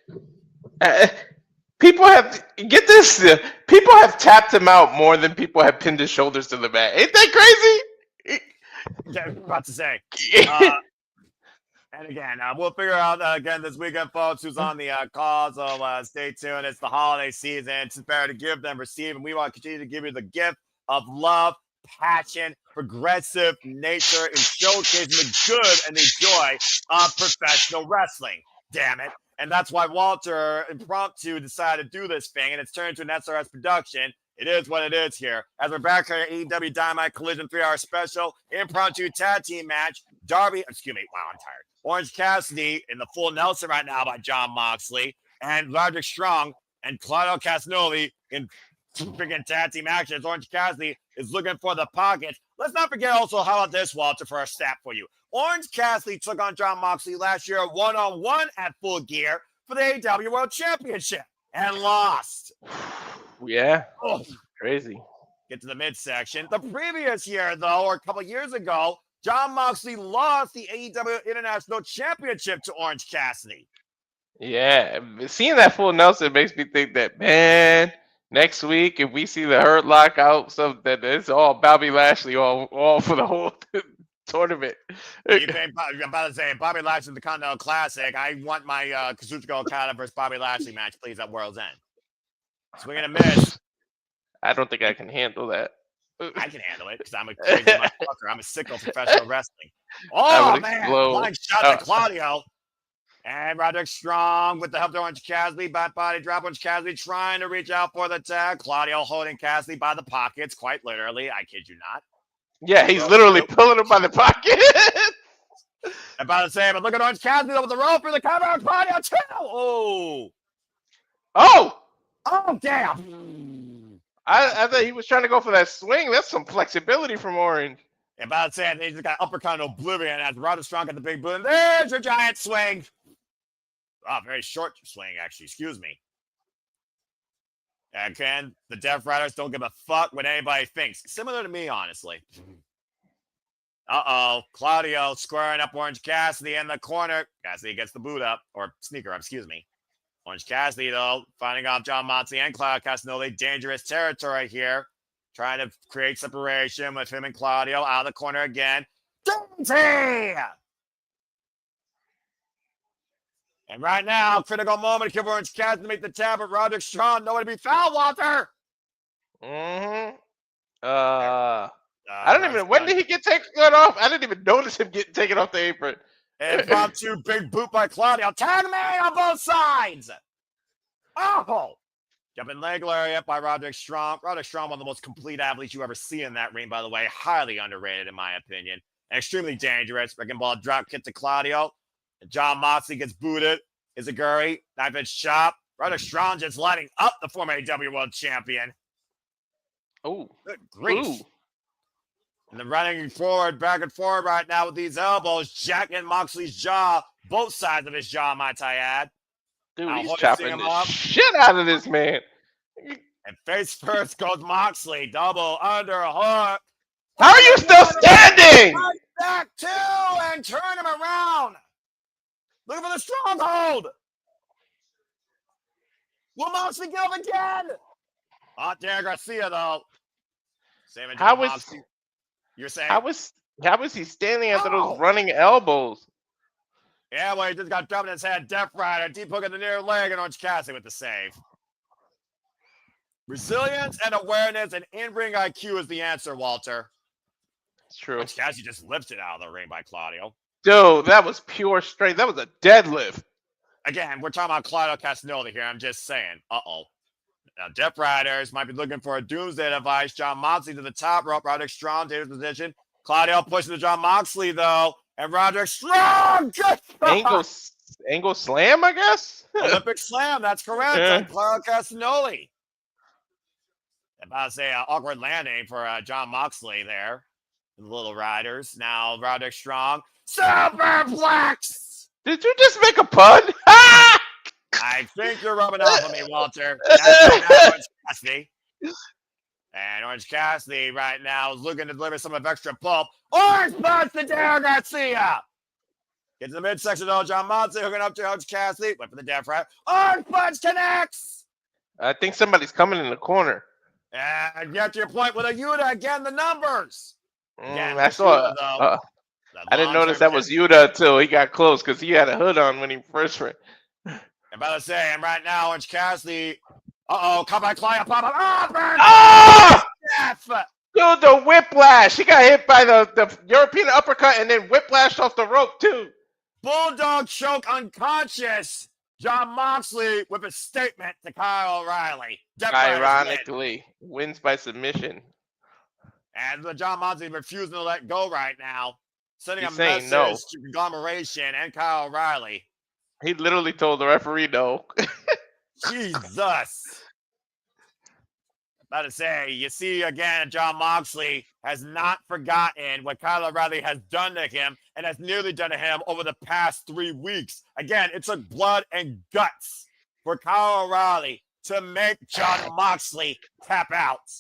people have get this. People have tapped him out more than people have pinned his shoulders to the mat. Ain't that crazy? Yeah, I was about to say. And again, we'll figure out again this weekend, folks, who's on the call. So stay tuned. It's the holiday season. It's better to give than receive, and we want to continue to give you the gift of love, passion, progressive nature, and showcasing the good and the joy of professional wrestling. Damn it. And that's why Walter impromptu decided to do this thing, and it's turned into an SRS production. It is what it is here. As we're back here at AEW Dynamite Collision 3-hour special, impromptu tag team match. Wow, I'm tired. Orange Cassidy in the full Nelson right now by Jon Moxley, and Roderick Strong and Claudio Castagnoli in freaking tag team action. Orange Cassidy is looking for the pocket. Let's not forget also, how about this, Walter, for a stat for you. Orange Cassidy took on Jon Moxley last year one-on-one at Full Gear for the AEW World Championship and lost. Yeah, crazy. Get to the midsection. The previous year, though, or a couple years ago, Jon Moxley lost the AEW International Championship to Orange Cassidy. Yeah, seeing that full Nelson makes me think that, man, next week if we see the Hurt Lockout, so that it's all Bobby Lashley, all for the whole tournament. I'm about to say Bobby Lashley, the Continental Classic. I want my Kazuchika Okada versus Bobby Lashley match, please, at World's End. Swing and a miss. I don't think I can handle that. I can handle it because I'm a crazy motherfucker. I'm a sickle professional wrestling. Oh, man. Blind shot to Claudio. And Roderick Strong with the help of Orange Cassidy. Back body drop. Orange Cassidy trying to reach out for the tag. Claudio holding Cassidy by the pockets, quite literally. I kid you not. Yeah, he's literally pulling him by the pocket. I'm about to say, but look at Orange Cassidy with the rope for the cover on Claudio too. Oh, damn. I thought he was trying to go for that swing. That's some flexibility from Orange. And about to say, he just got uppercut and oblivion as Roderick Strong got the big boom. There's your giant swing. Oh, very short swing, actually. Excuse me. And the Death Riders don't give a fuck what anybody thinks. Similar to me, honestly. Claudio squaring up Orange Cassidy in the corner. Cassidy gets the boot up, or sneaker up, excuse me. Orange Cassidy, though, finding off Jon Moxley and Claudio Castagnoli. Dangerous territory here. Trying to create separation with him and Claudio. Out of the corner again. Dirty! And right now, critical moment to give Orange Cassidy to make the tap, but Roderick Strong, nowhere to be found, Walter! I don't even. When did he get taken off? I didn't even notice him getting taken off the apron. Impromptu big boot by Claudio. Tag me on both sides. Oh! Jumping leg lariat by Roderick Strong. Roderick Strong, one of the most complete athletes you ever see in that ring, by the way. Highly underrated, in my opinion. And extremely dangerous. Wrecking ball drop kick to Claudio. And Jon Moxley gets booted. Izaguri, knife edge chop. Roderick Strong just lighting up the former AEW World Champion. Oh, good grief. And then running forward, back and forward right now with these elbows, jacking Moxley's jaw, both sides of his jaw, might I add. Dude, he's chopping the shit out of this man. And face first goes Moxley, double underhook. How are you still standing? Right back two and turn him around. Looking for the stronghold. Will Moxley get up again? Not Darren Garcia, though. You're saying? How was he standing after those running elbows? Yeah, well, he just got dropped in his head. Death Rider, deep hook in the near leg, and Orange Cassidy with the save. Resilience and awareness and in-ring IQ is the answer, Walter. It's true. Orange Cassidy just lifted out of the ring by Claudio. Dude, that was pure strength. That was a deadlift. Again, we're talking about Claudio Castagnoli here. I'm just saying. Now, Death Riders might be looking for a doomsday device. Jon Moxley to the top rope. Roderick Strong takes his position. Claudio pushing to Jon Moxley, though. And Roderick Strong! Angle slam, I guess? Olympic slam, that's correct. Yeah. Claudio Castagnoli. I'm about to say awkward landing for Jon Moxley there. The Little Riders. Now Roderick Strong. Superplex! Did you just make a pun? I think you're rubbing off on me, Walter. That's right now, Orange Cassidy. And Orange Cassidy right now is looking to deliver some of extra pulp. Orange punch to Darren Garcia. Get to the midsection though. John Moxley hooking up to Orange Cassidy. Went for the death right. Orange punch connects. I think somebody's coming in the corner. And get to your point with a Yuta. Again, the numbers. Again, I saw. I didn't notice that was Yuta until he got close because he had a hood on when he first ran. And by the say, and right now, Orange Cassidy. Come by Claudia pop up. Death. Dude, the whiplash. He got hit by the European uppercut and then whiplashed off the rope, too. Bulldog choke unconscious. John Moxley with a statement to Kyle O'Reilly. Ironically, wins by submission. And John Moxley refusing to let go right now. Sending He's a saying message no. to Conglomeration and Kyle O'Reilly. He literally told the referee no. Jesus. About to say, you see again, John Moxley has not forgotten what Kyle O'Reilly has done to him and has nearly done to him over the past 3 weeks. Again, it took blood and guts for Kyle O'Reilly to make John Moxley tap out.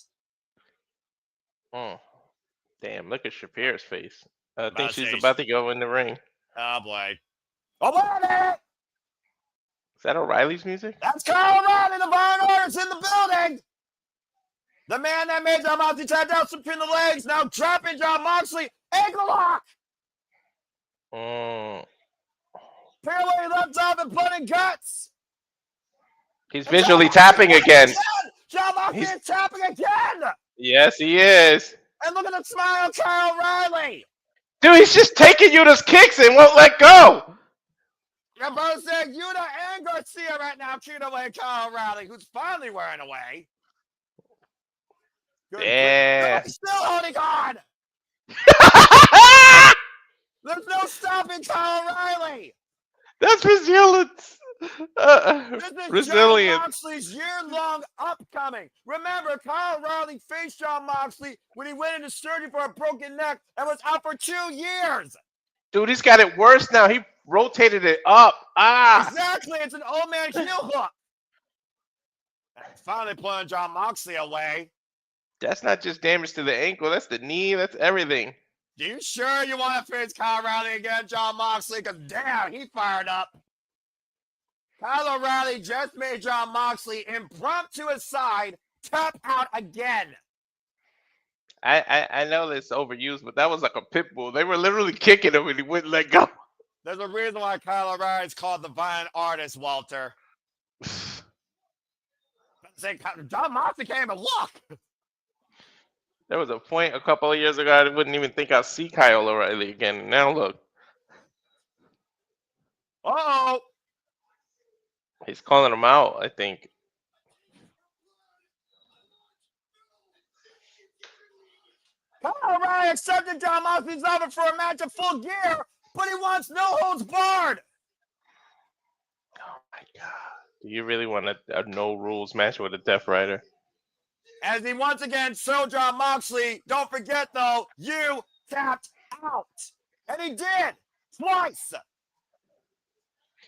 Damn, look at Shapir's face. I think she's about to go in the ring. Oh, boy. Oh, wait a minute! Is that O'Reilly's music? That's Kyle O'Reilly. The Fire Order's in the building. The man that made John Moxley tap out between the legs, now trapping John Moxley. Ankle lock. Apparently he left off and blood and guts. He's visually tapping again. John Moxley is tapping again. Yes, he is. And look at the smile of Kyle O'Reilly. Dude, he's just taking Yuta's kicks and won't let go. You're both saying Yuta and Garcia right now cheating away Kyle O'Reilly, who's finally wearing away. Yeah. He's still holding on. There's no stopping Kyle O'Reilly. That's resilience. This is Resilience. John Moxley's year-long upcoming. Remember, Kyle O'Reilly faced John Moxley when he went into surgery for a broken neck and was out for 2 years. Dude, he's got it worse now. He rotated it up. Exactly. It's an old man heel hook. Finally pulling John Moxley away. That's not just damage to the ankle. That's the knee. That's everything. Do you sure you want to face Kyle O'Reilly again, John Moxley? Because damn, he fired up. Kyle O'Reilly just made John Moxley impromptu aside tap out again. I know this is overused, but that was like a pit bull. They were literally kicking him and he wouldn't let go. There's a reason why Kyle O'Reilly is called the violent artist, Walter. John Moxley came and look. There was a point a couple of years ago I wouldn't even think I'd see Kyle O'Reilly again. Now look. Uh-oh. He's calling him out, I think. Kyle O'Reilly accepted John Moxley's offer for a match of Full Gear, but he wants no holds barred. Oh my God. Do you really want a no rules match with a Death Rider? As he once again showed John Moxley, don't forget though, you tapped out. And he did, twice.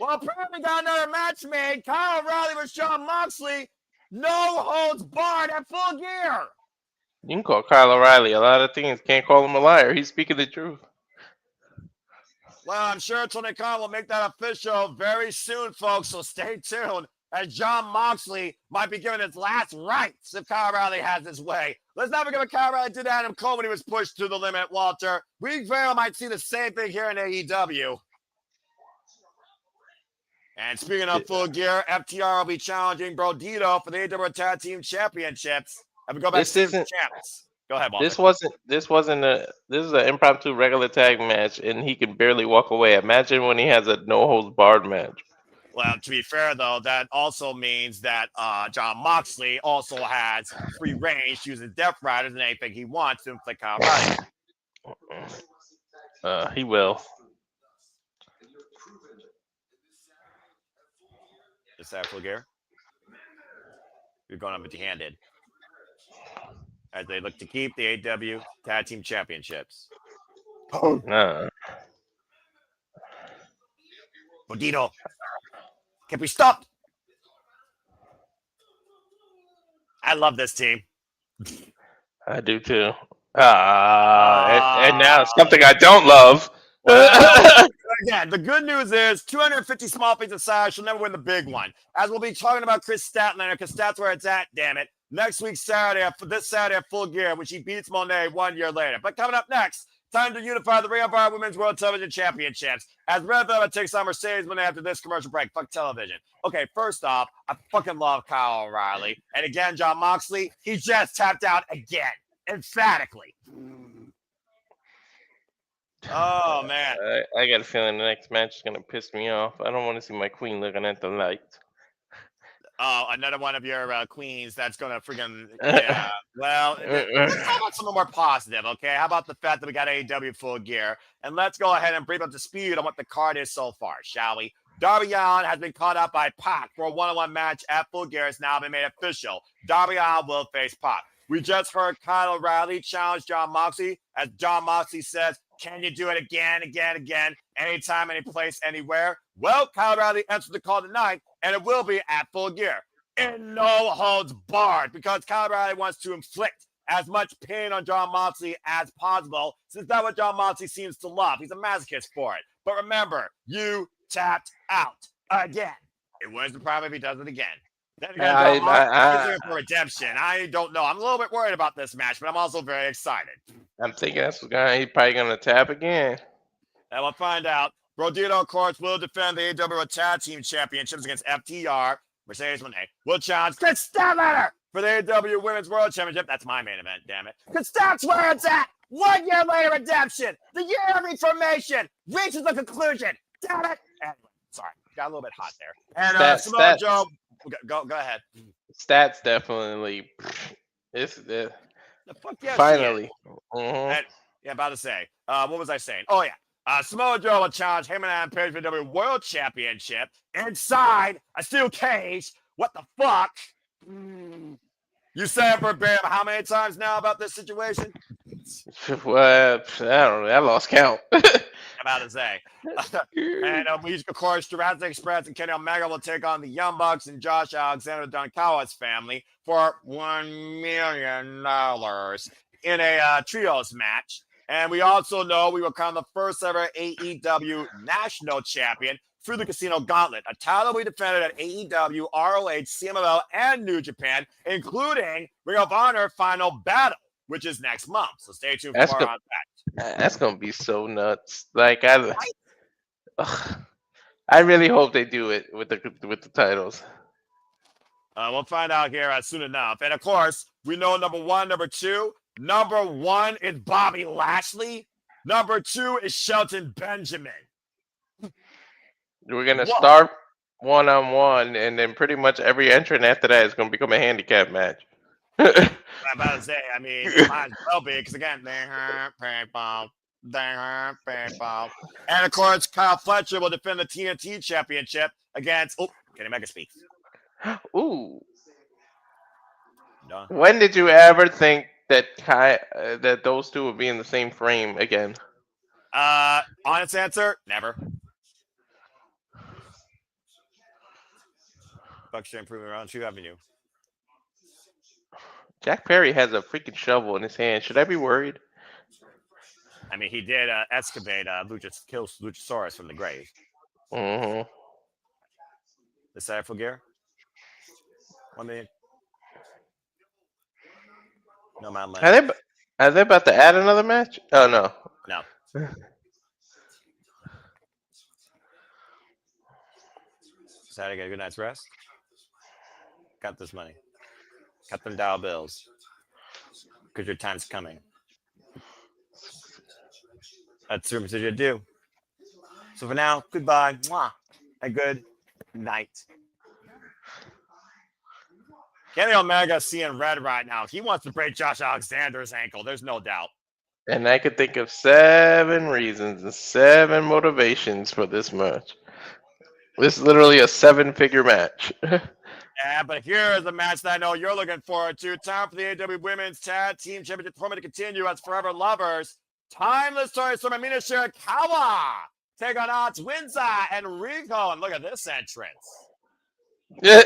Well, apparently got another match made. Kyle O'Reilly with John Moxley, no holds barred at Full Gear. You can call Kyle O'Reilly a lot of things. Can't call him a liar. He's speaking the truth. Well, I'm sure Tony Khan will make that official very soon, folks, so stay tuned as John Moxley might be given his last rites if Kyle O'Reilly has his way. Let's not forget what Kyle O'Reilly did to Adam Cole when he was pushed to the limit, Walter. We very well might see the same thing here in AEW. And speaking of Full Gear, FTR will be challenging Brodito for the AEW Tag Team Championships. And we go back to the champs. Go ahead, Walter. This is an impromptu regular tag match, and he can barely walk away. Imagine when he has a no holds barred match. Well, to be fair, though, that also means that John Moxley also has free range to use his Death Riders and anything he wants to inflict Kyle O'Reilly. He will. Is that Full Gear? You're going empty-handed as they look to keep the AEW Tag Team Championships. Brodito can't be stopped. I love this team. I do too. And now something I Uh, don't love. Well, again, the good news is 250 small feet aside, she'll never win the big one. As we'll be talking about Chris Statlander, because that's where it's at, damn it. Next week, this Saturday at Full Gear, when she beats Monet 1 year later. But coming up next, time to unify the Ring of Honor Women's World Television Championships. As Red Velvet takes on Mercedes Monet after this commercial break. Fuck television. Okay, first off, I fucking love Kyle O'Reilly. And again, Jon Moxley, he just tapped out again, emphatically. Oh, man. I got a feeling the next match is gonna piss me off. I don't want to see my queen looking at the lights. Oh, another one of your queens that's gonna friggin' yeah. Well, let's talk about something more positive, okay? How about the fact that we got AEW Full Gear, and let's go ahead and bring up the speed on what the card is so far, shall we? Darby Allin has been caught up by Pac for a one-on-one match at Full Gear. It's now been made official. Darby Allin will face Pac. We just heard Kyle O'Reilly challenge Jon Moxley, as Jon Moxley says, "Can you do it again, anytime, any place, anywhere?" Well, Kyle O'Reilly answered the call tonight, and it will be at Full Gear. In no holds barred, because Kyle O'Reilly wants to inflict as much pain on Jon Moxley as possible, since that's what Jon Moxley seems to love. He's a masochist for it. But remember, you tapped out again. It wouldn't surprise me if he does it again. Then again, Jon Moxley is for redemption. I don't know. I'm a little bit worried about this match, but I'm also very excited. I'm thinking he's probably gonna tap again. And we'll find out. Brodito, of course, will defend the AEW Tag Team Championships against FTR. Mercedes Moné will challenge Chris Statlander for the AEW Women's World Championship. That's my main event, damn it. Because that's where it's at. 1 year later, redemption. The year of reformation reaches a conclusion. Damn it. Anyway, sorry. Got a little bit hot there. And Samoa Joe, go ahead. Stats definitely. The fuck yeah, finally. And, yeah, about to say. What was I saying? Oh, yeah. Samoa Joe will challenge him and Adam Page for the WWE World Championship inside a steel cage. What the fuck? You said verbatim how many times now about this situation? Well, I don't know. I lost count. About to say. And we, of course, Jurassic Express and Kenny Omega will take on the Young Bucks and Josh Alexander Donkawa's family for $1 million in a trios match. And we also know we will crown the first ever AEW National Champion through the Casino Gauntlet, a title we defended at AEW, ROH, CMLL, and New Japan, including Ring of Honor Final Battle, which is next month. So stay tuned for more on that. That's gonna be so nuts. Like I really hope they do it with the titles. We'll find out here soon enough. And of course, we know number one, number two. Number one is Bobby Lashley. Number two is Shelton Benjamin. We're gonna start 1-on-1, and then pretty much every entrant after that is gonna become a handicap match. I'm about to say, I mean, it might as well be, because again, they hurt people. And of course, Kyle Fletcher will defend the TNT Championship against Kenny Omega speak. Ooh. No. When did you ever think that that those two would be in the same frame again? Honest answer, never. Bucks should improve around 2 Avenue. Jack Perry has a freaking shovel in his hand. Should I be worried? I mean, he did excavate Luchasaurus from the grave. Mm-hmm. The side for gear? 1 million. No man. Are they about to add another match? Oh no. No. Saturday, get a good night's rest. Got this money. Cut them dollar bills. Because your time's coming. That's what you do. So for now, goodbye. Mwah. And good night. Kenny Omega seeing red right now. He wants to break Josh Alexander's ankle. There's no doubt. And I could think of 7 reasons and 7 motivations for this match. This is literally a 7-figure match. Yeah, but here is a match that I know you're looking forward to. Time for the AEW Women's Tag Team Championship tournament to continue as Forever Lovers. Timeless stories from Mina Shirakawa. Take on Odds Winza and Rico. And look at this entrance. Yeah.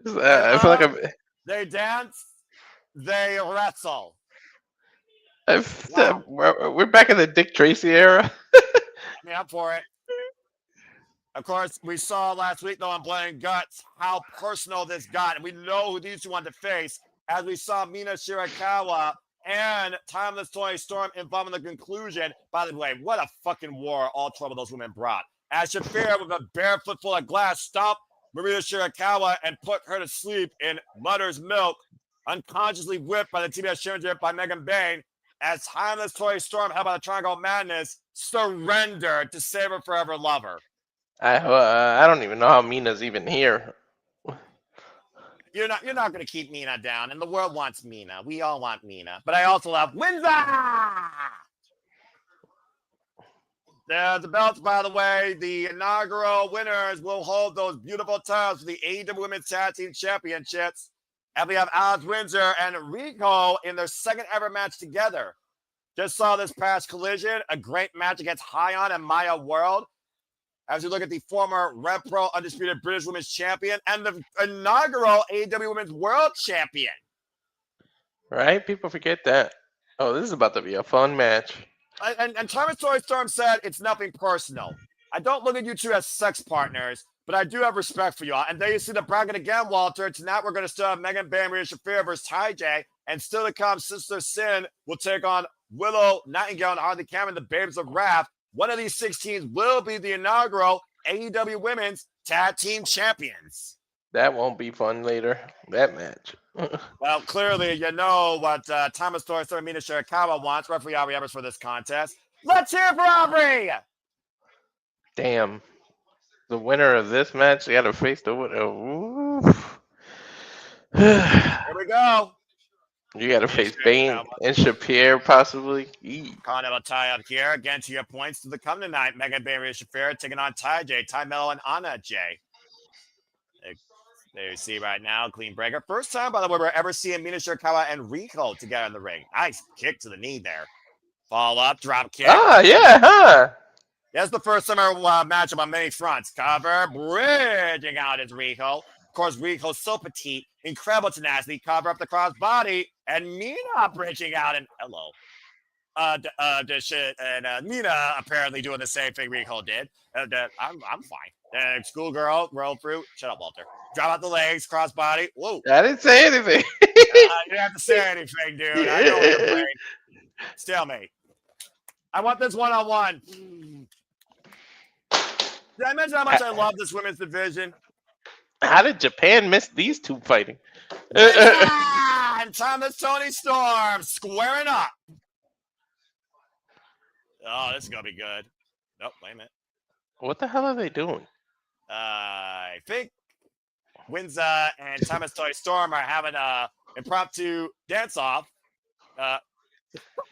I feel like They dance. They wrestle. Wow. We're back in the Dick Tracy era. I mean, I'm for it. Of course, we saw last week, though, on Blood Guts, how personal this got. And we know who these two want to face, as we saw Mina Shirakawa and Timeless Tony Storm involved in the conclusion. By the way, what a fucking war all 12 of those women brought. As Shafir, with a bare foot full of glass, stopped Maria Shirakawa and put her to sleep in mother's milk, unconsciously whipped by the TBS Championship by Megan Bain, as Timeless Tony Storm, held by the Triangle of Madness, surrendered to save her forever lover. I don't even know how Mina's even here. You're not going to keep Mina down, and the world wants Mina. We all want Mina, but I also love Windsor. The belts, by the way, the inaugural winners will hold those beautiful titles for the AEW Women's Tag Team Championships. And we have Alex Windsor and Rico in their second ever match together. Just saw this past Collision, a great match against Hyon and Maya World. As we look at the former Rev Pro Undisputed British Women's Champion and the inaugural AEW Women's World Champion. Right? People forget that. Oh, this is about to be a fun match. And Thomas Toy Storm said it's nothing personal. I don't look at you two as sex partners, but I do have respect for you all. And there you see the bracket again, Walter. Tonight we're going to still have Megan Bain, Rhea Shafir versus Ty J. And still to come, Sister Sin will take on Willow Nightingale and Harley Cameron, the Babes of Wrath. One of these 16 will be the inaugural AEW Women's Tag Team Champions. That won't be fun later, that match. Well, clearly, you know what Thomas Torres and Mina Shirakawa wants. Referee Aubrey Evers for this contest. Let's hear for Aubrey! Damn. The winner of this match, they got to face the winner. Here we go. You got to face Bane and Shapir, possibly. Carnival tie up here. Again, to your points to the come tonight. Megan Bain, Rhea Shafir taking on Ty J, Ty Mello, and Anna J. There you see right now, clean breaker. First time, by the way, we're ever seeing Mina Shirakawa and Rico together in the ring. Nice kick to the knee there. Fall up, drop kick. Ah, yeah, huh? That's the first summer matchup on many fronts. Cover, bridging out is Rico. Of course, Rico's so petite, incredible tenacity. Cover up the crossbody, and Mina bridging out, and hello. Mina apparently doing the same thing Rico did. I'm fine. Schoolgirl, roll through. Shut up, Walter. Drop out the legs, crossbody. Whoa. I didn't say anything. You didn't have to say anything, dude. I know your brain. Stalemate. I want this one-on-one. Did I mention how much I love this women's division? How did Japan miss these two fighting? And Thomas Tony Storm squaring up. Oh, this is going to be good. Nope, wait a minute. What the hell are they doing? I think Windsor and Thomas Toy Storm are having a impromptu dance-off.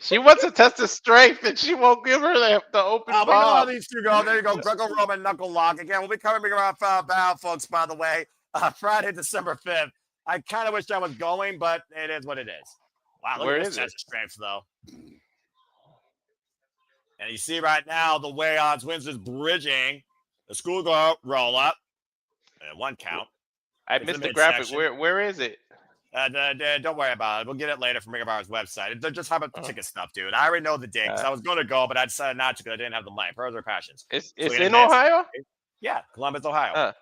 She wants to test his strength, and she won't give her the open we know how palm. these two go. There you go. Greco-Roman knuckle lock. Again, we'll be covering Big Around Battle, folks, by the way. Friday, December 5th. I kind of wish I was going, but it is what it is. Wow, look at this test of strength, though. And you see right now the way odds Windsor's bridging the schoolgirl roll up. One count. I missed the graphic. Where is it? Don't worry about it. We'll get it later from Ring of Ours website. They're just having ticket stuff, dude. I already know the date because I was going to go, but I decided not to because I didn't have the money. Pearls or passions. It's in Ohio? Yeah, Columbus, Ohio.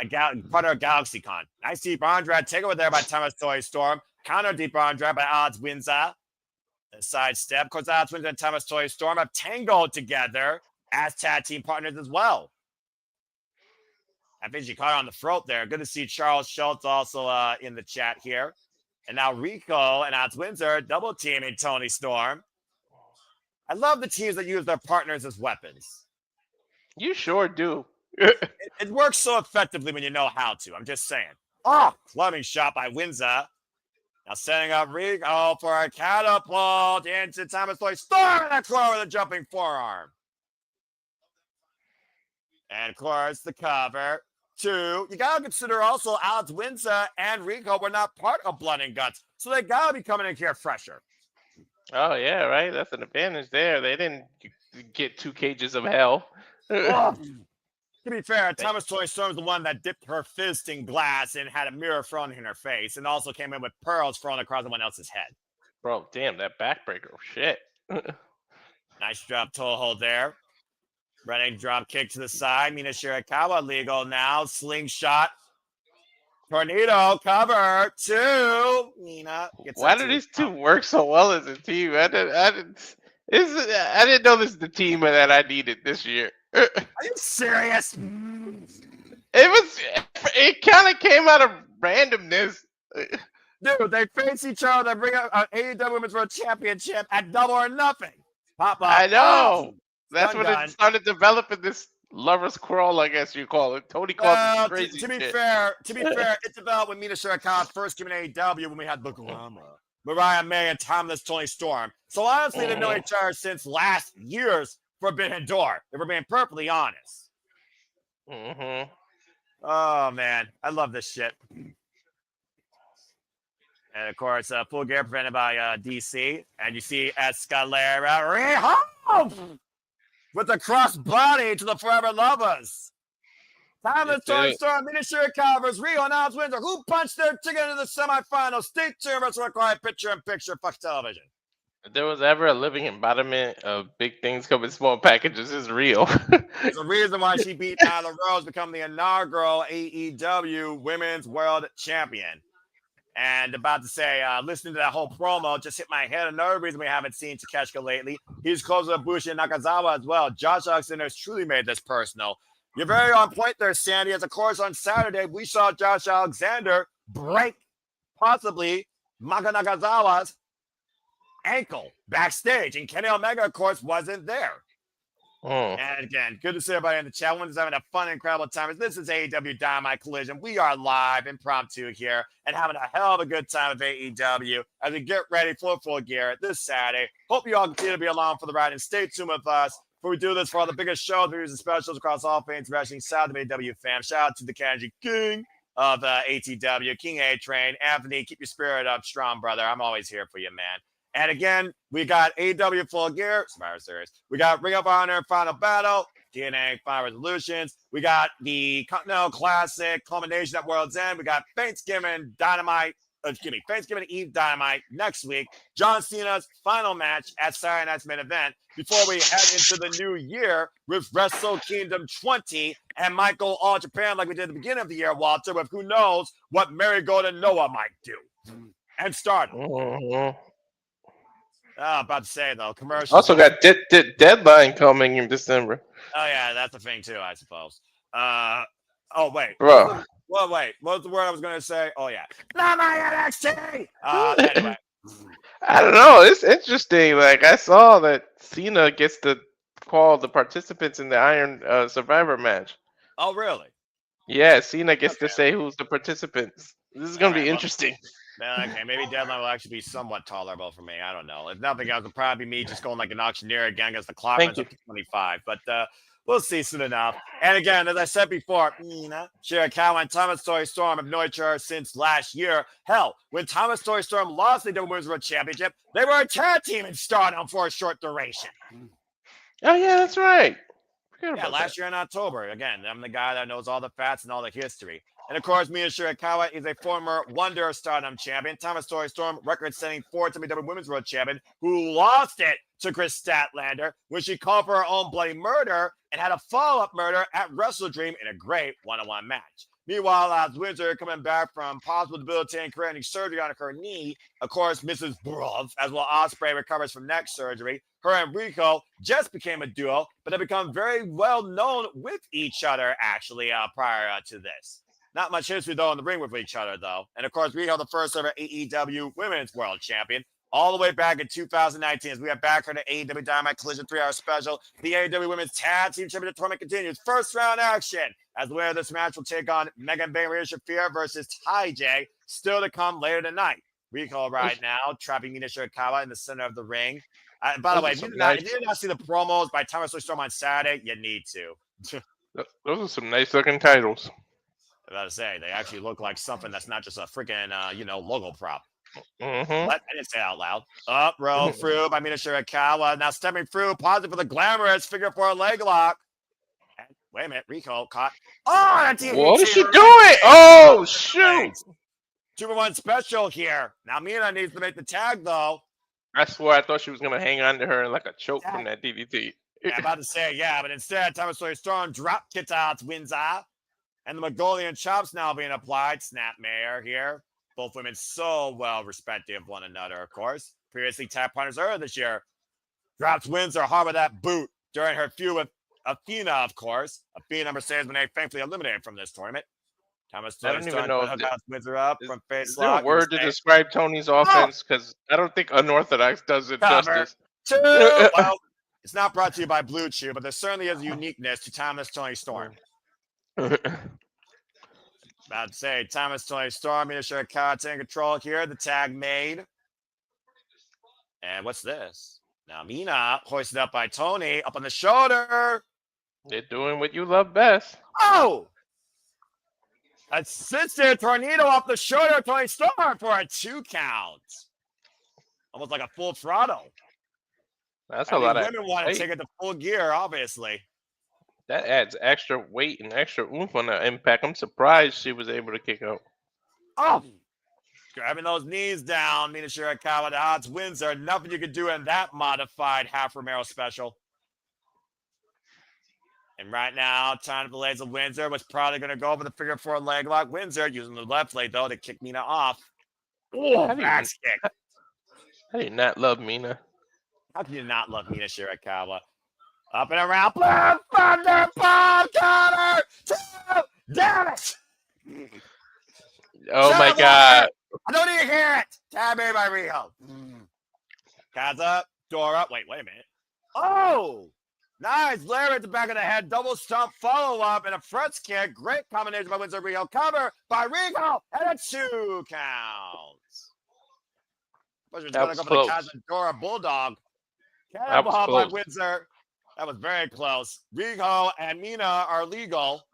Part of GalaxyCon. Nice deep Andrade take over there by Thomas Toy Storm. Counter deep Andrade by Odds Windsor. Sidestep. Of course, Odds Windsor and Thomas Toy Storm have tangled together as tag team partners as well. I think she caught her on the throat there. Good to see Charles Schultz also in the chat here. And now Rico and Odds Windsor double teaming Tony Storm. I love the teams that use their partners as weapons. You sure do. It works so effectively when you know how to. I'm just saying. Oh, clubbing shot by Windsor. Now setting up Rico for a catapult into Thomas Toy Storm in the corner with a jumping forearm. And, of course, the cover. Two, you got to consider also Alex Windsor and Rico were not part of Blood and Guts. So they got to be coming in here fresher. Oh, yeah, right. That's an advantage there. They didn't get 2 cages of hell. Oh, To be fair, Thomas Toy Storm's the one that dipped her fist in glass and had a mirror thrown in her face, and also came in with pearls thrown across someone else's head. Bro, damn, that backbreaker. Shit. Nice drop toe hold there. Running drop kick to the side. Mina Shirakawa legal now. Slingshot. Tornado cover. 2. Mina gets Why do these two work so well as a team? I didn't know this is the team that I needed this year. Are you serious? It kind of came out of randomness. Dude, they face each other. They bring up an AEW Women's World Championship at Double or Nothing. Pop up. I know. That's Dun, when dun. it started developing this lovers quarrel, I guess you call it. Tony called it crazy to be shit. fair, it's about when Mina Shirakawa first came in AEW when we had the Glamour, Mariah May, and Timeless Tony Storm. So honestly, they've known each other since last year's Forbidden Door, if we're being perfectly honest. Mm-hmm. Oh, man. I love this shit. And, of course, full gear prevented by DC. And you see Escalera with the cross body to the Forever Lovers. Timeless Tony Storm, Mina Shirakawa versus Rio Announce Windsor. Who punched their ticket into the semifinals? Stay tuned. Let's require picture-in-picture. Fuck television. If there was ever a living embodiment of big things come in small packages, is real. There's a reason why she beat Nyla Rose, become the inaugural AEW Women's World Champion. And about to say, listening to that whole promo just hit my head. Another reason we haven't seen Takeshita lately. He's closer to Bushi and Nakazawa as well. Josh Alexander has truly made this personal. You're very on point there, Sandy. As of course, on Saturday, we saw Josh Alexander break possibly Maka Nakazawa's ankle backstage. And Kenny Omega, of course, wasn't there. And again, good to see everybody in the chat. Everyone's having a fun, incredible time. This is AEW Dynamite Collision. We are live, impromptu here, and having a hell of a good time with AEW as we get ready for full gear this Saturday. Hope you all continue to be along for the ride and stay tuned with us for we do this for all the biggest shows, reviews, and specials across all things wrestling. Shout out to AEW fam. Shout out to the Kanji King of ATW, King A-Train. Anthony, keep your spirit up strong, brother. I'm always here for you, man. And again, we got AEW Full Gear, Survivor Series. We got Ring of Honor Final Battle, TNA Final Resolutions. We got the Continental Classic culmination at World's End. We got Thanksgiving Eve Dynamite next week. John Cena's final match at Saturday Night's Main Event before we head into the new year with Wrestle Kingdom 20 and might go All Japan like we did at the beginning of the year, Walter, with who knows what Marigold and Noah might do. And Stardom. About to say, though, commercials. Also got Deadline coming in December. Oh, yeah, that's a thing, too, I suppose. Oh, wait. Bro. Well, wait. What was the word I was going to say? Oh, yeah. Not my NXT! Anyway. I don't know. It's interesting. Like, I saw that Cena gets to call the participants in the Iron Survivor match. Oh, really? Yeah, Cena gets to say who's the participants. This is going to be interesting. Okay, maybe Deadline will actually be somewhat tolerable for me. I don't know. If nothing else, it'll probably be me just going like an auctioneer again because the clock runs up to 25. But we'll see soon enough. And again, as I said before, Mina Shirakawa and Thomas Story Storm have known each other since last year. Hell, when Thomas Story Storm lost the Women's World Championship, they were a tag team in Stardom for a short duration. Oh, yeah, that's right. Yeah, last year in October. Again, I'm the guy that knows all the facts and all the history. And of course, Mina Shirakawa is a former Wonder Stardom champion. Thomas Story Storm, record-setting 4 WWE Women's World Champion, who lost it to Chris Statlander when she called for her own bloody murder and had a follow-up murder at Wrestle Dream in a great one-on-one match. Meanwhile, as Windsor coming back from possible debilitating career-ending surgery on her knee, of course, Mrs. Brov, as well Ospreay recovers from neck surgery. Her and Rico just became a duo, but have become very well known with each other, actually, prior to this. Not much history, though, in the ring with each other, though. And, of course, Riho, the first ever AEW Women's World Champion, all the way back in 2019 as we have back her to AEW Dynamite Collision 3-hour special. The AEW Women's Tag Team Championship tournament continues. First round action as the winner of this match will take on Megan Bain Rhea Shafir versus Ty J. Still to come later tonight. Rico right now trapping Mina Shirakawa in the center of the ring. By the way, if you did not see the promos by Thomas Storm on Saturday, you need to. Those are some nice looking titles. I was about to say, they actually look like something that's not just a freaking, logo prop. Mm-hmm. What? I didn't say it out loud. Up, roll through by Mina Shirakawa. Now stepping through, positive for the glamorous figure 4 leg lock. And Wait a minute. Rico caught. Oh, that's What is she doing? Oh, shoot. 2-for-1 special here. Now Mina needs to make the tag, though. I swear I thought she was going to hang on to her like a choke from that DDT. I'm about to say, yeah, but instead, Thomas Storm drop kicked out Windsor. And the Mongolian chops now being applied. Snapmare here. Both women so well respected of one another, of course. Previously tag partners earlier this year. Drops Windsor hard with that boot during her feud with Athena, of course. Athena Mercedes Moné thankfully eliminated from this tournament. Thomas I don't even know if Windsor up from face is there a lock. word to describe Tony's offense? Because I don't think Unorthodox does it justice. Well, it's not brought to you by Blue Chew, but there certainly is a uniqueness to Thomas Tony Storm. About to say, Thomas Tony Storm, Mina Shirakawa taking control here. The tag made. And what's this? Now Mina hoisted up by Tony, up on the shoulder. They're doing what you love best. Oh! A sister tornado off the shoulder of Tony Storm for a 2 count. Almost like a full throttle. That's a lot of women want to take it to full gear, obviously. That adds extra weight and extra oomph on the impact. I'm surprised she was able to kick out. Oh! Grabbing those knees down, Mina Shirakawa, the odds Windsor. Nothing you could do in that modified half Romero special. And right now, time to blaze of Windsor was probably going to go over the figure 4 leg lock. Windsor using the left leg, though, to kick Mina off. Oh, back kick. I did not love Mina. How can you not love Mina Shirakawa? Up and around. Blue Thunder Bomb counter. 2. Damn it. Oh, my God. I don't even hear it. Tab made by Rio. Kaza, door up. Wait a minute. Oh, nice. Larry at the back of the head. Double stomp follow up and a front kick. Great combination by Windsor Rio. Cover by Rico and a 2 counts. That was close. Dora Bulldog. Cannonball by Windsor. That was very close. Rico and Mina are legal.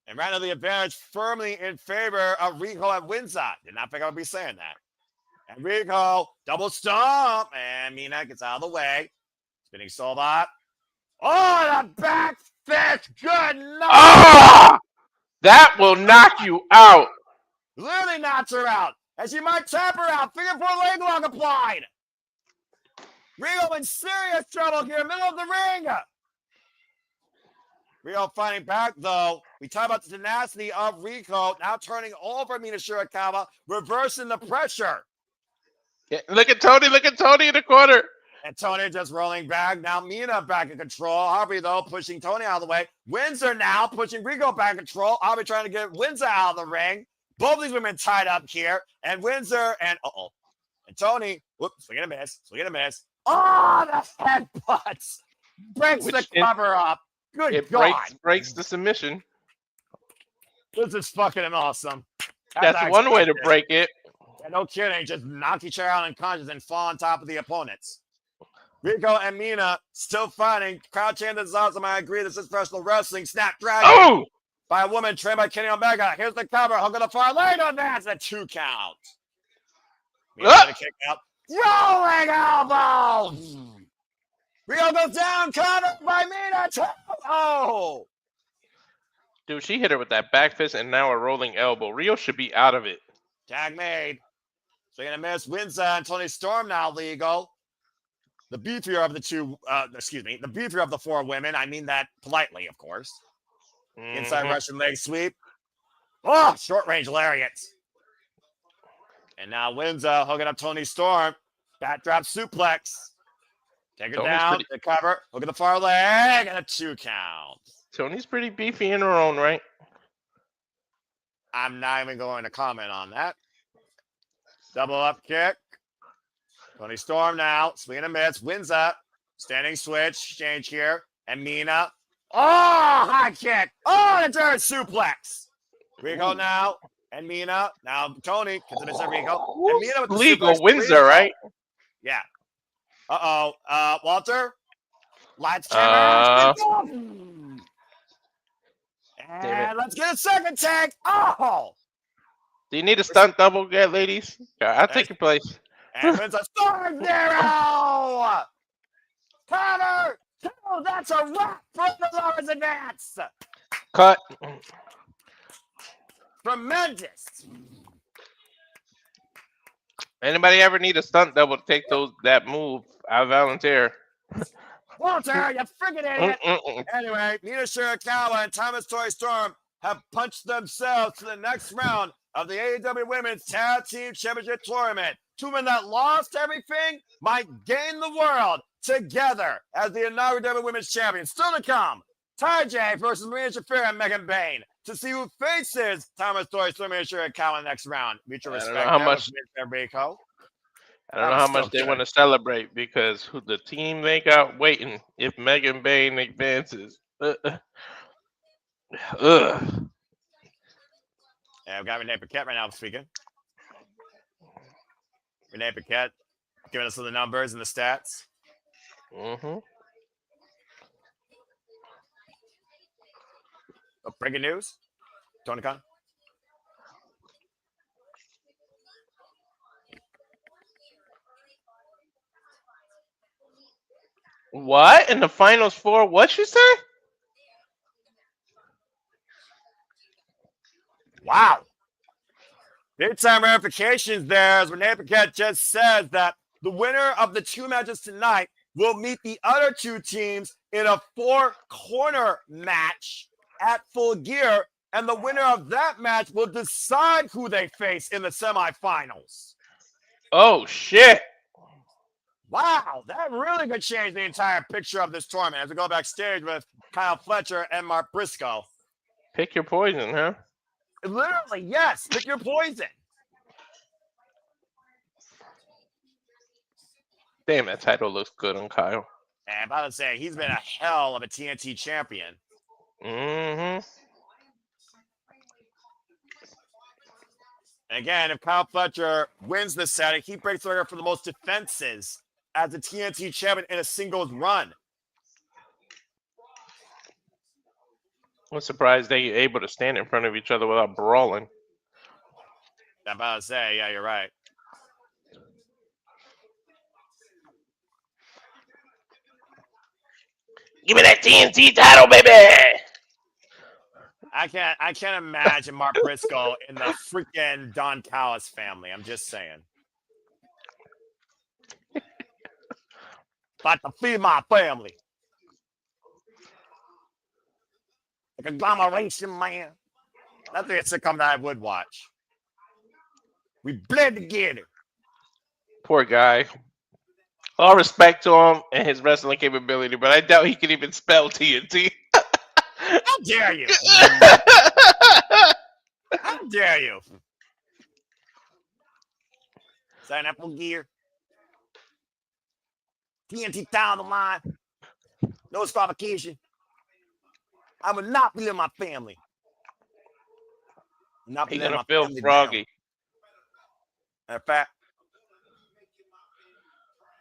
And right now the advantage firmly in favor of Rico and Windsor. Did not think I would be saying that. And Rico, double stomp. And Mina gets out of the way. Spinning Solbot. Oh, the back fist. Good night. Ah! That will knock you out. Literally knocks her out. And she might tap her out. Figure 4 leg lock applied. Rico in serious trouble here, middle of the ring. Rico fighting back, though. We talk about the tenacity of Rico, now turning over Mina Shirakawa, reversing the pressure. Yeah, look at Tony in the corner. And Tony just rolling back. Now Mina back in control. Harvey, though, pushing Tony out of the way. Windsor now pushing Rico back in control. Harvey trying to get Windsor out of the ring. Both these women tied up here. And Windsor and and Tony, whoops, swing and a miss. Oh, the headbutts. Breaks the cover up. Good God. Breaks the submission. This is fucking awesome. That's one way to break it. Yeah, no kidding. Just knock each other out unconscious and fall on top of the opponents. Rico and Mina still fighting. Crowd chanting is awesome. I agree. This is professional wrestling. Snapdragon by a woman trained by Kenny Omega. Here's the cover. Hook on the far leg on that. It's a 2 count. Mina's gonna kick out. Rolling elbow. Rio goes down. Cover by Mina. Oh. Dude, she hit her with that back fist and now a rolling elbow. Rio should be out of it. Tag made. Swing and a miss. Windsor and Tony Storm now legal. The beefier of the two, the beefier of the 4 women. I mean that politely, of course. Inside Russian leg sweep. Oh, short range lariats. And now Windsor hooking up Tony Storm. Backdrop suplex. Take her down. The cover. Hook at the far leg. And a 2 count. Tony's pretty beefy in her own right. I'm not even going to comment on that. Double up kick. Tony Storm now. Swing and a miss. Windsor. Standing switch. Exchange here. And Mina. Oh, high kick. Oh, the third suplex. Rico now. And Mina. Now Tony. Continues to Rico. And Mina with the legal suplex. Windsor, right? Yeah. Walter. Lights, camera. And let's get a second tag. Oh. Do you need a stunt double yet, ladies? Yeah, I'll take your place. And it's a Storm Zero. Cover. Oh, that's a wrap for the Lovers Advance. Cut. Tremendous. Anybody ever need a stunt double to take that move? I volunteer. Walter, you freaking idiot. Anyway, Mina Shirakawa and Thomas Toy Storm have punched themselves to the next round of the AEW Women's Tag Team Championship Tournament. Two men that lost everything might gain the world together as the inaugural WWE Women's Champions. Still to come, Ty J versus Marina Shafir and Megan Bain to see who faces Thomas Toy Storm and Shirakawa in the next round. Mutual respect. I don't know how much they want to celebrate because the team they got waiting if Megan Bain advances. Yeah, I've got Renee Paquette right now speaking. Renee Paquette giving us the numbers and the stats. Mm-hmm. Oh, breaking news. Tony Khan. What? In the finals four? What'd you say? Wow. Big time ramifications there, as Renee Paquette just said that the winner of the two matches tonight will meet the other two teams in a four-corner match at Full Gear, and the winner of that match will decide who they face in the semifinals. Oh, shit. Wow, that really could change the entire picture of this tournament as we go backstage with Kyle Fletcher and Mark Briscoe. Pick your poison, huh? Literally, yes. Pick your poison. Damn, that title looks good on Kyle. And I'm about to say, he's been a hell of a TNT champion. Mm-hmm. And again, if Kyle Fletcher wins this set, he breaks the record for the most defenses as a TNT champion in a singles run. I'm surprised they're able to stand in front of each other without brawling. I'm about to say, yeah, you're right. Give me that TNT title, baby! I can't imagine Mark Briscoe in the freaking Don Callis family. I'm just saying. About to feed my family. Like a agglomeration, man. That's a sitcom that I would watch. We bled together. Poor guy. All respect to him and his wrestling capability, but I doubt he can even spell TNT. How dare you? How dare you? Sign up for gear. TNT down the line. No disqualification. I would not be in my family. Not He's be gonna feel froggy. Matter of fact,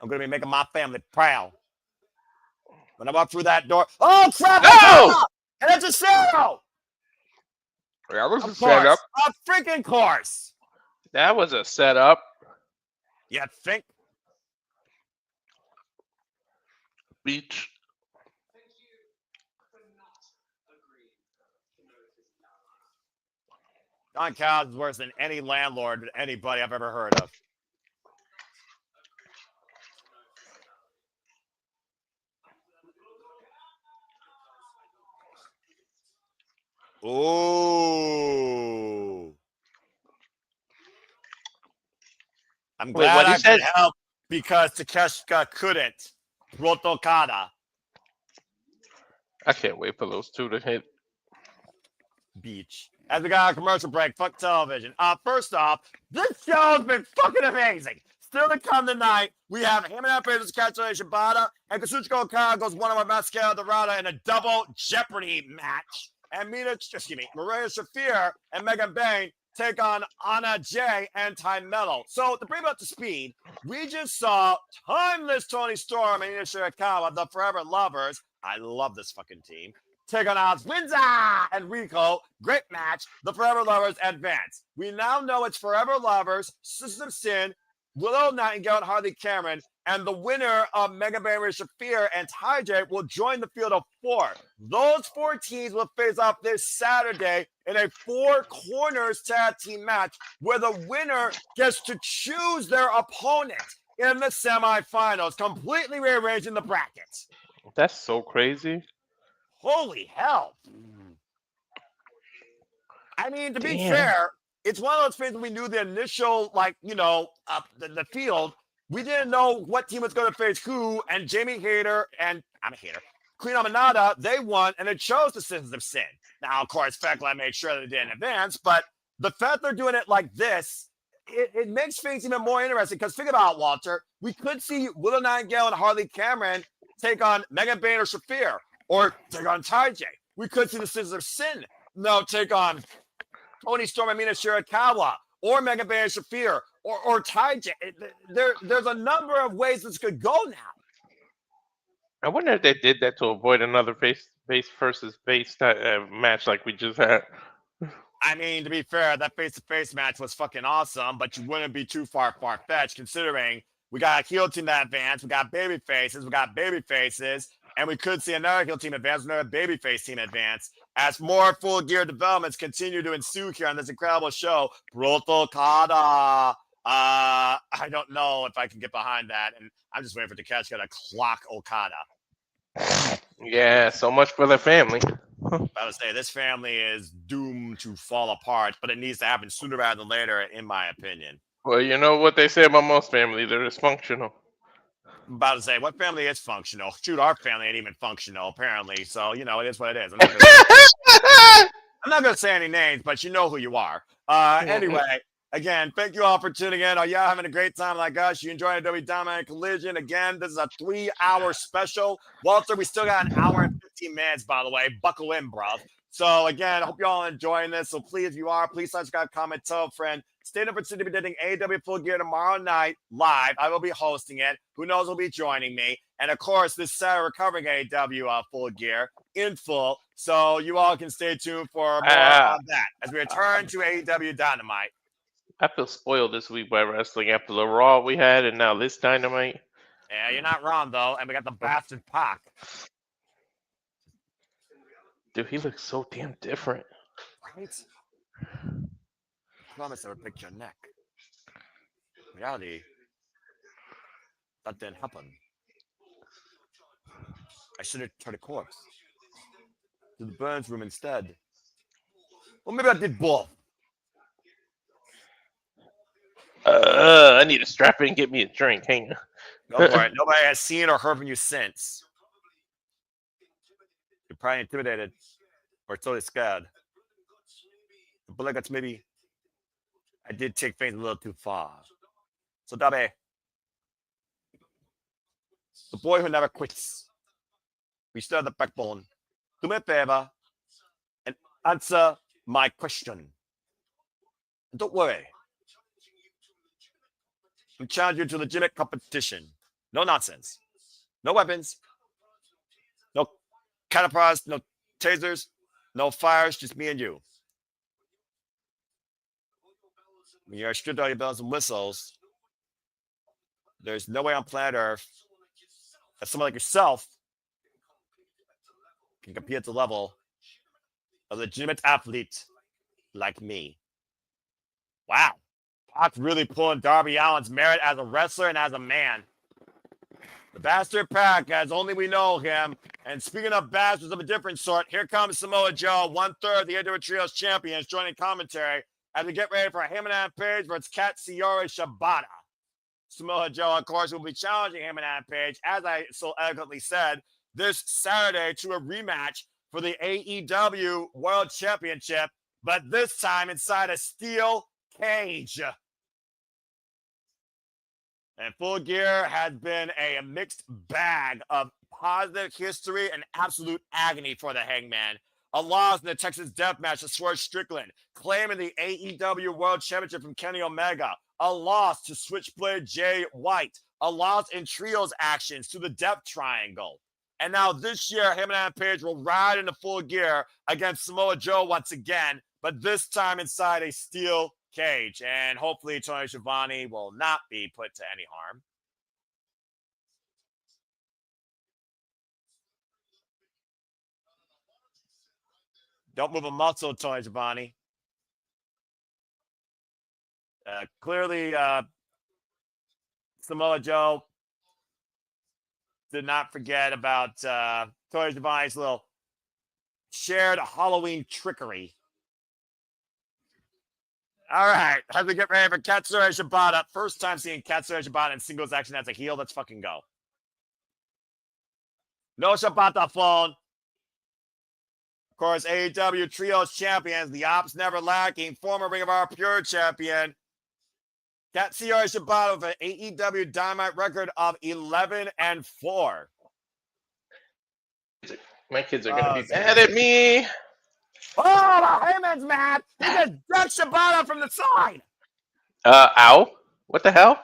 I'm gonna be making my family proud. When I walk through that door, oh crap! No! And it's a zero! That was Of a setup. A freaking course! That was a setup. You think? Beach. Don Callis is worse than any landlord, anybody I've ever heard of. Ooh. I'm glad I could help because Takeshita couldn't. Protokada. I can't wait for those two to hit. Beach. As we got a commercial break, fuck television. First off, this show's been fucking amazing. Still to come tonight, we have him and that versus Katsuyori Shibata and Kazuchika Okada goes one of our Mascara Dorada in a double Jeopardy match. And Maria Shafir and Megan Bain take on Anna Jay and Ty Mello. So to bring it up to speed, we just saw timeless Tony Storm and Ina Shirakawa, the Forever Lovers. I love this fucking team. Take on Oz Windsor and Rico. Great match. The Forever Lovers advance. We now know it's Forever Lovers, Sisters of Sin, Willow Nightingale, and Harley Cameron, and the winner of Mega Baron Shafir and Tajay will join the field of 4. Those 4 teams will face off this Saturday in a 4 corners tag team match where the winner gets to choose their opponent in the semifinals, completely rearranging the brackets. That's so crazy. Holy hell. I mean, to be Damn. fair, it's one of those things we knew the initial, the field. We didn't know what team was going to face who, and Jamie Hayter and Queen Aminata, they won, and it chose the Citizens of Sin. Now, of course, Fekla made sure that they didn't advance, but the fact they're doing it like this, it makes things even more interesting, because think about it, Walter. We could see Willow Nightingale and Harley Cameron take on Megan Bain or Shafir, or take on Taijay. We could see the Citizens of Sin take on Tony Storm and Mina Shirakawa, or Mega Baron Shafir, or Taijay. There's a number of ways this could go now. I wonder if they did that to avoid another base versus base match like we just had. I mean, to be fair, that face-to-face match was fucking awesome, but you wouldn't be too far-fetched considering we got a heel team that advanced, we got baby faces, and we could see another heel team advance, another babyface team advance, as more Full Gear developments continue to ensue here on this incredible show. Proto Okada. I don't know if I can get behind that, and I'm just waiting for Takeshita to clock Okada. Yeah, so much for the family. I would say this family is doomed to fall apart, but it needs to happen sooner rather than later, in my opinion. Well, you know what they say about most families, they're dysfunctional. I'm about to say, what family is functional? Shoot, our family ain't even functional, apparently. So, it is what it is. I'm not going to say any names, but you know who you are. Anyway, again, thank you all for tuning in. Are y'all having a great time like us? You enjoying a Dynamite Collision? Again, this is a 3-hour special. Walter, we still got an hour and 15 minutes, by the way. Buckle in, bruv. So, again, I hope y'all enjoying this. So, please, if you are, please subscribe, comment, tell a friend. Stay tuned for to be dating AEW Full Gear tomorrow night live. I will be hosting it. Who knows who'll be joining me? And of course, this Saturday we're covering AEW Full Gear in full. So you all can stay tuned for more on that as we return to AEW Dynamite. I feel spoiled this week by wrestling after the Raw we had and now this Dynamite. Yeah, you're not wrong though. And we got the bastard Pac. Dude, he looks so damn different. Right? I promise I would pick your neck. In reality, that didn't happen. I should have turned a corpse to the Burns room instead. Well, maybe I did both. I need to strap in and get me a drink. Hang on. Go for it. Nobody has seen or heard from you since. You're probably intimidated or totally scared. But like that's maybe I did take things a little too far. So Dabe, the boy who never quits. We still have the backbone. Do me a favor and answer my question. And don't worry. I'm challenging you to legitimate competition. No nonsense. No weapons. No catapults, no tasers, no fires, just me and you. When you're stripped all your bells and whistles, there's no way on planet Earth that someone like yourself can compete at the level of a legitimate athlete like me. Wow. Pac really pulling Darby Allin's merit as a wrestler and as a man. The bastard Pac, as only we know him. And speaking of bastards of a different sort, here comes Samoa Joe, 1/3 of the AEW Trios champions, joining commentary as we get ready for Heyman Page versus Katsuyori Shibata. Samoa Joe, of course, will be challenging Heyman Page, as I so eloquently said, this Saturday to a rematch for the AEW World Championship, but this time inside a steel cage. And Full Gear has been a mixed bag of positive history and absolute agony for the Hangman. A loss in the Texas Death Match to Swerve Strickland, claiming the AEW World Championship from Kenny Omega. A loss to Switchblade Jay White. A loss in trios actions to the Death Triangle. And now this year, him and Adam Page will ride into Full Gear against Samoa Joe once again, but this time inside a steel cage. And hopefully Tony Schiavone will not be put to any harm. Don't move a muscle, Tony Giovanni. Clearly, Samoa Joe did not forget about Tony Giovanni's little shared Halloween trickery. All right, as we get ready for Katsuyori Shibata. First time seeing Katsuyori Shibata in singles action as a heel. Let's fucking go. No Shibata phone. Of course, AEW Trios champions, the ops never lacking. Former Ring of Honor Pure champion Katsuyori Shibata with an AEW Dynamite record of 11-4. My kids are gonna be mad at me. Oh, the Heyman's mad. He just ducked Shibata from the side. Ow. What the hell?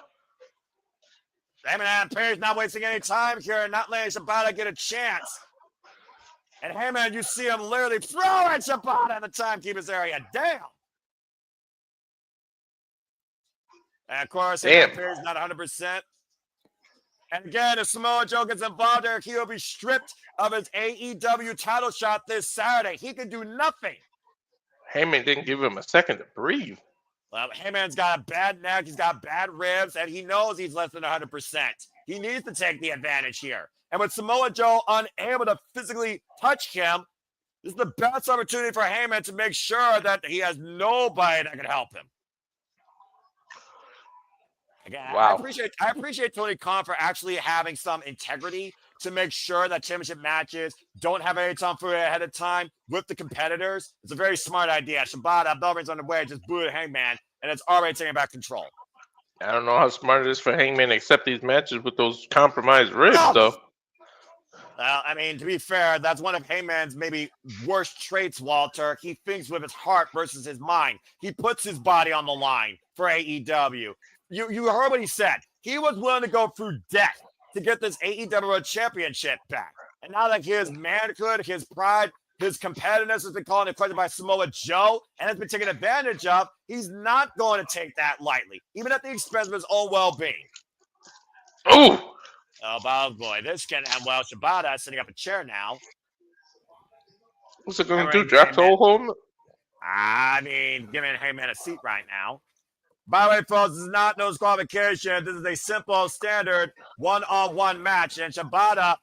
Heyman Page not wasting any time here and not letting Shibata get a chance. And Heyman, you see him literally throwing Shibata in the timekeeper's area. Damn. And of course, Heyman Page not 100%. And again, if Samoa Joe gets involved there, he will be stripped of his AEW title shot this Saturday. He can do nothing. Heyman didn't give him a second to breathe. Well, Heyman's got a bad neck. He's got bad ribs, and he knows he's less than 100%. He needs to take the advantage here. And with Samoa Joe unable to physically touch him, this is the best opportunity for Heyman to make sure that he has nobody that can help him. Again, wow. I appreciate Tony Khan for actually having some integrity to make sure that championship matches don't have any tomfoolery ahead of time with the competitors. It's a very smart idea. Shibata, bell rings on the way, just booted Hangman, and it's already taking back control. I don't know how smart it is for Hangman to accept these matches with those compromised ribs, though. Well, I mean, to be fair, that's one of Heyman's maybe worst traits, Walter. He thinks with his heart versus his mind. He puts his body on the line for AEW. You heard what he said. He was willing to go through death to get this AEW World Championship back. And now that his manhood, his pride, his competitiveness has been called into question by Samoa Joe and has been taken advantage of, he's not going to take that lightly, even at the expense of his own well-being. Ooh! Oh, boy, this can end well. Shibata setting up a chair now. What's it going to do? Drop toe home? I mean, giving Heyman a seat right now. By the way, folks, this is not no disqualification. This is a simple, standard one-on-one match. And Shibata,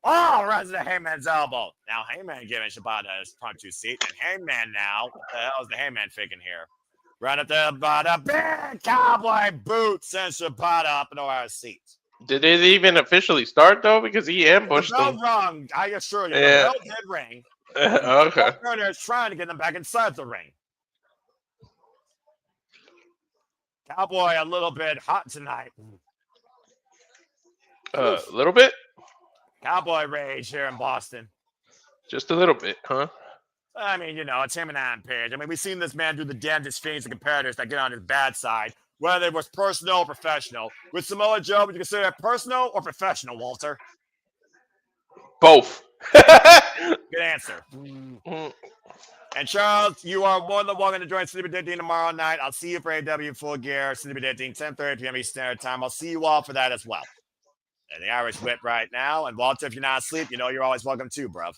runs into Heyman's elbow. Now, Heyman giving Shibata his front two seat. And Heyman now, what the hell is the Heyman faking here? Run up to Shibata, big cowboy boot sends Shibata up into our seat. Did it even officially start, though? Because he ambushed them. Wrong, I assure you. Yeah. The bell did ring. Okay. Turner is trying to get them back inside the ring. Cowboy a little bit hot tonight. A little bit? Cowboy rage here in Boston. Just a little bit, huh? I mean, it's him and Adam Page. I mean, we've seen this man do the damnedest things to competitors that get on his bad side, whether it was personal or professional. With Samoa Joe, would you consider it personal or professional, Walter? Both. Good answer. And Charles, you are more than welcome to join Sleepy Dating tomorrow night. I'll see you for AW Full Gear, Sleepy Dating, 10:30 p.m. Eastern Standard Time. I'll see you all for that as well. And the Irish Whip right now. And Walter, if you're not asleep, you're always welcome too, bruv.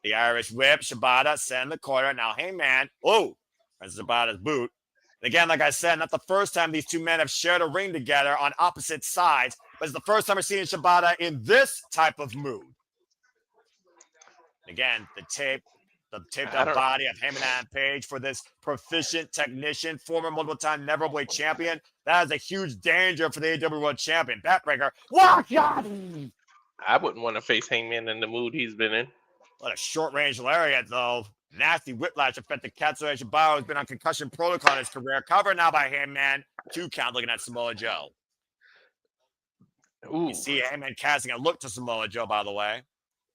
The Irish Whip, Shibata, send the corner. Now, hey, man. Oh, that's Shibata's boot. And again, like I said, not the first time these two men have shared a ring together on opposite sides, but it's the first time we're seeing Shibata in this type of mood. And again, the taped up body of Heyman Page for this proficient technician, former multiple-time never-weight champion. That is a huge danger for the AEW World Champion. Backbreaker. Walk on! I wouldn't want to face Hangman in the mood he's been in. What a short-range lariat, though. Nasty whiplash affected Katsuyori Shibata, who's been on concussion protocol in his career. Covered now by Heyman. 2 count looking at Samoa Joe. Ooh. You see Heyman casting a look to Samoa Joe, by the way.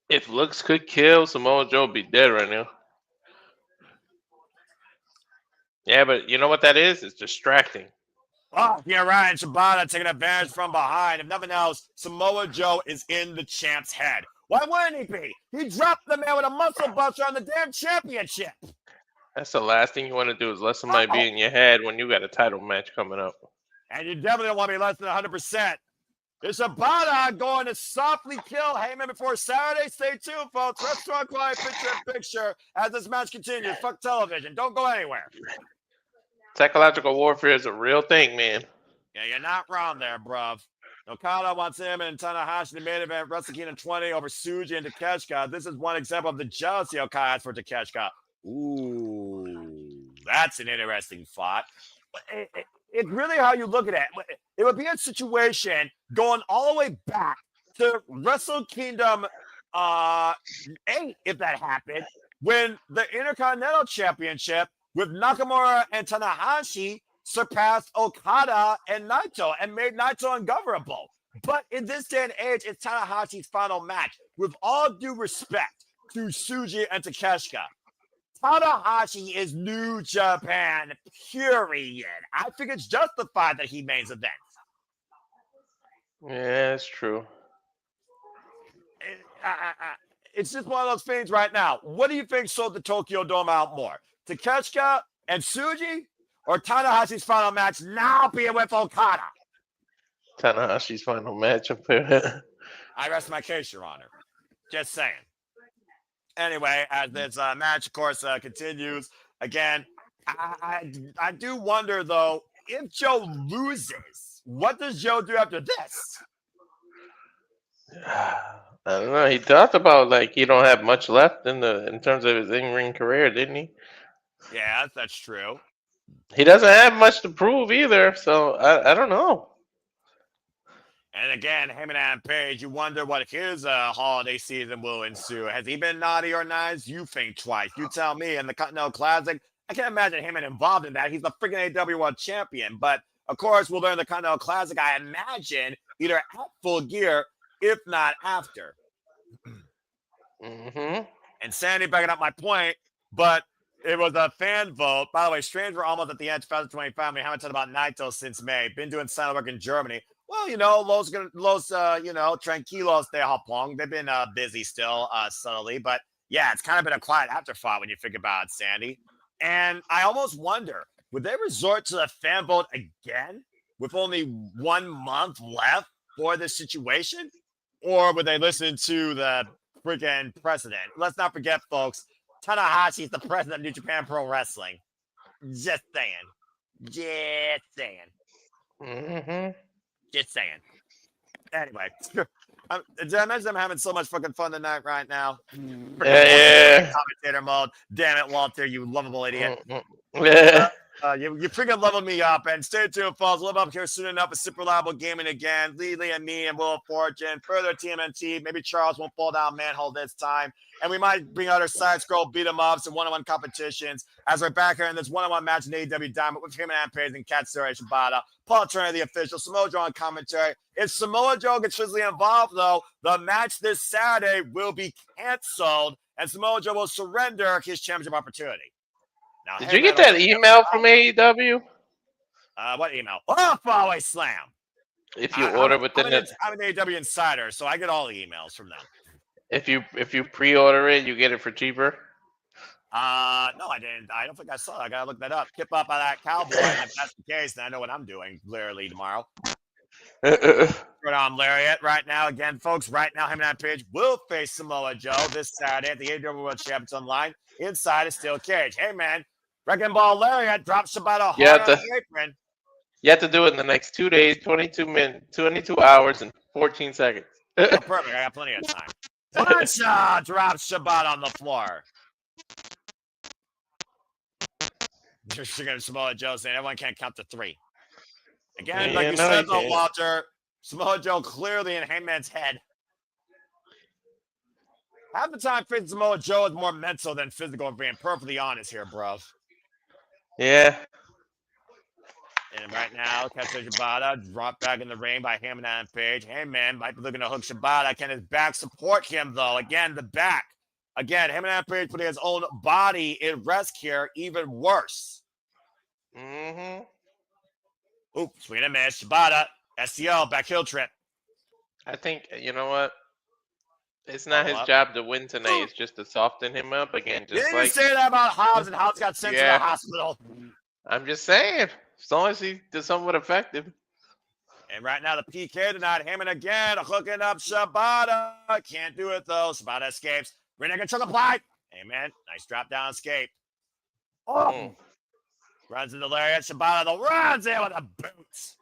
If looks could kill, Samoa Joe would be dead right now. Yeah, but you know what that is? It's distracting. Oh, yeah, right. Shibata taking advantage from behind. If nothing else, Samoa Joe is in the champ's head. Why wouldn't he be? He dropped the man with a muscle buster on the damn championship. That's the last thing you want to do is let somebody be in your head when you got a title match coming up. And you definitely don't want to be less than 100%. It's Shibata going to softly kill Heyman before Saturday. Stay tuned, folks. Restaurant Quiet picture as this match continues. Fuck television. Don't go anywhere. Psychological warfare is a real thing, man. Yeah, you're not wrong there, bruv. Okada wants him and Tanahashi in the main event, Wrestle Kingdom 20 over Tsuji and Takeshita. This is one example of the jealousy Okada has for Takeshita. Ooh, that's an interesting thought. It's really how you look at it. It would be a situation going all the way back to Wrestle Kingdom 8, if that happened, when the Intercontinental Championship with Nakamura and Tanahashi surpassed Okada and Naito and made Naito ungovernable. But in this day and age, it's Tanahashi's final match. With all due respect to Tsuji and Takeshita, Tanahashi is New Japan, period. I think it's justified that he mains event. Yeah, that's true. It's just one of those things right now. What do you think sold the Tokyo Dome out more? Takeshita and Tsuji, or Tanahashi's final match now being with Okada? Tanahashi's final match. I rest my case, Your Honor. Just saying. Anyway, as this match, of course, continues, again, I do wonder, though, if Joe loses, what does Joe do after this? I don't know. He talked about like he don't have much left in terms of his in-ring career, didn't he? Yeah, that's true. He doesn't have much to prove either, so I don't know. And again, Heyman and Page, you wonder what his holiday season will ensue. Has he been naughty or nice? You think twice. You tell me. In the Continental Classic, I can't imagine Heyman involved in that. He's the freaking AEW World Champion. But, of course, we'll learn the Continental Classic, I imagine, either at Full Gear, if not after. Mm-hmm. And Sandy backing up my point, but it was a fan vote. By the way, Strange were almost at the end of 2025. We haven't talked about Naito since May. Been doing silent work in Germany. Well, you know, Los tranquilos de Japón. They've been busy still, subtly. But, yeah, it's kind of been a quiet afterthought when you think about it, Sandy. And I almost wonder, would they resort to the fan vote again with only 1 month left for this situation? Or would they listen to the freaking president? Let's not forget, folks, Tanahashi is the president of New Japan Pro Wrestling. Just saying. Just saying. Mm-hmm. Just saying. Anyway, did I mention I'm having so much fucking fun tonight right now? Yeah. Commentator mode. Damn it, Walter, you lovable idiot. Yeah. You freaking leveled me up. And stay tuned, folks. We'll live up here soon enough with Super Reliable Gaming again. Lee and me and Will of Fortune. Further TMNT. Maybe Charles won't fall down manhole this time. And we might bring out our side scroll beat 'em ups and one-on-one competitions as we're back here in this one-on-one match in AEW Dynamite with him and Page and Katsura Shibata. Paul Turner, the official. Samoa Joe on commentary. If Samoa Joe gets physically involved, though, the match this Saturday will be canceled and Samoa Joe will surrender his championship opportunity. Now, Did you get that email from AEW? What email? Oh, Fallaway Slam. If you order within I'm an AEW insider, so I get all the emails from them. If you pre-order it, you get it for cheaper. No, I didn't. I don't think I saw it. I gotta look that up. Kip up on that cowboy. And if that's the case, then I know what I'm doing literally tomorrow. Right on Lariat right now. Again, folks, right now, him and that Page will face Samoa Joe this Saturday at the AEW World Champions Online inside a steel cage. Hey, man, Wrecking Ball Lariat drops about a hard on the apron. You have to do it in the next 2 days, 22 minutes, 22 hours, and 14 seconds. Oh, perfect. I got plenty of time. Punch drops Shabbat on the floor. Just thinking of Samoa Joe saying everyone can't count to 3. Again, like you said, though, Walter, Samoa Joe clearly in Heyman's head. Half the time, facing Samoa Joe is more mental than physical, if being perfectly honest here, bro. Yeah. And right now, Katsura Shibata dropped back in the ring by Heyman and Page. Heyman might be looking to hook Shibata. Can his back support him, though? Again, the back. Again, Heyman and Page putting his own body in rest here, even worse. Mm-hmm. Oop, swing and miss. Shibata, SCL, back heel trip. I think, you know what? It's not his job to win tonight. It's just to soften him up again. Just Didn't you say that about Hobbs and Hobbs got sent to the hospital? I'm just saying. As long as he does somewhat effective. And right now, the PK tonight, Heyman again, hooking up Shibata. Can't do it, though. Shibata escapes. Renegade choke applied. Heyman, nice drop down escape. Oh! Runs into lariat. Shibata, though, runs in with a boot.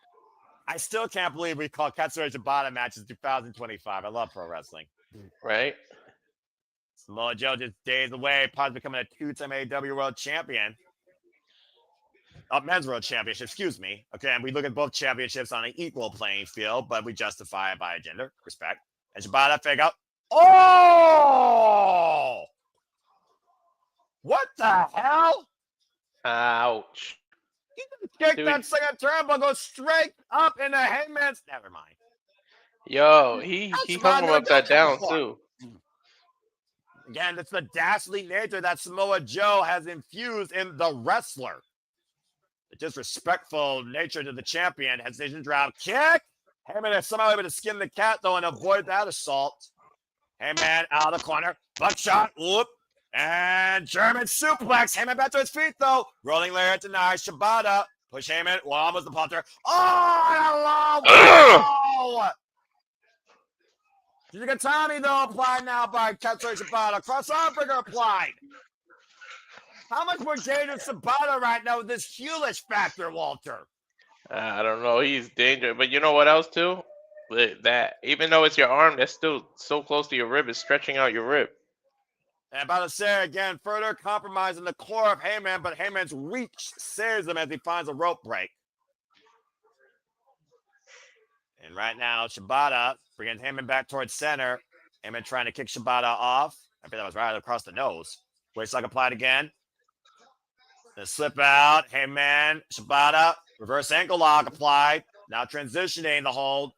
I still can't believe we call Katsura Shibata matches 2025. I love pro wrestling. Right? Samoa Joe just days away, possibly becoming a two-time AEW World Champion. Men's World Championship, excuse me. Okay, and we look at both championships on an equal playing field, but we justify it by gender. Respect. And Shibata fake out. Oh! What the hell? Ouch. He just kicked that second turnbuckle, go straight up into Heyman's. Never mind. Yo, he hung him upside down too. Again, it's the dastardly nature that Samoa Joe has infused in the wrestler. The disrespectful nature to the champion. Hesitation drop kick. Heyman is somehow able to skin the cat, though, and avoid that assault. Heyman out of the corner. Buckshot. Whoop. And German suplex. Heyman back to his feet, though. Rolling lariat denied. Shibata. Push Heyman. Well, almost the punter. Oh, hello. Tommy, though, applied now by Katsura Shibata. Cross-arm breaker applied. How much more dangerous Shibata right now with this Hulish factor, Walter? I don't know. He's dangerous. But you know what else, too? That even though it's your arm, that's still so close to your rib, it's stretching out your rib. And about to say again, further compromising the core of Heyman, but Heyman's reach saves him as he finds a rope break. And right now, Shibata bringing Heyman back towards center. Heyman trying to kick Shibata off. I think that was right across the nose. Waistlock applied again. The slip out. Heyman, Shibata, reverse ankle lock applied. Now transitioning the hold.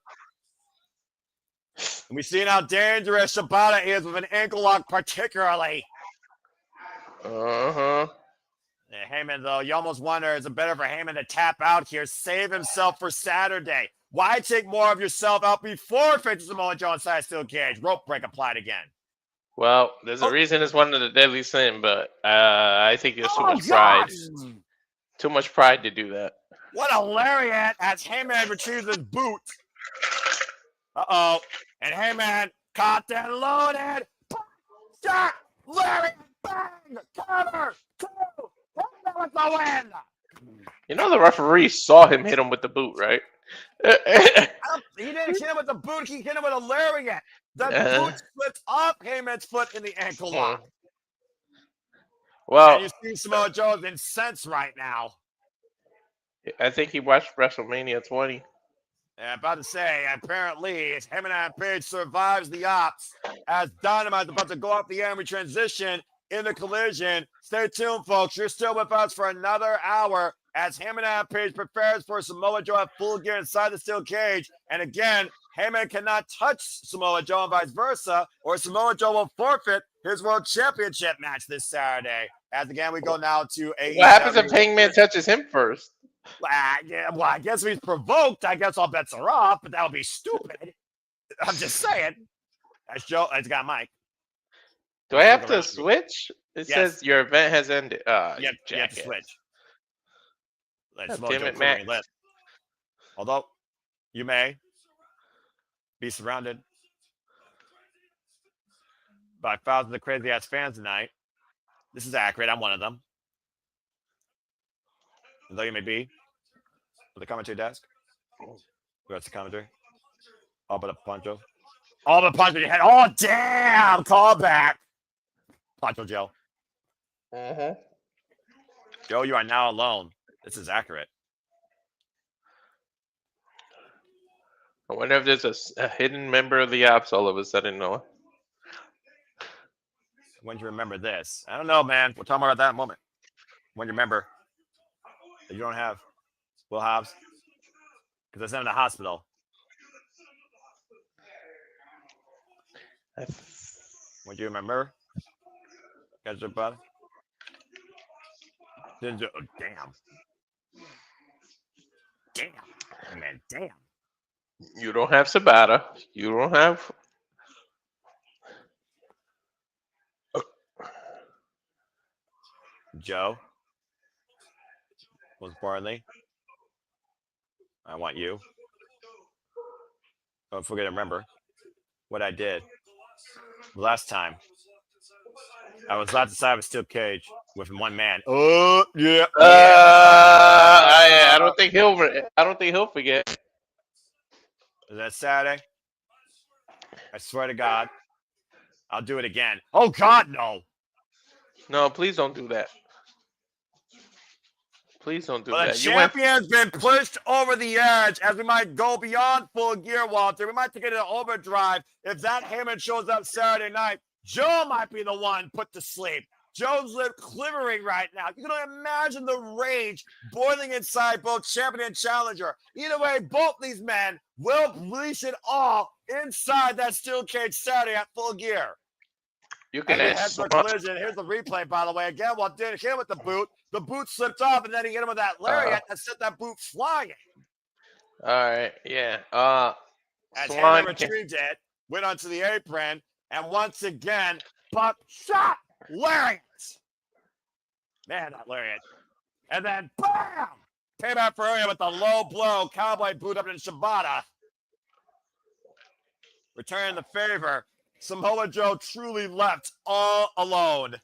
And we see how dangerous Shibata is with an ankle lock particularly. Uh-huh. Heyman, though, you almost wonder, is it better for Heyman to tap out here, save himself for Saturday? Why take more of yourself out before facing Samoa Joe inside steel cage? Rope break applied again. Well, there's a reason it's one of the deadly sin, but I think there's too much pride. Too much pride to do that. What a lariat as Heyman retrieves his boot. Uh-oh. And Heyman caught and loaded. Shot! Lariat! Bang! Cover! Two! Heyman with the win! You know the referee saw him hit him with the boot, right? He didn't hit him with the boot. He hit him with a lariat. The boot splits off Heyman's foot in the ankle lock. Well, and you see Samoa Joe is incensed right now. I think he watched WrestleMania 20. And about to say, apparently, Heyman Page survives the ops as Dynamite is about to go off the air and we transition in the collision. Stay tuned, folks. You're still with us for another hour as Heyman Page prepares for Samoa Joe at full gear inside the steel cage. And again, Heyman cannot touch Samoa Joe and vice versa, or Samoa Joe will forfeit his World Championship match this Saturday. As again, we go now to AEW. What happens if Hangman touches him first? Well, I guess if he's provoked, I guess all bets are off, but that would be stupid. I'm just saying. That's Joe. It's got Mike. Do I have to switch? It Yes. says your event has ended. You have to switch. Damn it, Matt. Although you may be surrounded by thousands of crazy-ass fans tonight. This is accurate. I'm one of them. Though you may be at the commentary desk. Where's the commentary? All but a Poncho. All but Poncho. Your head. Oh, damn! Call back. Poncho Joe. Mm-hmm. Joe, you are now alone. This is accurate. I wonder if there's a hidden member of the ops all of a sudden, Noah. When do you remember this? I don't know, man. We'll talk more about that in a moment. When you remember that you don't have Will Hobbs because that's not in the hospital. When do you remember? Guys, your butt. Oh, damn. Damn. Man, damn. You don't have Sabata. You don't have. Joe. Was Barley. I want you. Don't forget to remember what I did last time. I was left inside of a steel cage with one man. Oh, yeah, yeah. I don't think he'll. I don't think he'll forget. Is that Saturday? I swear to God, I'll do it again. Oh, God, no. No, please don't do that. Please don't do Well, the that. You went. champion's been pushed over the edge as we might go beyond full gear, Walter. We might take it into overdrive. If that Heyman shows up Saturday night, Joe might be the one put to sleep. Joe's lip quivering right now. You can only imagine the rage boiling inside both champion and challenger. Either way, both these men will release it all inside that steel cage Saturday at full gear. You can Head ask. for collision. Here's the replay, by the way. Again, well, did hit him with the boot. The boot slipped off, and then he hit him with that lariat that sent that boot flying. All right, yeah. As Swan Heyman retrieved it, went onto the apron, and once again, Buck shot lariat. Man, that lariat. And then, bam! Payback for him with the low blow. Cowboy boot up in Shibata. Returning the favor. Samoa Joe truly left all alone.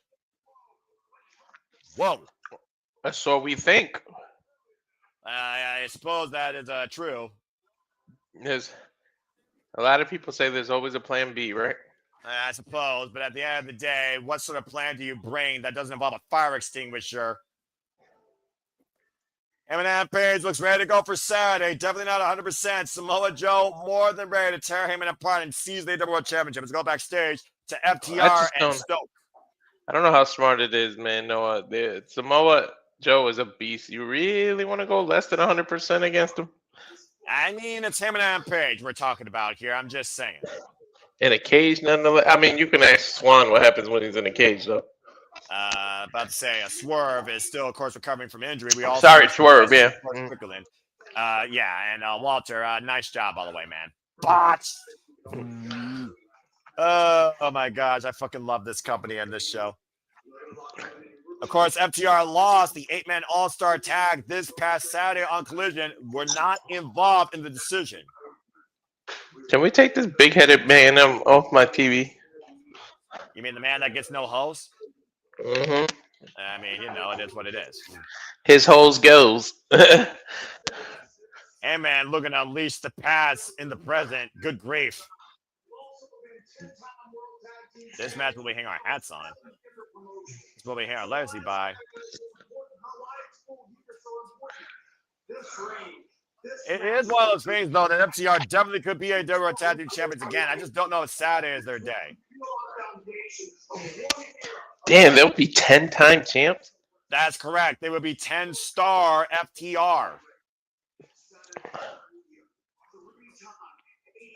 Whoa. That's what we think. I suppose that is true. There's a lot of people say there's always a plan B, right? I suppose, but at the end of the day, what sort of plan do you bring that doesn't involve a fire extinguisher? Heyman Page looks ready to go for Saturday. Definitely not 100%. Samoa Joe more than ready to tear Heyman apart and seize the World Championship. Let's go backstage to FTR and Stoke. I don't know how smart it is, man. Noah, Samoa Joe is a beast. You really want to go less than 100% against him? I mean, it's Heyman Page we're talking about here. I'm just saying. In a cage, nonetheless. I mean, you can ask Swan what happens when he's in a cage, though. About to say, Swerve is still, of course, recovering from injury. We all Swerve, yeah. Yeah, and Walter, nice job, by the way, man. Botch. Oh my gosh, I fucking love this company and this show. Of course, FTR lost the 8-man All-Star tag this past Saturday on Collision. We're not involved in the decision. Can we take this big-headed man off my TV? You mean the man that gets no hose? Mm-hmm. I mean, you know, it is what it is. His hose goes. Hey, man, looking to unleash the past in the present. Good grief. This match will be hanging our hats on. This will be hanging our legacy by. It is one of those things, though, that FTR definitely could be a WWE Tag Team Champions again. I just don't know if Saturday is their day. Damn, they'll be 10-time champs? That's correct. They would be 10-star FTR.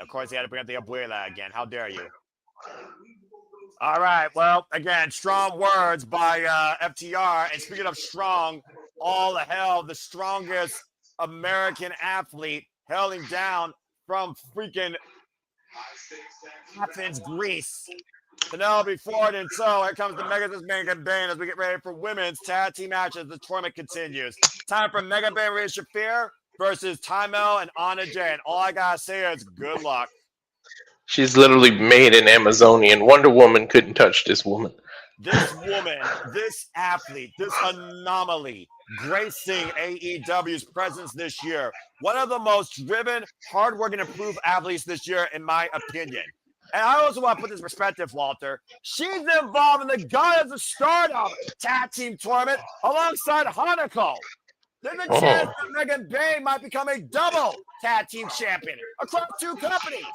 Of course, he had to bring up the Abuela again. How dare you? All right. Well, again, strong words by FTR. And speaking of strong, all the hell, the strongest American athlete hailing down from freaking Athens, Greece. Penelope Ford, and so here comes the Megan Bayne as we get ready for women's tag team matches. The tournament continues. Time for Megan Bayne, Rhea Shafir versus Tymel and Anna Jay. And all I gotta say is good luck. She's literally made an Amazonian. Wonder Woman couldn't touch this woman. This woman, this athlete, this anomaly, gracing AEW's presence this year. One of the most driven, hardworking, improved athletes this year, in my opinion. And I also want to put this in perspective, Walter. She's involved in the Goddess of Stardom tag team tournament alongside Hanako. There's a chance that Megan Bayne might become a double tag team champion across two companies.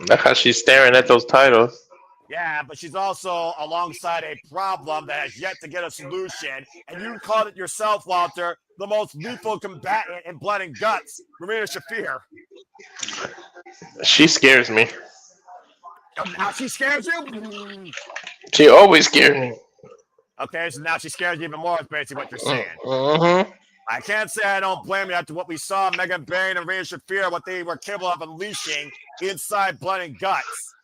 That's how she's staring at those titles. Yeah, but she's also alongside a problem that has yet to get a solution. And you called it yourself, Walter, the most lethal combatant in Blood and Guts, Rhea Shafir. She scares me. Now she scares you? She always scared me. Okay, so now she scares you even more, is basically what you're saying. Mm-hmm. I can't say I don't blame you after what we saw Megan Bayne and Rhea Shafir, what they were capable of unleashing inside Blood and Guts.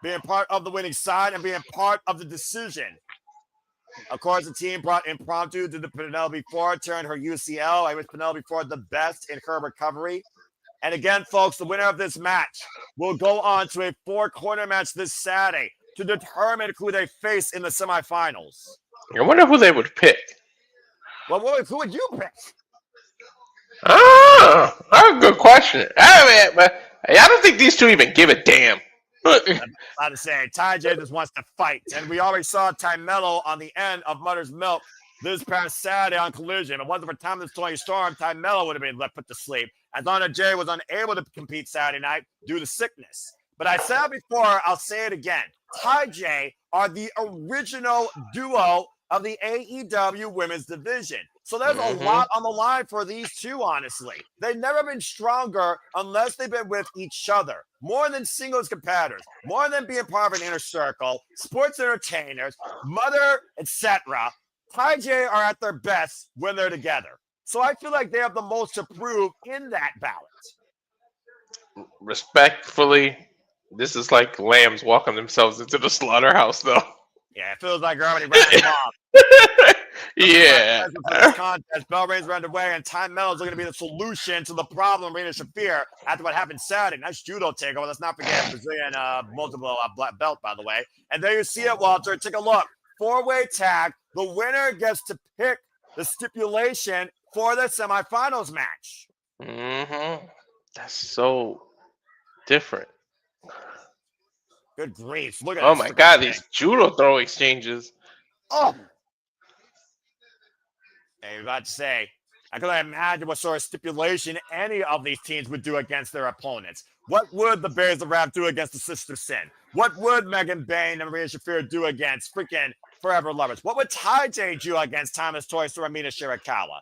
Being part of the winning side and being part of the decision. Of course, the team brought Impromptu to the Penelope Ford, turned her UCL. I wish Penelope Ford the best in her recovery. And again, folks, the winner of this match will go on to a 4-corner match this Saturday to determine who they face in the semifinals. I wonder who they would pick. Well, who would you pick? Ah, that's a good question. I don't think these two even give a damn. I'm about to say, Ty J just wants to fight. And we already saw Ty Mello on the end of Mother's Milk this past Saturday on Collision. If it wasn't for Timeless Tony Storm, Ty Mello would have been left put to sleep. As Lana J was unable to compete Saturday night due to sickness. But I said it before, I'll say it again. Ty J are the original duo of the AEW women's division. So there's a lot on the line for these two, honestly. They've never been stronger unless they've been with each other. More than singles competitors, more than being part of an inner circle, sports entertainers, mother, etc. Ty J are at their best when they're together. So I feel like they have the most to prove in that ballot. Respectfully, this is like lambs walking themselves into the slaughterhouse, though. Yeah, it feels like already ran them off. Yeah. For this contest, bell rings are underway, and Ty Mello is looking to be the solution to the problem Rena Shafir after what happened Saturday. Nice judo takeover. Let's not forget Brazilian multiple black belt, by the way. And there you see it, Walter. Take a look. 4-way tag. The winner gets to pick the stipulation for the semifinals match. That's so different. Good grief. Look at Oh this my God, thing. these judo throw exchanges. Oh. I was about to say, I can imagine what sort of stipulation any of these teams would do against their opponents. What would the Bears of Rap do against the Sister Sin? What would Megan Bain and Maria Shafir do against freaking Forever Lovers? What would Ty J do against Thomas Toy or Amina Shirakawa?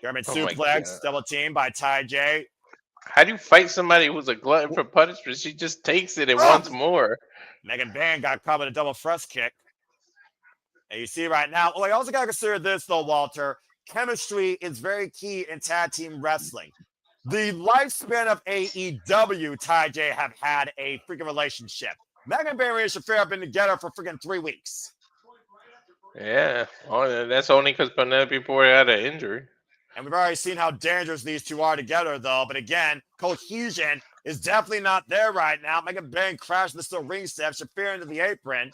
German suplex, double team by Ty J. How do you fight somebody who's a glutton for punishment? She just takes it and wants more. Megan Bain got caught with a double thrust kick. And you see right now, I also got to consider this, though, Walter. Chemistry is very key in tag team wrestling. The lifespan of AEW, Ty J have had a freaking relationship. Megan Bain and Rhea Shafir have been together for freaking 3 weeks. Yeah, that's only because Penelope Ford had an injury. And we've already seen how dangerous these two are together, though. But again, cohesion is definitely not there right now. Megan Bain crashed the steel ring steps, Shafir into the apron.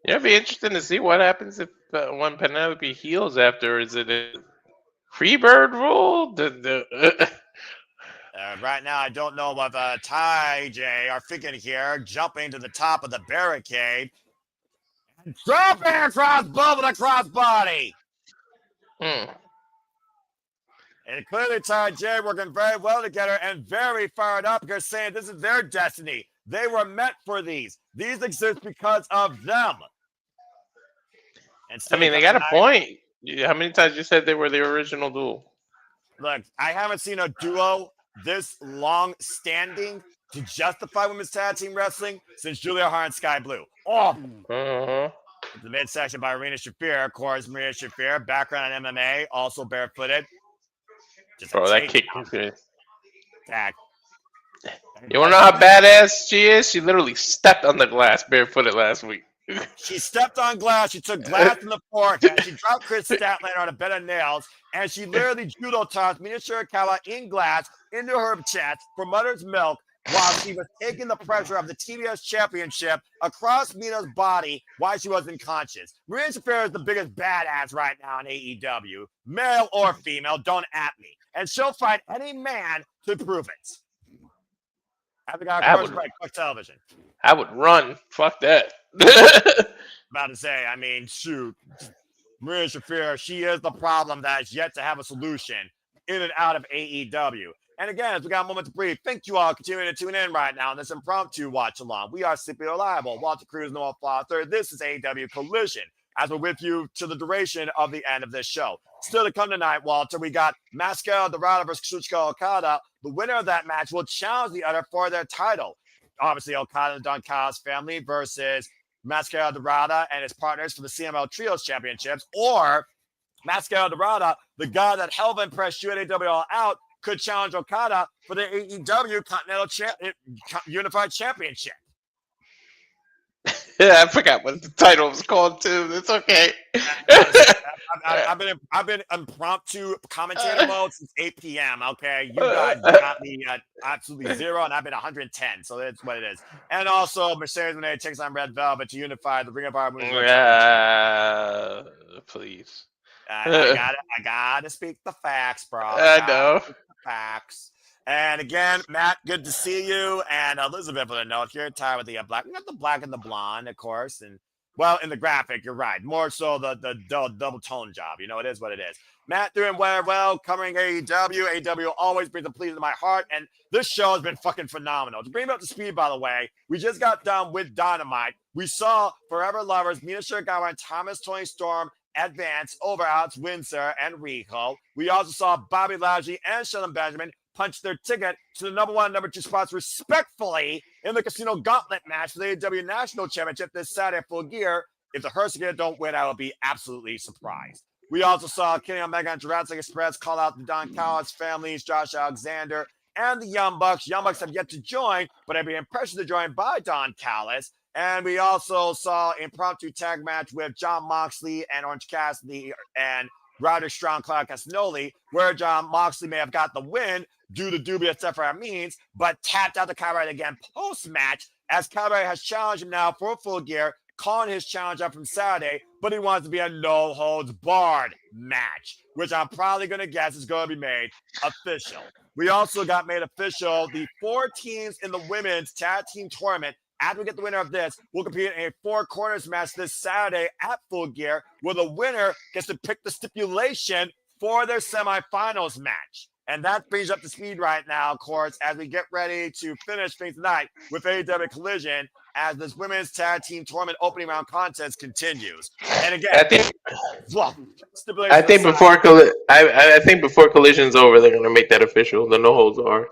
Yeah, it'd be interesting to see what happens if when Penelope heals after. Is it a Freebird rule? Right now, I don't know what Ty J are thinking here. Jumping to the top of the barricade. Jumping across both of the crossbody. And clearly, Ty J working very well together and very fired up because saying this is their destiny. They were meant for these. These exist because of them. And I mean, they got a point. How many times you said they were the original duo? Look, I haven't seen a duo this long-standing to justify women's tag team wrestling since Julia Hart and Sky Blue. The midsection by Irina Shafir. Of course, Maria Shafir, background in MMA, also barefooted. Bro, that kick was good. Tag. You want to know how badass she is? She literally stepped on the glass barefooted last week. She stepped on glass. She took glass in the forehead. She dropped Chris Statlander on a bed of nails. And she literally judo tossed Mina Shirakawa in glass into her chest for Mother's Milk while she was taking the pressure of the TBS championship across Mina's body while she was unconscious. Maria Shafir is the biggest badass right now in AEW. Male or female, don't at me. And she'll fight any man to prove it. I've got a commercial break, quick television. I would run. Fuck that. About to say, I mean, shoot. Maria Shafir, she is the problem that is yet to have a solution in and out of AEW. And again, as we got a moment to breathe, thank you all continuing to tune in right now on this impromptu watch along. We are simply reliable. Walter Cruz, Noah Foster. This is AEW Collision. As we're with you to the duration of the end of this show. Still to come tonight, Walter, we got Mascara Dorada versus Kazuchika Okada. The winner of that match will challenge the other for their title. Obviously, Okada and Don Callis family versus Mascara Dorada and his partners for the CML Trios Championships. Or Mascara Dorada, the guy that held and pressed UNAW All Out, could challenge Okada for the AEW Continental Unified Championship. Yeah, I forgot what the title was called too. It's okay. I've been impromptu commentator mode since 8 p.m. Okay, you guys got me at absolutely 0, and I've been 110. So that's what it is. And also, Mercedes Moné takes on Red Velvet to unify the Ring of Honor Women's World Championship. Please. I gotta speak the facts, bro. I know. Speak the facts. And again, Matt, good to see you. And Elizabeth, with a note here, tied with the black. We got the black and the blonde, of course. And well, in the graphic, you're right. More so the double tone job. You know, it is what it is. Matt doing well, covering AEW. AEW always brings a pleasure to my heart. And this show has been fucking phenomenal. To bring me up to speed, by the way, we just got done with Dynamite. We saw Forever Lovers, Mina Shirakawa and Thomas Tony Storm advance over Alex Windsor and Rico. We also saw Bobby Lashley and Shelton Benjamin punch their ticket to the number 1 and number 2 spots respectfully in the Casino Gauntlet match for the AEW National Championship this Saturday at Full Gear. If the Hurricane don't win, I will be absolutely surprised. We also saw Kenny Omega and Jurassic Express call out the Don Callis families, Josh Alexander, and the Young Bucks. Young Bucks have yet to join, but I've been pressured to join by Don Callis. And we also saw an impromptu tag match with Jon Moxley and Orange Cassidy and Roderick Strong, Claudio Castagnoli, where Jon Moxley may have got the win due to dubious FR means, but tapped out the Calvary again post-match, as Calvary has challenged him now for Full Gear, calling his challenge up from Saturday, but he wants to be a no-holds-barred match, which I'm probably going to guess is going to be made official. We also got made official the 4 teams in the women's tag team tournament. After we get the winner of this, we'll compete in a 4 corners match this Saturday at Full Gear, where the winner gets to pick the stipulation for their semifinals match. And that brings up to speed right now, of course, as we get ready to finish things tonight with AEW Collision as this women's tag team tournament opening round contest continues. And again, I think before Collision's over, they're gonna make that official. The no holds are.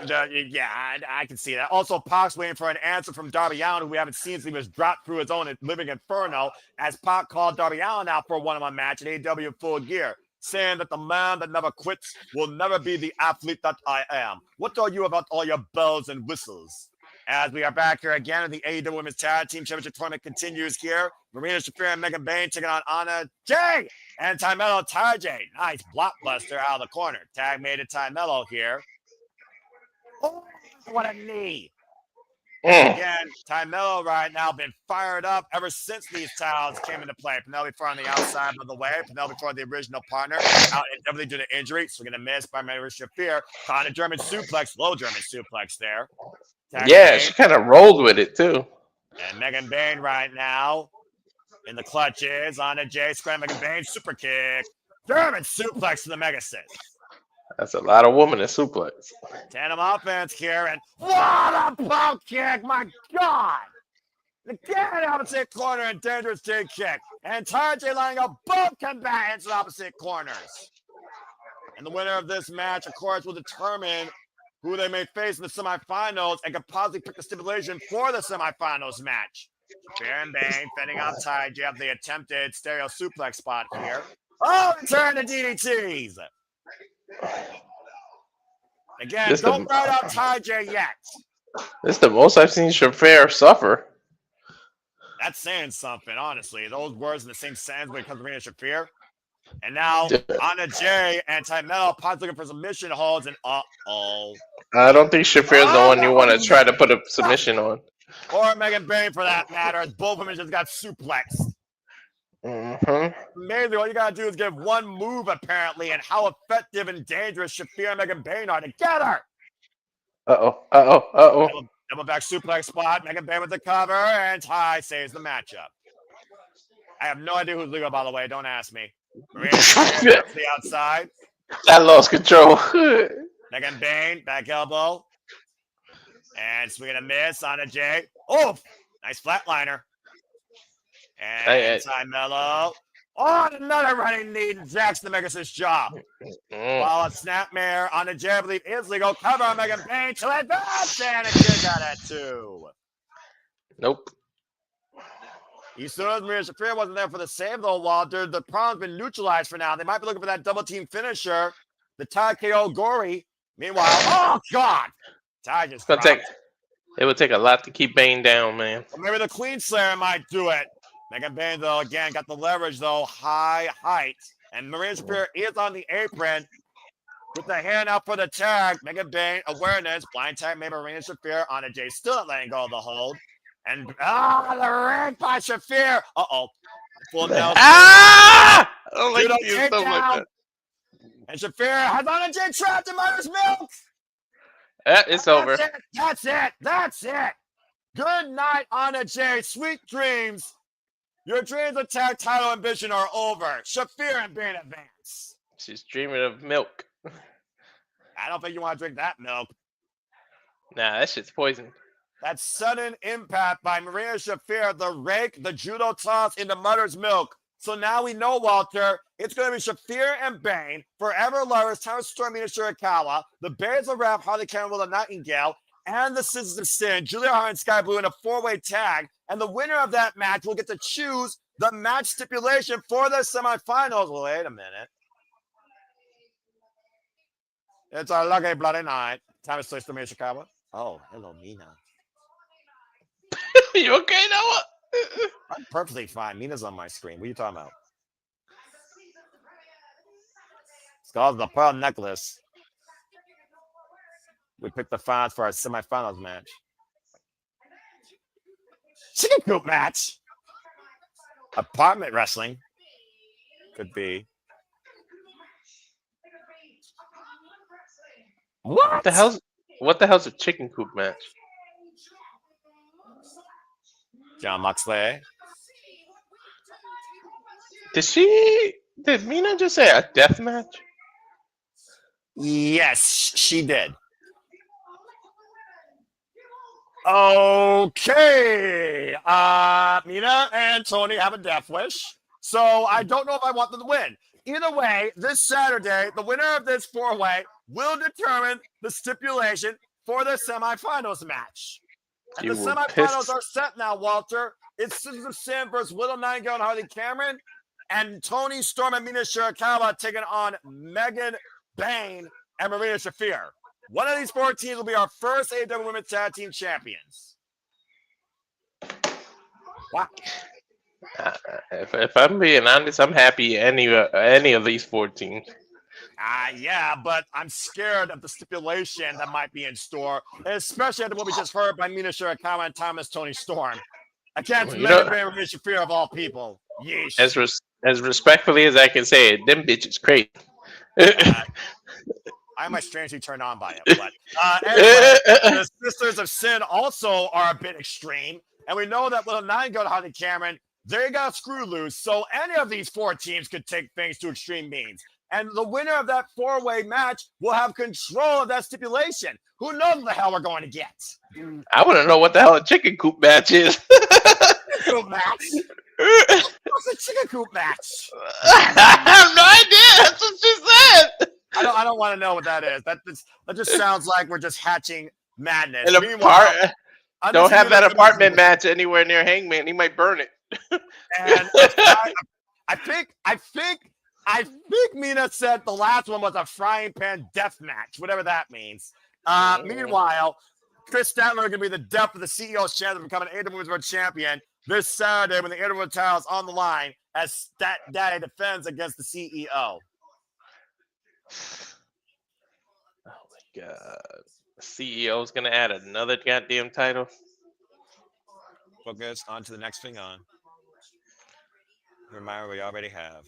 Yeah, I can see that. Also, Pac's waiting for an answer from Darby Allin, who we haven't seen since he was dropped through his own living inferno, as Pac called Darby Allin out for a one-on-one match at AEW Full Gear, saying that the man that never quits will never be the athlete that I am. What are you about all your bells and whistles? As we are back here again, and the AEW Women's Tag Team Championship Tournament continues here. Marina Shafir and Megan Bayne taking on Anna Jay and Tymelo Tajay. Nice blockbuster out of the corner. Tag made it Tymelo here. Oh, what a knee. Again, Tymelo right now been fired up ever since these towels came into play. Penelope Ford on the outside of the way. Penelope Ford, the original partner, out indefinitely due to injury. So we're going to miss by Marina Shafir. Caught a German suplex, low German suplex there. Yeah, she kind of rolled with it too. And Megan Bayne right now in the clutches. Anna Jay, scram Megan Bayne, super kick. German suplex to the Mega Sis. That's a lot of woman in suplex. Tandem offense here, and what a bow kick! My God! Again, opposite corner and dangerous dig kick. And Tajay lining up both combatants in opposite corners. And the winner of this match, of course, will determine who they may face in the semifinals and could possibly pick the stipulation for the semifinals match. Baron Bayne fending off Tajay up the attempted stereo suplex spot here. Oh, turn to DDTs! Again, don't write out Tajay yet. This is the most I've seen Shafir suffer. That's saying something, honestly. Those words in the same sentence when it comes to Marina Shafir. And now, Anna Jay and Tymelo possibly looking for submission holds, and uh-oh. I don't think Shafir's the one you want to try to put a submission on. Or Megan Bayne, for that matter, as both women just got suplexed. Amazing. All you gotta do is give one move, apparently, and how effective and dangerous Shafir and Megan Bayne are together. Double back suplex spot. Megan Bayne with the cover, and Ty saves the matchup. I have no idea who's legal, by the way. Don't ask me. Marina to the outside. I lost control. Megan Bayne, back elbow. And swing and a miss on a J. Oh, nice flatliner. And Tymelo. Oh, another running knee to Jackson to Megasis jaw. While a snapmare on a J, I believe, is legal. Cover on Megan Bayne to advance, and a kid got at 2. Nope. As soon as Marina Shafir wasn't there for the save, though, Walter, the problem's been neutralized for now. They might be looking for that double team finisher, the Ty KO Gory. Meanwhile, oh, God. Ty just It would take a lot to keep Bane down, man. Or maybe the Queen Slayer might do it. Megan Bane, though, again, got the leverage, though. High height. And Marina Shafir is on the apron with the hand out for the tag. Megan Bane, awareness. Blind tag made Marina Shafir. Anna Jay still not letting go of the hold. And, the ring by Shafir. Uh-oh. Full Nelson. I don't like Judo you so much. takedown. And Shafir has Anna Jay trapped in Mother's Milk. It's over. That's it. Good night, Anna Jay. Sweet dreams. Your dreams of tag title ambition are over. Shafir and Bane advance. She's dreaming of milk. I don't think you want to drink that milk. Nah, that shit's poison. That sudden impact by Marina Shafir, the rake, the judo toss into Mother's Milk. So now we know, Walter, it's going to be Shafir and Bane, Forever Lovers, Town Storm, Mina Shirakawa, the Bears of Rap, Harley Karen, Willa Nightingale, and the Sisters of Sin, Julia Hart and Sky Blue in a four-way tag. And the winner of that match will get to choose the match stipulation for the semifinals. Wait a minute. It's our lucky bloody night. Time to switch to Mina Shirakawa. Oh, hello, Mina. You okay, Noah? I'm perfectly fine. Mina's on my screen. What are you talking about? It's called the Pearl Necklace. We picked the finals for our semifinals match. Chicken coop match. Apartment wrestling. Could be. What? What the hell's a chicken coop match? John Moxley. Did Mina just say a death match? Yes, she did. Okay. Mina and Tony have a death wish. So I don't know if I want them to win. Either way, this Saturday, the winner of this four-way will determine the stipulation for the semifinals match. And the semifinals are set now, Walter. It's Sisters of Sin versus Willow Nightingale and Harley Cameron. And Tony Storm and Mina Shirakawa taking on Megan Bane and Marina Shafir. One of these four teams will be our first AEW Women's Tag Team Champions. Wow. If I'm being honest, I'm happy any of these four teams. Yeah, but I'm scared of the stipulation that might be in store, especially after what we just heard by Mina Shirakawa and Thomas Tony Storm. Against Megan Bane and Marina Shafir of all people. Yeesh. As respectfully as I can say it, them bitches crazy. I might strangely turned on by it. But anyway, the Sisters of Sin also are a bit extreme. And we know that Little Nightingale and Harley Cameron, they got screw loose. So any of these four teams could take things to extreme means. And the winner of that four-way match will have control of that stipulation. Who knows what the hell we're going to get? I want to know what the hell a chicken coop match is. Chicken coop match? What's a chicken coop match? I have no idea. That's what she said. I don't want to know what that is. That just sounds like we're just hatching madness. Don't have that apartment match anywhere near Hangman. He might burn it. And I think Mina said the last one was a frying pan death match, whatever that means. Meanwhile, Chris Statler is going to be the death of the CEO's chance of becoming AEW Women's World Champion this Saturday when the AEW title is on the line as Stat Daddy defends against the CEO. Oh my God. The CEO is going to add another goddamn title. Focus on to the next thing on. Reminder we already have.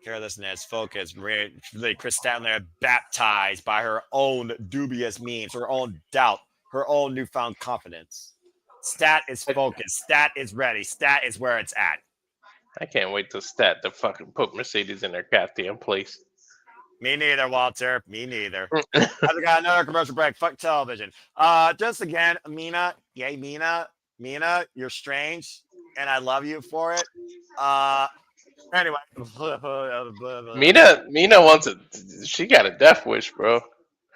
Carelessness, focus, really Chris Statler baptized by her own dubious memes, her own doubt, her own newfound confidence. Stat is focused. Stat is ready. Stat is where it's at. I can't wait till Stat to fucking put Mercedes in their goddamn place. Me neither, Walter. Me neither. I got another commercial break. Fuck television. Just again, Mina. Yay, Mina. Mina, you're strange, and I love you for it. Anyway. Mina wants she got a death wish, bro.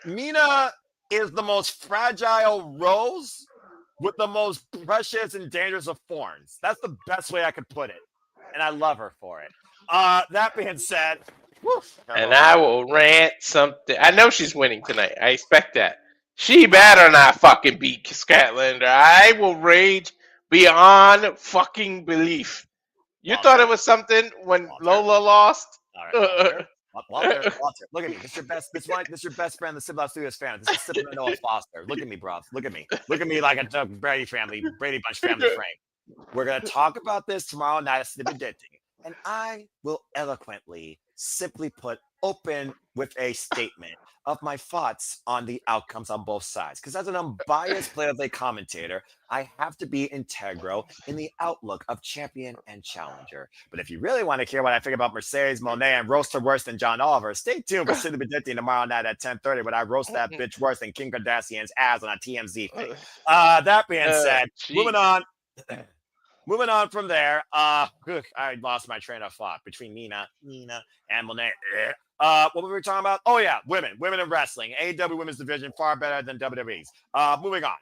Mina is the most fragile rose with the most precious and dangerous of thorns. That's the best way I could put it. And I love her for it. That being said, and I will rant something. I know she's winning tonight. I expect that. She better not fucking beat Scatlander. I will rage beyond fucking belief. You thought it Walter, was something when Walter. Lola lost? All right, Walter. Walter, Walter, look at me. This is your best. This is your best friend, the Sibla Studios fan. This is Sip and Noah Foster. Look at me, bro. Look at me. Look at me like a Brady Bunch family frame. We're gonna talk about this tomorrow night at Snippet, and I will eloquently, simply put, open with a statement of my thoughts on the outcomes on both sides. Because as an unbiased play-by-play commentator, I have to be integral in the outlook of champion and challenger. But if you really want to hear what I think about Mercedes Monet and roast her worse than John Oliver, stay tuned for Cindy Benetti tomorrow night at 10:30 when I roast that bitch worse than Kim Kardashian's ass on a TMZ thing. That being said, moving on. Moving on from there, I lost my train of thought between Nina, and Monet. What were we talking about? Oh yeah, women in wrestling. AEW Women's Division far better than WWE's. Moving on.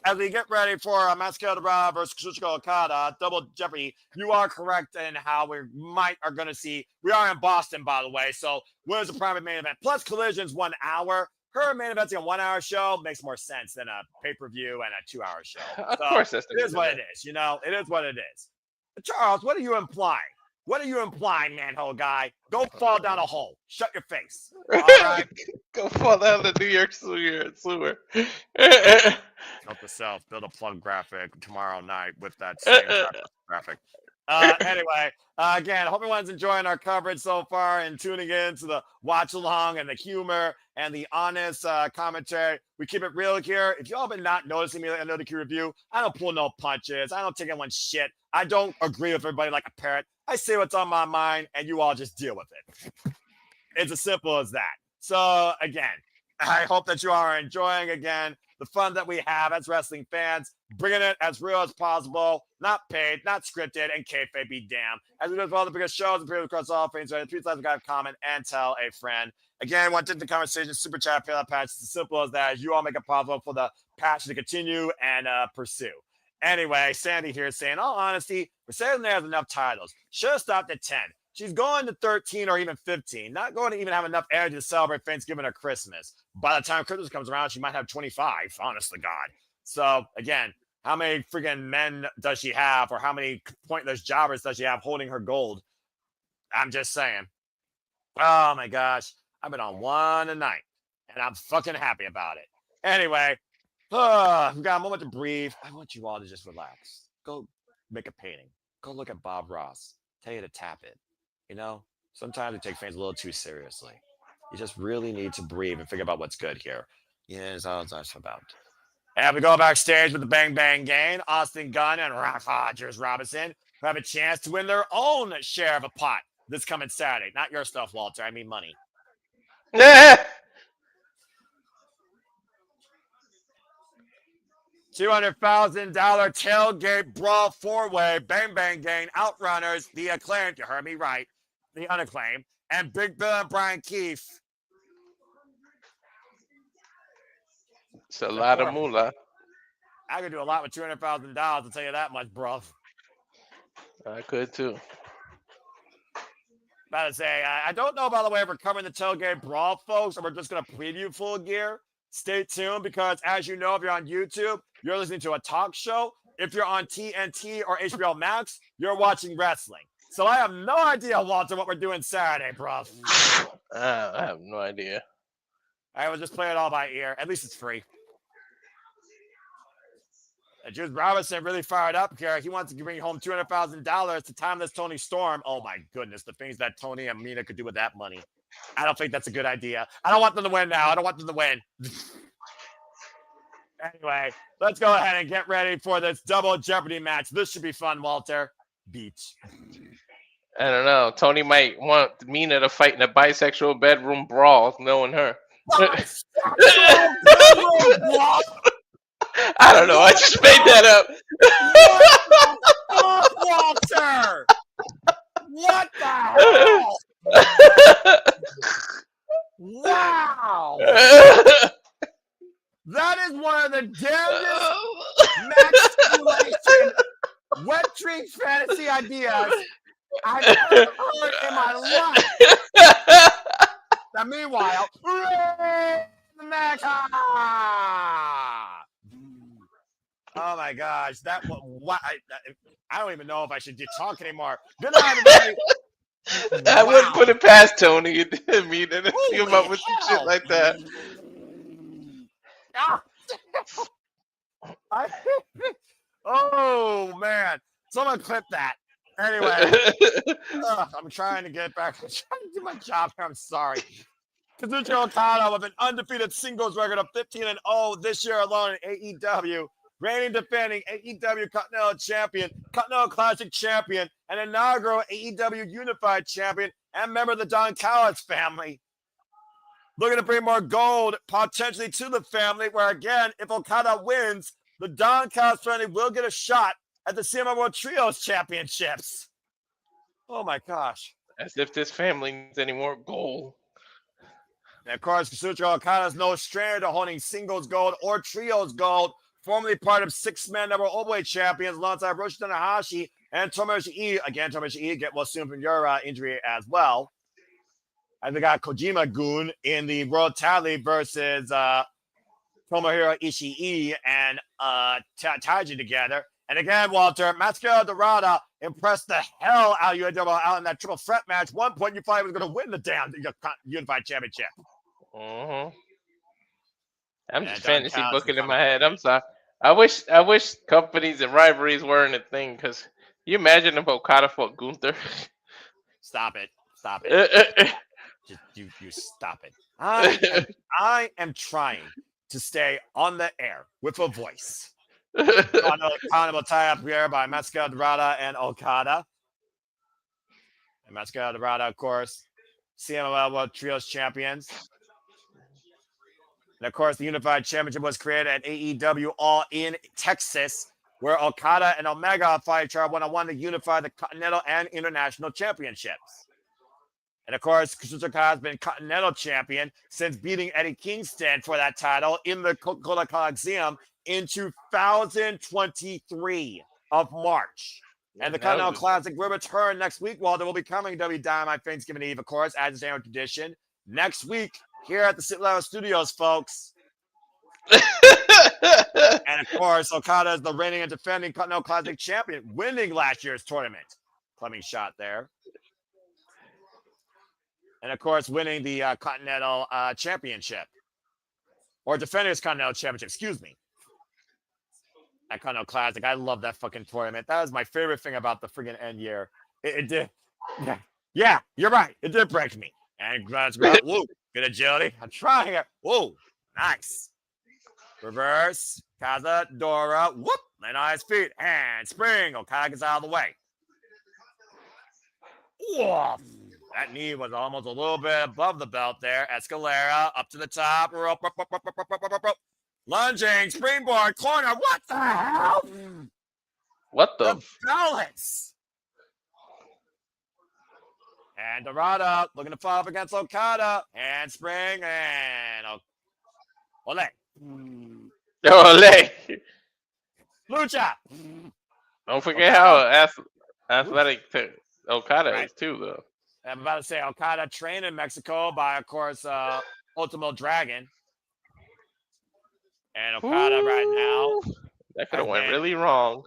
As we get ready for Mascara Dorada versus Kazuchika Okada, Double Jeopardy, you are correct in how we are going to see. We are in Boston, by the way, so where's the private main event? Plus Collision's 1 hour. Her main event's a 1 hour show makes more sense than a pay-per-view and a 2 hour show. Of course, that's it is what it is. You know, it is what it is. But Charles, what are you implying? What are you implying, manhole guy? Go fall down a hole. Shut your face. All right. Go fall down the New York sewer. Note to self: build a plug graphic tomorrow night with that same graphic. Anyway, again, hope everyone's enjoying our coverage so far and tuning in to the watch along and the humor and the honest commentary. We keep it real here. If y'all been not noticing me in the Q review, I don't pull no punches. I don't take anyone's shit. I don't agree with everybody like a parrot. I say what's on my mind, and you all just deal with it. It's as simple as that. So, again, I hope that you are enjoying, again, the fun that we have as wrestling fans, bringing it as real as possible, not paid, not scripted, and kayfabe be damned. As we do with all the biggest shows and previews across all things, right? Please like, comment, and tell a friend. Again, want to take the conversation, super chat, pay that patch. It's as simple as that. As you all make it possible for the patch to continue and pursue. Anyway, Sandy here saying, all honesty, Mercedes has enough titles. Should have stopped at 10. She's going to 13 or even 15. Not going to even have enough energy to celebrate Thanksgiving or Christmas. By the time Christmas comes around, she might have 25, honestly, God. So, again, how many freaking men does she have, or how many pointless jobbers does she have holding her gold? I'm just saying. Oh, my gosh. I've been on one tonight, and I'm fucking happy about it. Anyway, we've got a moment to breathe. I want you all to just relax. Go make a painting. Go look at Bob Ross. Tell you to tap it. You know, sometimes we take things a little too seriously. You just really need to breathe and figure out what's good here. Yeah, that's all it's about. And we go backstage with the Bang Bang Gang, Austin Gunn and Rock Rogers Robinson, who have a chance to win their own share of a pot this coming Saturday. Not your stuff, Walter. I mean money. $200,000 tailgate brawl four-way, Bang Bang Gang, Outrunners, the Acclaimed, you heard me right, the Unacclaimed, and Big Bill and Brian Keefe. It's a lot of moolah. I could do a lot with $200,000, I'll tell you that much, bro. I could too. About to say, I don't know, by the way, if we're covering the tailgate brawl, folks, or we're just going to preview Full Gear. Stay tuned, because as you know, if you're on YouTube, you're listening to a talk show. If you're on TNT or HBO Max, you're watching wrestling. So I have no idea, Walter, what we're doing Saturday, bro. I have no idea. I will just play it all by ear. At least it's free. Juice Robinson really fired up here. He wants to bring home $200,000 to time this Tony Storm. Oh, my goodness. The things that Tony and Mina could do with that money. I don't think that's a good idea. I don't want them to win now. I don't want them to win. Anyway, let's go ahead and get ready for this double Jeopardy match. This should be fun, Walter. Beach. I don't know. Tony might want Mina to fight in a bisexual bedroom brawl, knowing her. I don't know. I just made that up. What the fuck, Walter? What the hell? Wow. That is one of the damnedest match simulation wet dream fantasy ideas I've ever heard in my life. Now, meanwhile, the match. Oh my gosh, I don't even know if I should talk anymore. Good night, everybody. I wouldn't Wow. put it past Tony. I mean, to come Holy up with some shit hell. like that. Ah, I- oh man. Someone clip that. Anyway, I'm trying to get back. I'm trying to do my job here. I'm sorry. Kazuchika Okada with an undefeated singles record of 15-0 this year alone in AEW. Reigning defending AEW Continental Champion, Continental Classic Champion, and inaugural AEW Unified Champion, and member of the Don Callis family. Looking to bring more gold potentially to the family, where again, if Okada wins, the Don Callis family will get a shot at the CMLL World Trios Championships. Oh my gosh. As if this family needs any more gold. And of course, Kazuchika Okada is no stranger to holding singles gold or trios gold, formerly part of six-man number openweight champions alongside Hiroshi Tanahashi and Tomoyoshi Ii. Again, Tomoyoshi Ii get well soon from your injury as well. And they got Kojima-gun in the World Tag League versus Tomohiro Ishii and Taiji together. And again, Walter, Mascara Dorada impressed the hell out of you out in that triple threat match. One point, you thought he was going to win the damn Unified Championship. Mm-hmm. I'm Yeah, just Don fantasy Callis booking is in on my the head. fucking- I'm sorry. I wish companies and rivalries weren't a thing. Cause you imagine if Okada fought Gunther. Stop it. Stop it. Just you stop it. I am trying to stay on the air with a voice. Another accountable tie-up here by Mascara Dorada and Okada. And Mascara Dorada, of course, CMLL World Trios champions. And of course, the Unified Championship was created at AEW All in Texas, where Okada and Omega fight each other one-on-one to unify the Continental and International Championships. And of course, Kazuchika has been Continental Champion since beating Eddie Kingston for that title in the Coca-Cola Coliseum in 2023 of March. And the Continental Classic will return next week. While there will be coming Dynamite Thanksgiving Eve, of course, as is annual tradition. Next week, here at the Sit Level Studios, folks. And of course, Okada is the reigning and defending Continental Classic champion, winning last year's tournament. Plumbing shot there. And of course, winning the Continental Championship. Or defending his Continental Championship, excuse me. That Continental Classic. I love that fucking tournament. That was my favorite thing about the friggin' end year. It did. Yeah, you're right. It did break me. And whoa, good agility. I'm trying it. Whoa, nice. Reverse. Kaza, Dora. Whoop. Land on his feet. And spring. Okada gets out of the way. Whoa. That knee was almost a little bit above the belt there. Escalera up to the top. Rope. Lunging. Springboard. Corner. What the hell? What the balance? And Dorada looking to follow up against Okada. Handspring and Ole. Ole. Lucha. Don't forget how athletic Okada is too, though. I'm about to say Okada trained in Mexico by, of course, Ultimo Dragon. And Okada right now. That could have went really wrong.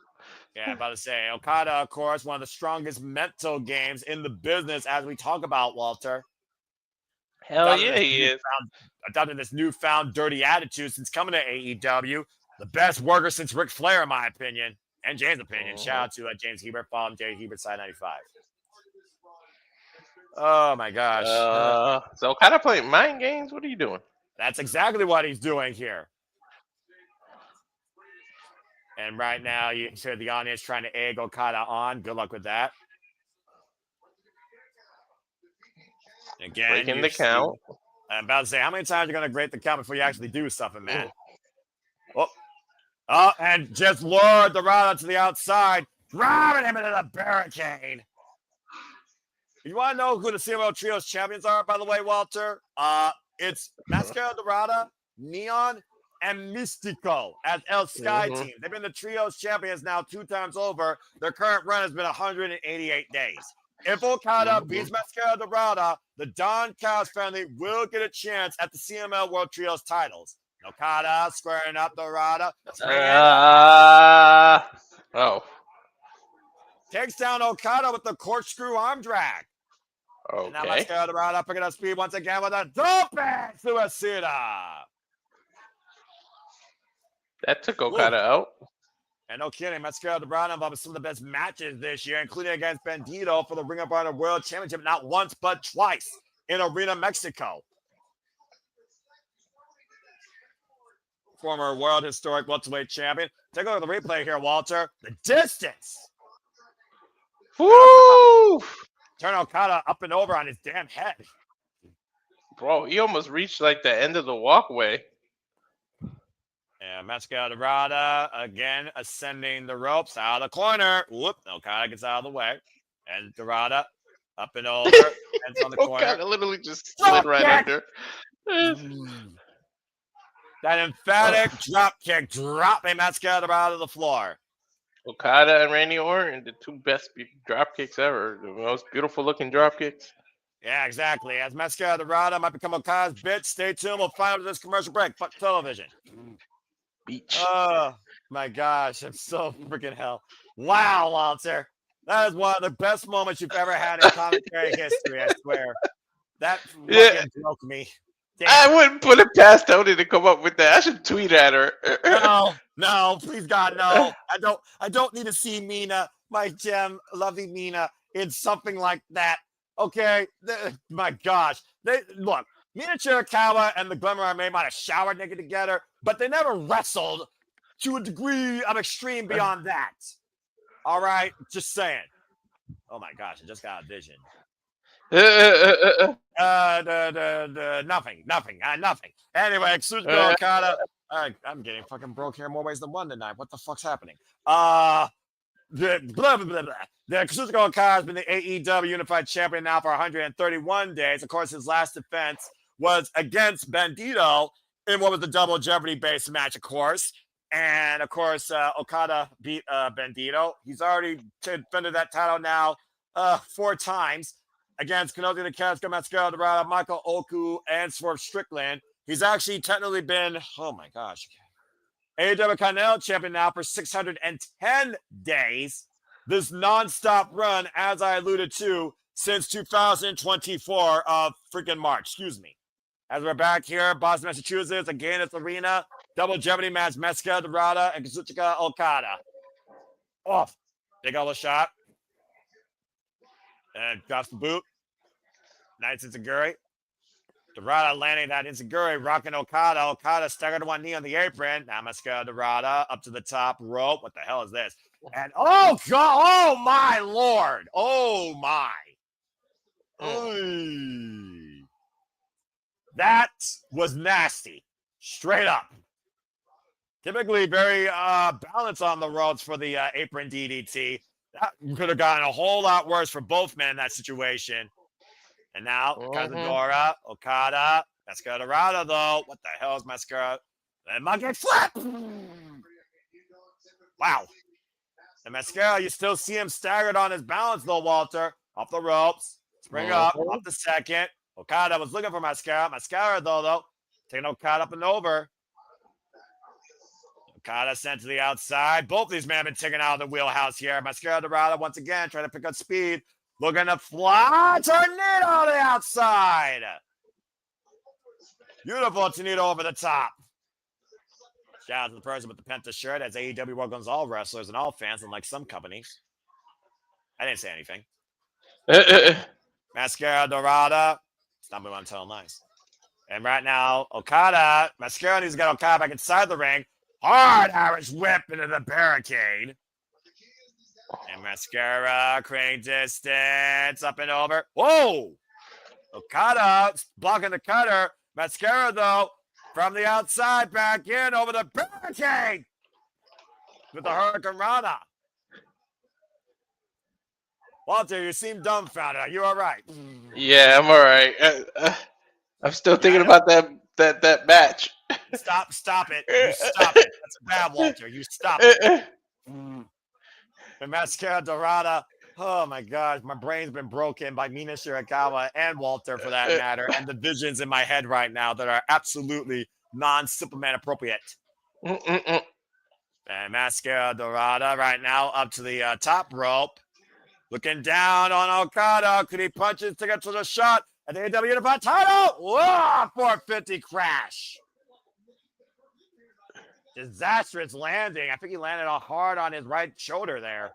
Yeah, I'm about to say Okada, of course, one of the strongest mental games in the business, as we talk about, Walter. Hell yeah, he is. Adopting this newfound dirty attitude since coming to AEW. The best worker since Ric Flair, in my opinion, and James' opinion. Shout out to James Hebert. Follow him, Jay Hebert, side 95. Oh my gosh. So Okada playing mind games? What are you doing? That's exactly what he's doing here. And right now, you hear the audience trying to egg Okada on. Good luck with that. Again, breaking the count. I'm about to say, how many times are you going to break the count before you actually do something, man? Oh, and just lured the Dorada to the outside, driving him into the barricade. You want to know who the CMLL Trios champions are, by the way, Walter? It's Mascara Dorada, Neon, and Mystico as El Sky team. They've been the Trios champions now 2 times over. Their current run has been 188 days. If Okada beats Mascara Dorada, the Don Callis family will get a chance at the CMLL World Trios titles. Okada squaring up Dorada. Oh. Takes down Okada with the corkscrew arm drag. And now Okay. Mascara Dorada picking up speed once again with a dope suicida. That took Okada out. And no kidding, Mascara Dorada involved in some of the best matches this year, including against Bandito for the Ring of Honor World Championship, not once but twice in Arena, Mexico. Former world historic welterweight champion. Take a look at the replay here, Walter. The distance. Woo! Turn Okada up and over on his damn head. Bro, he almost reached like the end of the walkway. And Mascara Dorada again ascending the ropes out of the corner. Whoop, Okada gets out of the way. And Dorada up and over. Ends on the corner. Okada literally just slid right under. That emphatic drop kick dropping Mascara Dorada to the floor. Okada and Randy Orton, the two best drop kicks ever. The most beautiful looking drop kicks. Yeah, exactly. As Mascara Dorada might become Okada's bitch, stay tuned. We'll find out this commercial break. Fuck television. Beach. Oh, my gosh. I'm so freaking hell. Wow, Walter. That is one of the best moments you've ever had in commentary history, I swear. That fucking broke me. Damn. I wouldn't put it past Tony to come up with that. I should tweet at her. No, please God, no. I don't need to see Mina, my gem, lovely Mina, in something like that. Okay? My gosh. Look, Mina Chirikawa and the Glamour Army might have showered naked together, but they never wrestled to a degree of extreme beyond that. All right? Just saying. Oh my gosh, I just got a vision. Nothing. Anyway, Kazuchika Okada. I'm getting fucking broke here in more ways than one tonight. What the fuck's happening? The Kazuchika Okada has been the AEW Unified Champion now for 131 days. Of course, his last defense was against Bandito in what was the Double Jeopardy-based match, of course. And, of course, Okada beat Bandito. He's already defended that title now 4 times against Kenobi the Casco, Mascara Dorada, Michael Oku, and Swerve Strickland. He's actually technically been, oh my gosh, AEW Continental Champion now for 610 days. This nonstop run, as I alluded to, since 2024 of freaking March. Excuse me. As we're back here, Boston, Massachusetts, again, it's Arena. Double Jeopardy match, Mascara Dorada and Kazuchika Okada. Off. Big elbow shot. And drops the boot. Nice Enziguri. Dorada landing that Enziguri, rocking Okada. Okada staggered to one knee on the apron. Now Mascara Dorada up to the top rope. What the hell is this? And oh God, oh my Lord. Oh my. That was nasty. Straight up. Typically very balanced on the ropes for the apron DDT. That could have gotten a whole lot worse for both men in that situation. And now, Kazadora, Okada, Mascara Dorada, though. What the hell is Mascara? And monkey flip! Wow. The Mascara, you still see him staggered on his balance, though, Walter. Off the ropes. Spring up the second. Okada was looking for Mascara. Mascara, though, taking Okada up and over. Okada sent to the outside. Both these men have been taken out of the wheelhouse here. Mascara Dorada once again trying to pick up speed. Looking to fly. Tornado on the outside. Beautiful tornado over the top. Shout out to the person with the Penta shirt, as AEW welcomes all wrestlers and all fans, unlike some companies. I didn't say anything. Mascara Dorada. Stop moving on until nice. And right now, Okada. Mascara needs to get Okada back inside the ring. Hard Irish whip into the barricade. And Mascara, crane distance, up and over. Whoa! Okada blocking the cutter. Mascara, though, from the outside, back in over the barricade with the Hurricane Rana. Walter, you seem dumbfounded. Are you all right? Yeah, I'm all right. I'm still thinking about that match. Stop it. You stop it. That's bad, Walter. You stop it. And Mascara Dorada, oh my gosh, my brain's been broken by Mina Shirakawa and Walter for that matter, and the visions in my head right now that are absolutely non-Superman appropriate. Mm-mm-mm. And Mascara Dorada right now up to the top rope. Looking down on Okada. Could he punch his ticket to the shot at the AW Unified title? Whoa, 450 crash. Disastrous landing. I think he landed all hard on his right shoulder there.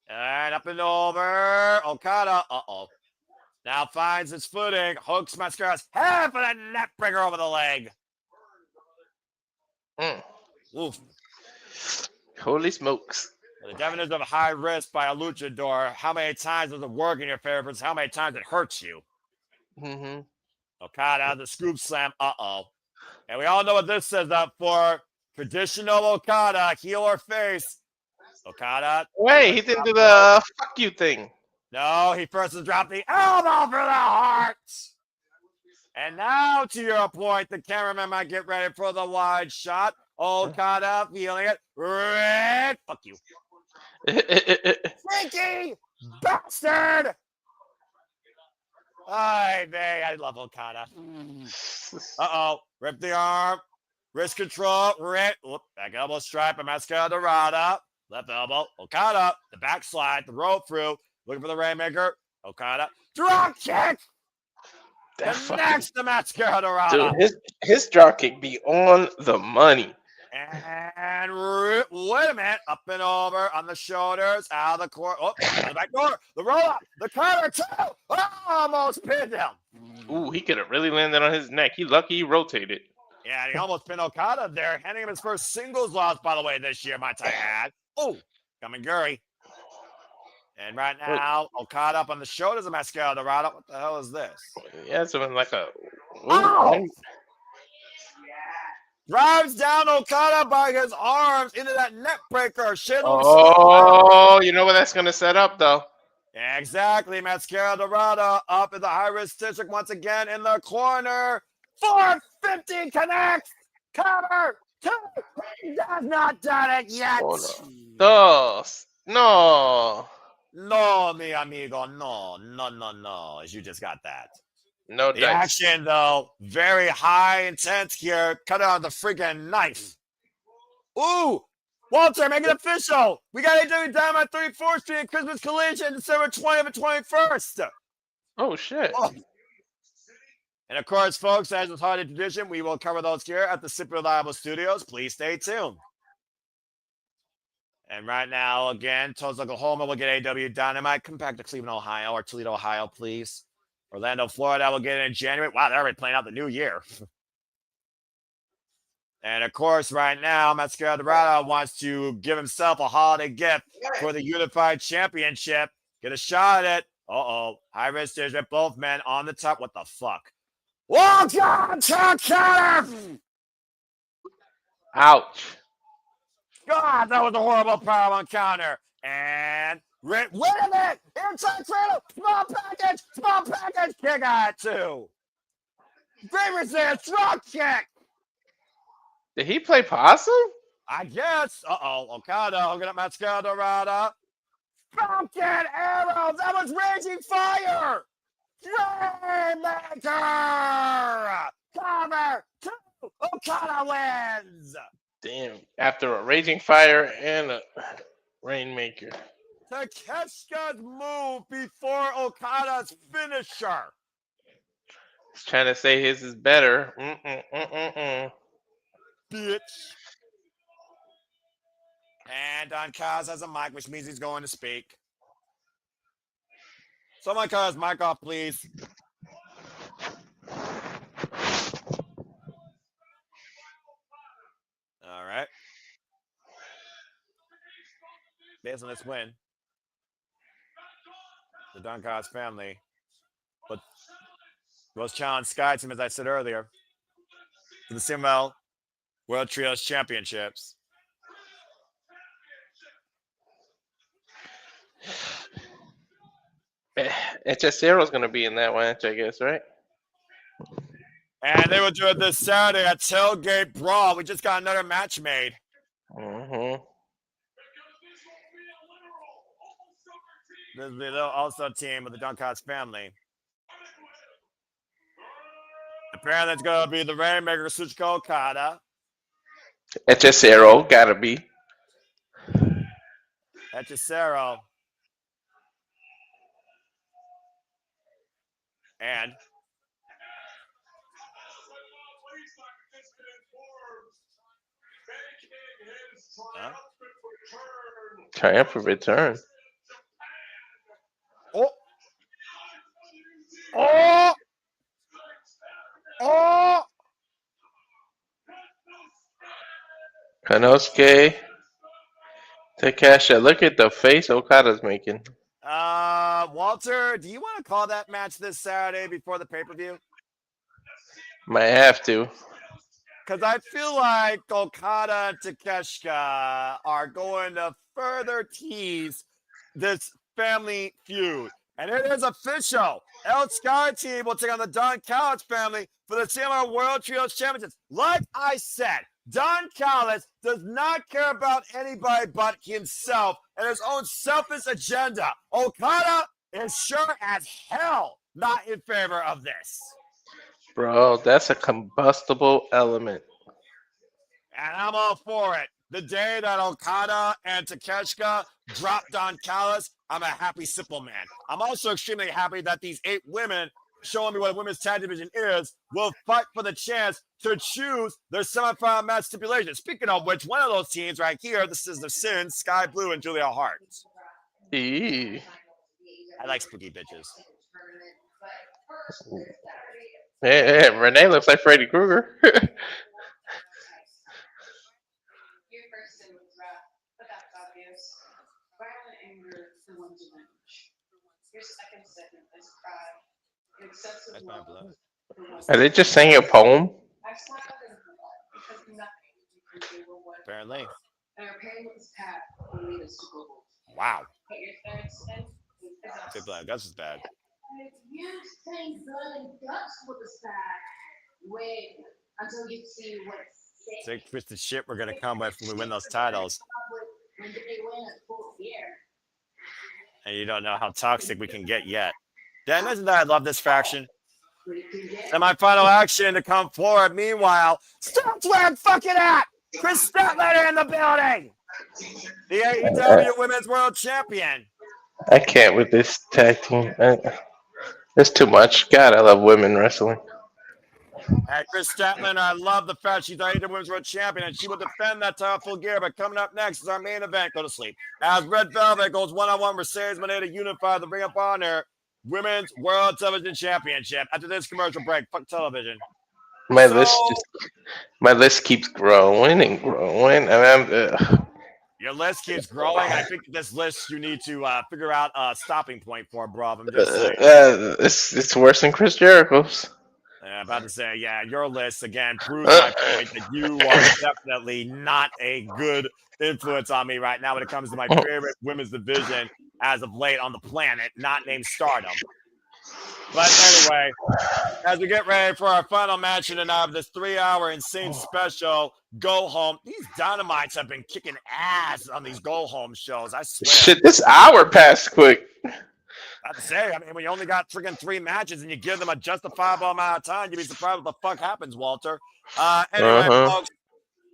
And up and over. Okada. Uh-oh. Now finds his footing. Hooks Mascara's head for the neck breaker over the leg. Oof. Holy smokes. The definition of high risk by a luchador. How many times does it work in your favor versus how many times it hurts you? Mm-hmm. Okada, the scoop slam. Uh-oh. And we all know what this says up for. Traditional Okada, heel or face. Okada. Wait, he didn't do the fuck you thing. No, he first dropped the elbow for the heart. And now, to your point, the cameraman might get ready for the wide shot. Okada feeling it. Red. Fuck you. Freaky bastard. I love Okada. Uh-oh. Rip the arm. Wrist control. Rip. Back elbow stripe. A Mascara Dorada. Left elbow. Okada. The backslide. The roll through. Looking for the Rainmaker. Okada. Drop kick. Connects the Mascara Dorada. Dude, his drop kick be on the money. And wait a minute. Up and over on the shoulders. Out of the court. Oh, on the back door. The roll up. The cover too. Almost pinned him. Ooh, he could have really landed on his neck. He lucky he rotated. Yeah, he almost pinned Okada there, handing him his first singles loss, by the way, this year, might I add. Oh, Kaminguri. And right now, Okada up on the shoulders of Mascara Dorada. What the hell is this? Yeah, something like a... Oh! Drives down Okada by his arms into that neck breaker. Oh, you know what that's going to set up, though. Yeah, exactly. Mascara Dorada up in the high-risk district once again in the corner. 450 connects. Cover. Two. He has not done it yet. Dos. No. No, mi amigo. No. As you just got that. No the dice. Action, though, very high intense here. Cut it on the freaking knife. Ooh. Walter, make it official. We got AW Dynamite 34th Street and Christmas Collision December 20th and 21st. Oh, shit. Oh. And of course, folks, as is holiday tradition, we will cover those here at the Super Reliable Studios. Please stay tuned. And right now, again, Tulsa, Oklahoma will get AW Dynamite. Come back to Cleveland, Ohio, or Toledo, Ohio, please. Orlando, Florida will get it in January. Wow, they're already playing out the new year. And of course, right now, Mascara Dorada wants to give himself a holiday gift for the Unified Championship. Get a shot at it. Uh-oh. High risk is with both men on the top. What the fuck? Walk on to Ouch. God, that was a horrible power encounter. And wait a minute! Inside cradle! Small package! Kick out too. Favors there, strong kick! Did he play possum? I guess. Uh-oh. Okada hooking up Mascara Dorada. Falcon arrows! That was Raging Fire! Rainmaker! Cover! Two! Okada wins! Damn. After a Raging Fire and a Rainmaker. Takeshita's move before Okada's finisher. He's trying to say his is better. Bitch. And Don Kaz has a mic, which means he's going to speak. Someone cut his mic off, please. All right. Based on this win, the Don Kaz family was challenged Sky Team, as I said earlier, to the Simwell World Trios Championships. HSCRO's going to be in that match, I guess, right? And they will do it this Saturday at Tailgate Brawl. We just got another match made. Mm-hmm. This is the little also team with the Don Kaz family. apparently it's going to be the Rainmaker Tsuchika Okada. Hechicero, gotta be. Hechicero. And Triumphant return. oh, oh, oh. Konosuke Takasha. Look at the face Okada's making. Walter, do you want to call that match this Saturday before the pay-per-view? Might have to. Because I feel like Okada and Takeshita are going to further tease this family feud. And it is official. El Sky Team will take on the Don Callis family for the CMR World Trios Championships. Like I said, Don Callis does not care about anybody but himself and his own selfish agenda. Okada is sure as hell not in favor of this. Bro, that's a combustible element. And I'm all for it. The day that Okada and Takeshita drop Don Callis, I'm a happy, simple man. I'm also extremely happy that these 8 women showing me what a women's tag division is will fight for the chance to choose their semifinal match stipulation. Speaking of which, one of those teams right here, this is the Sin, Sky Blue, and Julia Hart. Eee. I like spooky bitches. Yeah, Renee looks like Freddy Krueger. That's my blood. Are they just saying a poem? Apparently. Wow. Blood and guts is bad. Say twisted shit we're gonna come with when we win those titles. And you don't know how toxic we can get yet. Did I mention that I love this faction? And my final action to come forward. Meanwhile, stop where I'm fucking at! Chris Statlander in the building! The AEW Women's World Champion. I can't with this tag team. It's too much. God, I love women wrestling. And Chris Statlander, I love the fact she's AEW Women's World Champion, and she will defend that title full gear. But coming up next is our main event. Go to sleep. As Red Velvet goes one-on-one Mercedes Moné to unify the Ring of Honor Women's World Television Championship. After this commercial break, fuck television. My list keeps growing and growing, and your list keeps growing. I think this list you need to figure out a stopping point for, bro. I'm just saying. It's worse than Chris Jericho's. I'm about to say, yeah, your list again proves my point that you are definitely not a good influence on me right now when it comes to my favorite women's division as of late on the planet, not named Stardom. But anyway, as we get ready for our final match in this 3-hour insane special, go home. These Dynamites have been kicking ass on these go home shows. I swear. Shit, this hour passed quick. I'd say, I mean, when you only got freaking 3 matches and you give them a justifiable amount of time, you'd be surprised what the fuck happens, Walter. Anyway, folks,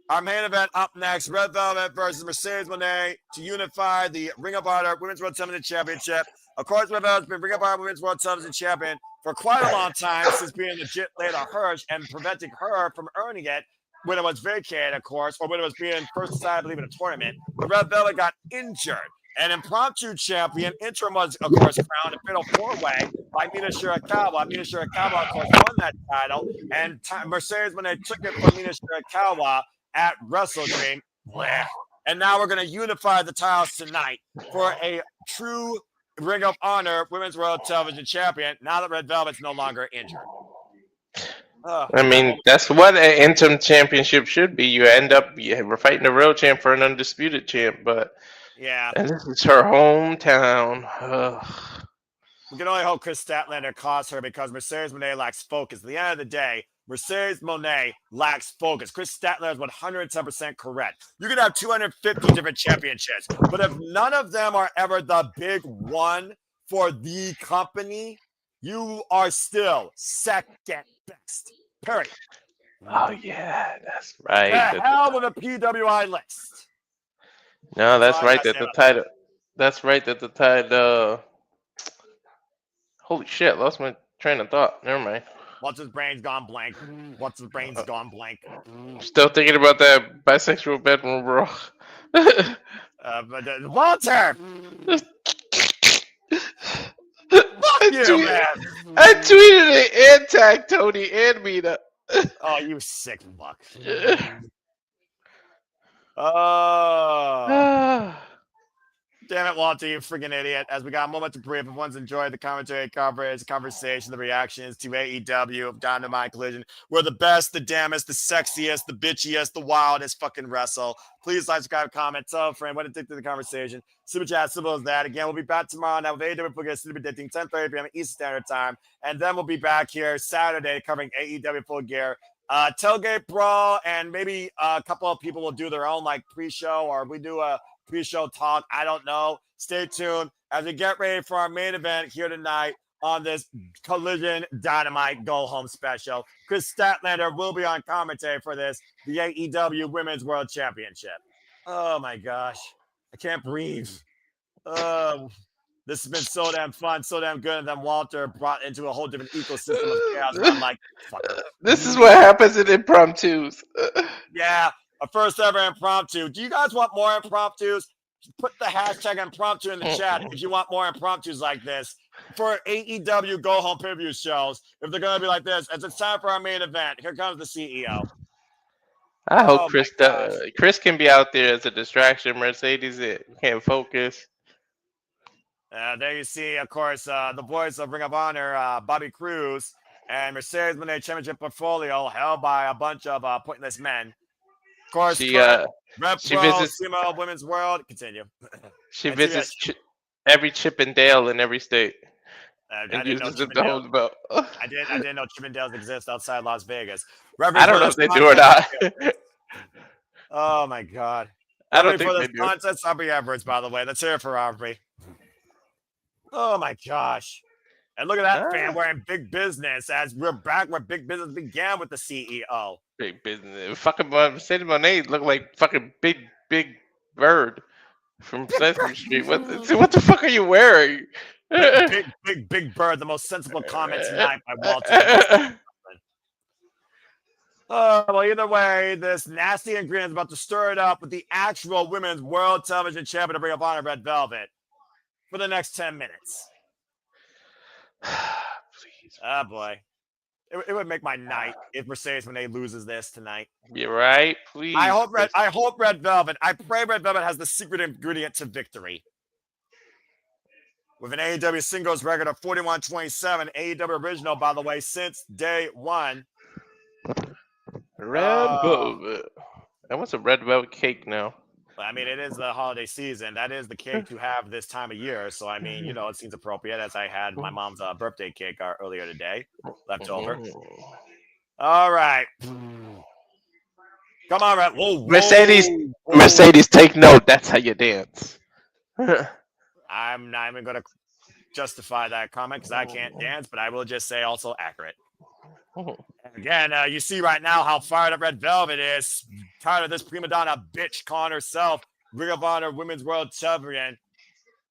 our main event up next, Red Velvet versus Mercedes Moné to unify the Ring of Honor Women's World Television Championship. Of course, Red Velvet's been Ring of Honor Women's World Television Champion for quite a long time since being legit Layla Hirsch and preventing her from earning it when it was vacated, of course, or when it was being first decided, I believe, in a tournament. But Red Velvet got injured. An impromptu champion, interim was, of course, crowned a fatal 4-way by Mina Shirakawa. Mina Shirakawa, of course, won that title, and Mercedes Moné took it from Mina Shirakawa at Wrestle Dream. And now we're going to unify the titles tonight for a true Ring of Honor Women's World Television Champion now that Red Velvet's no longer injured. I mean, that's what an interim championship should be. You end up we're fighting the real champ for an undisputed champ, but yeah, and this is her hometown. We can only hope Chris Statlander costs her because Mercedes Moné lacks focus. At the end of the day, Mercedes Moné lacks focus. Chris Statlander is 110% correct. You can have 250 different championships, but if none of them are ever the big one for the company, you are still second best. Period. Oh yeah, that's The right. hell with a PWI list. No, That's all that's I right. gotta That say the about that. title. That's right. That the title. Holy shit! Lost my train of thought. Never mind. What's his brain's gone blank? What's his brain's Uh, gone blank? Still thinking about that bisexual bedroom, bro. Walter! Fuck I, you, tweet, I man! tweeted it and tagged Tony and Mina. Oh, you sick fuck. Oh. Damn it, Walter, you freaking idiot. As we got a moment to breathe, everyone's enjoyed the commentary coverage, conversation, the reactions to AEW of Dynamite Collision. We're the best, the damnest, the sexiest, the bitchiest, the wildest fucking wrestle. Please like, subscribe, comment, tell a friend what to think to the conversation. Super chat, simple as that. Again, we'll be back tomorrow night with AEW Full Gear, Super Predicting 10:30 p.m. Eastern Standard Time. And then we'll be back here Saturday covering AEW Full Gear. Tailgate Brawl, and maybe a couple of people will do their own like pre-show, or we do a pre-show talk. I don't know. Stay tuned as we get ready for our main event here tonight on this Collision Dynamite Go Home special. Chris Statlander will be on commentary for this, the AEW Women's World Championship. Oh my gosh. I can't breathe. This has been so damn fun, so damn good, and then Walter brought into a whole different ecosystem of chaos where I'm like, fucker. This is what happens in impromptus. Yeah, a first ever impromptu. Do you guys want more impromptus? Put the hashtag impromptu in the chat if you want more impromptus like this for AEW Go Home Preview shows. If they're going to be like this, as it's time for our main event, here comes the CEO. I hope Oh Chris my gosh. Chris can be out there as a distraction. Mercedes can't focus. There you see, of course, the voice of Ring of Honor, Bobby Cruz, and Mercedes Moné Championship portfolio held by a bunch of pointless men. Of course, She Red she Pro, visits SEMO, Women's World. Continue. she And visits every Chip and Dale in every state I and didn't know uses it to Chippendale. hold the belt. I didn't know Chippendales exist outside Las Vegas. I don't know if they do or not. Oh my god. I don't Referee think for they this do. contest, Aubrey Edwards, by the way. Let's hear it for Aubrey. Oh my gosh. And look at that fan wearing big business as we're back where big business began with the CEO. Big business. Fucking Mercedes Moné look like fucking big bird from Sesame Street. What the fuck are you wearing? Big bird. The most sensible comment tonight by Walter. Well, either way, this nasty ingredient is about to stir it up with the actual Women's World Television Champion of Ring of Honor, Red Velvet, for the next 10 minutes. Please. Oh boy. It would make my night if Mercedes Moné loses this tonight. You're right, please. I hope Red Velvet. I pray Red Velvet has the secret ingredient to victory. With an AEW singles record of 41-27, AEW original, by the way, since day one. Red Velvet. I want some red velvet cake now. I mean, it is the holiday season. That is the cake to have this time of year. So, I mean, it seems appropriate as I had my mom's birthday cake earlier today, left over. All right. Come on, Red. Whoa. Mercedes, take note. That's how you dance. I'm not even going to justify that comment because I can't dance, but I will just say also accurate. Again, you see right now how fired up Red Velvet is. Tired of this prima donna bitch calling herself Ring of Honor Women's World Champion.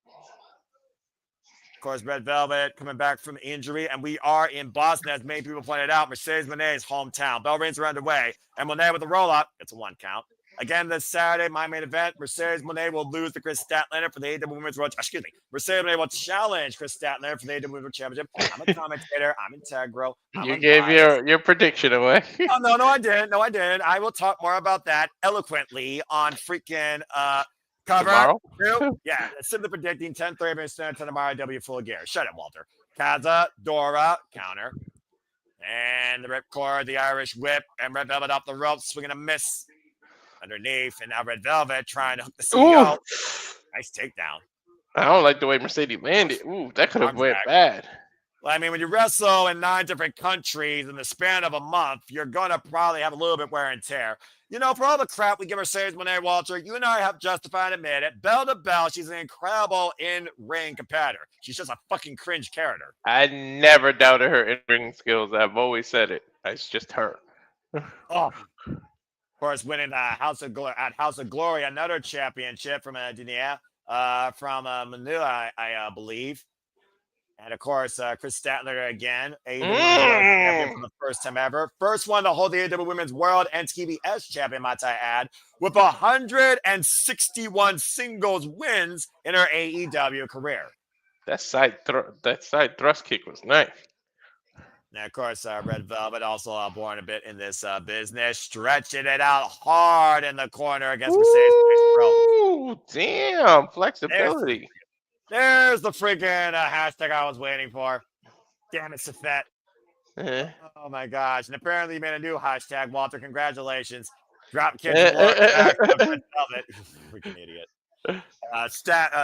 Of course, Red Velvet coming back from injury, and we are in Boston, as many people pointed out. Mercedes Moné's hometown. Bell rings are underway, and Moné with a roll-up. It's a 1 count. Again, this Saturday, my main event, Mercedes Moné will lose to Chris Statlander for the AEW Women's World. Excuse me. Mercedes Moné will challenge Chris Statlander for the AEW Women's Championship. I'm a commentator. I'm integral. You gave your prediction away. Oh, no, I didn't. No, I didn't. I will talk more about that eloquently on freaking cover. Tomorrow? Yeah, simply predicting 10:30 minutes tomorrow. W Full Gear. Shut up, Walter. Kaza, Dora, counter. And the ripcord, the Irish whip, and Red Velvet off the ropes, swinging a miss. Underneath, and now Red Velvet trying to hook the CEO. Ooh. Nice takedown. I don't like the way Mercedes landed. Ooh, that could have went bad. Well, I mean, when you wrestle in 9 different countries in the span of a month, you're going to probably have a little bit wear and tear. For all the crap we give Mercedes Moné, Walter, you and I have justified and admit it. Bell to bell, she's an incredible in-ring competitor. She's just a fucking cringe character. I never doubted her in-ring skills. I've always said it. It's just her. Oh, of course, winning House of Glory, another championship from Dania, from Manila, I believe. And of course, Chris Statler again, AEW Women's World Champion for the first time ever. First one to hold the AEW Women's World and TBS Champion, might I add, with 161 singles wins in her AEW career. That side thrust kick was nice. And of course, Red Velvet also born a bit in this business, stretching it out hard in the corner against Mercedes. Ooh, damn, flexibility. There's the freaking hashtag I was waiting for. Damn it, Safet. Oh my gosh. And apparently you made a new hashtag, Walter. Congratulations. Drop kids hashtag Red Velvet. Freaking idiot.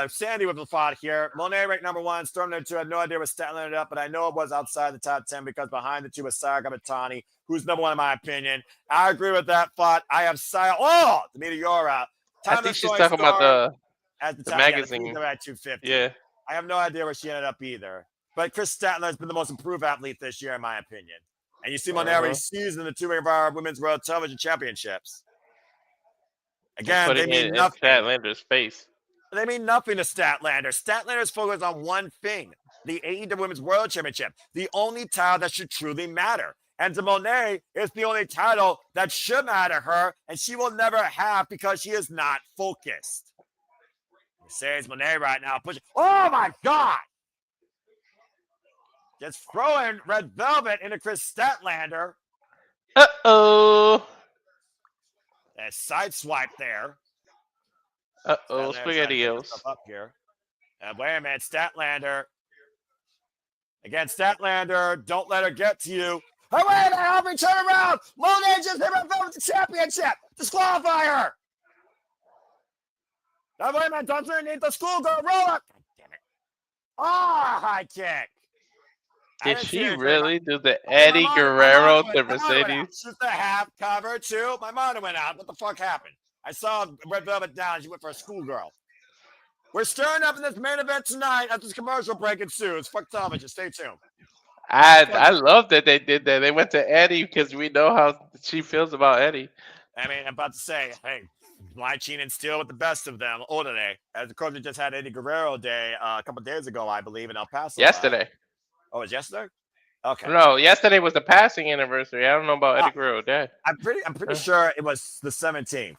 Sandy with the thought here. Monet ranked number 1. Storm number 2. I had no idea what Statler ended up, but I know it was outside the top 10 because behind the two was Saga Batani, who's number 1 in my opinion. I agree with that thought. I have the Meteora. I think she's talking about the magazine. Yeah, at 250. Yeah. I have no idea where she ended up either. But Chris Statler has been the most improved athlete this year, in my opinion. And you see Monet season the 2 of our Women's World Television Championships. Again, they mean nothing. Statlander's face. They mean nothing to Statlander. Statlander's focused on one thing, the AEW Women's World Championship, the only title that should truly matter. And to Monet, it's the only title that should matter to her, and she will never have because she is not focused. Mercedes Monet right now pushing. Oh my God! Just throwing Red Velvet into Chris Statlander. Uh-oh. A side swipe there. Uh-oh, SpaghettiOs. Up here. Wait a minute, Statlander. Again, Statlander, don't let her get to you. Hey, wait a minute, help me turn around. Monet just hit Red Velvet with the championship. Disqualify her. Now, wait a minute, don't underneath the schoolgirl. Roll up. God damn it. Ah, high kick. Did she really do the Eddie Guerrero to Mercedes? She's the half cover, too. My monitor went out. What the fuck happened? I saw Red Velvet down. She went for a schoolgirl. We're stirring up in this main event tonight after this commercial break ensues. Fuck television. Stay tuned. I love that they did that. They went to Eddie because we know how she feels about Eddie. I mean, I'm about to say, hey, Lychine and Steel with the best of them all today. As of course, we just had Eddie Guerrero Day a couple days ago, I believe, in El Paso. Yesterday. Oh, it was yesterday? Okay. No, yesterday was the passing anniversary. I don't know about Eddie Guerrero Day. I'm pretty sure it was the 17th.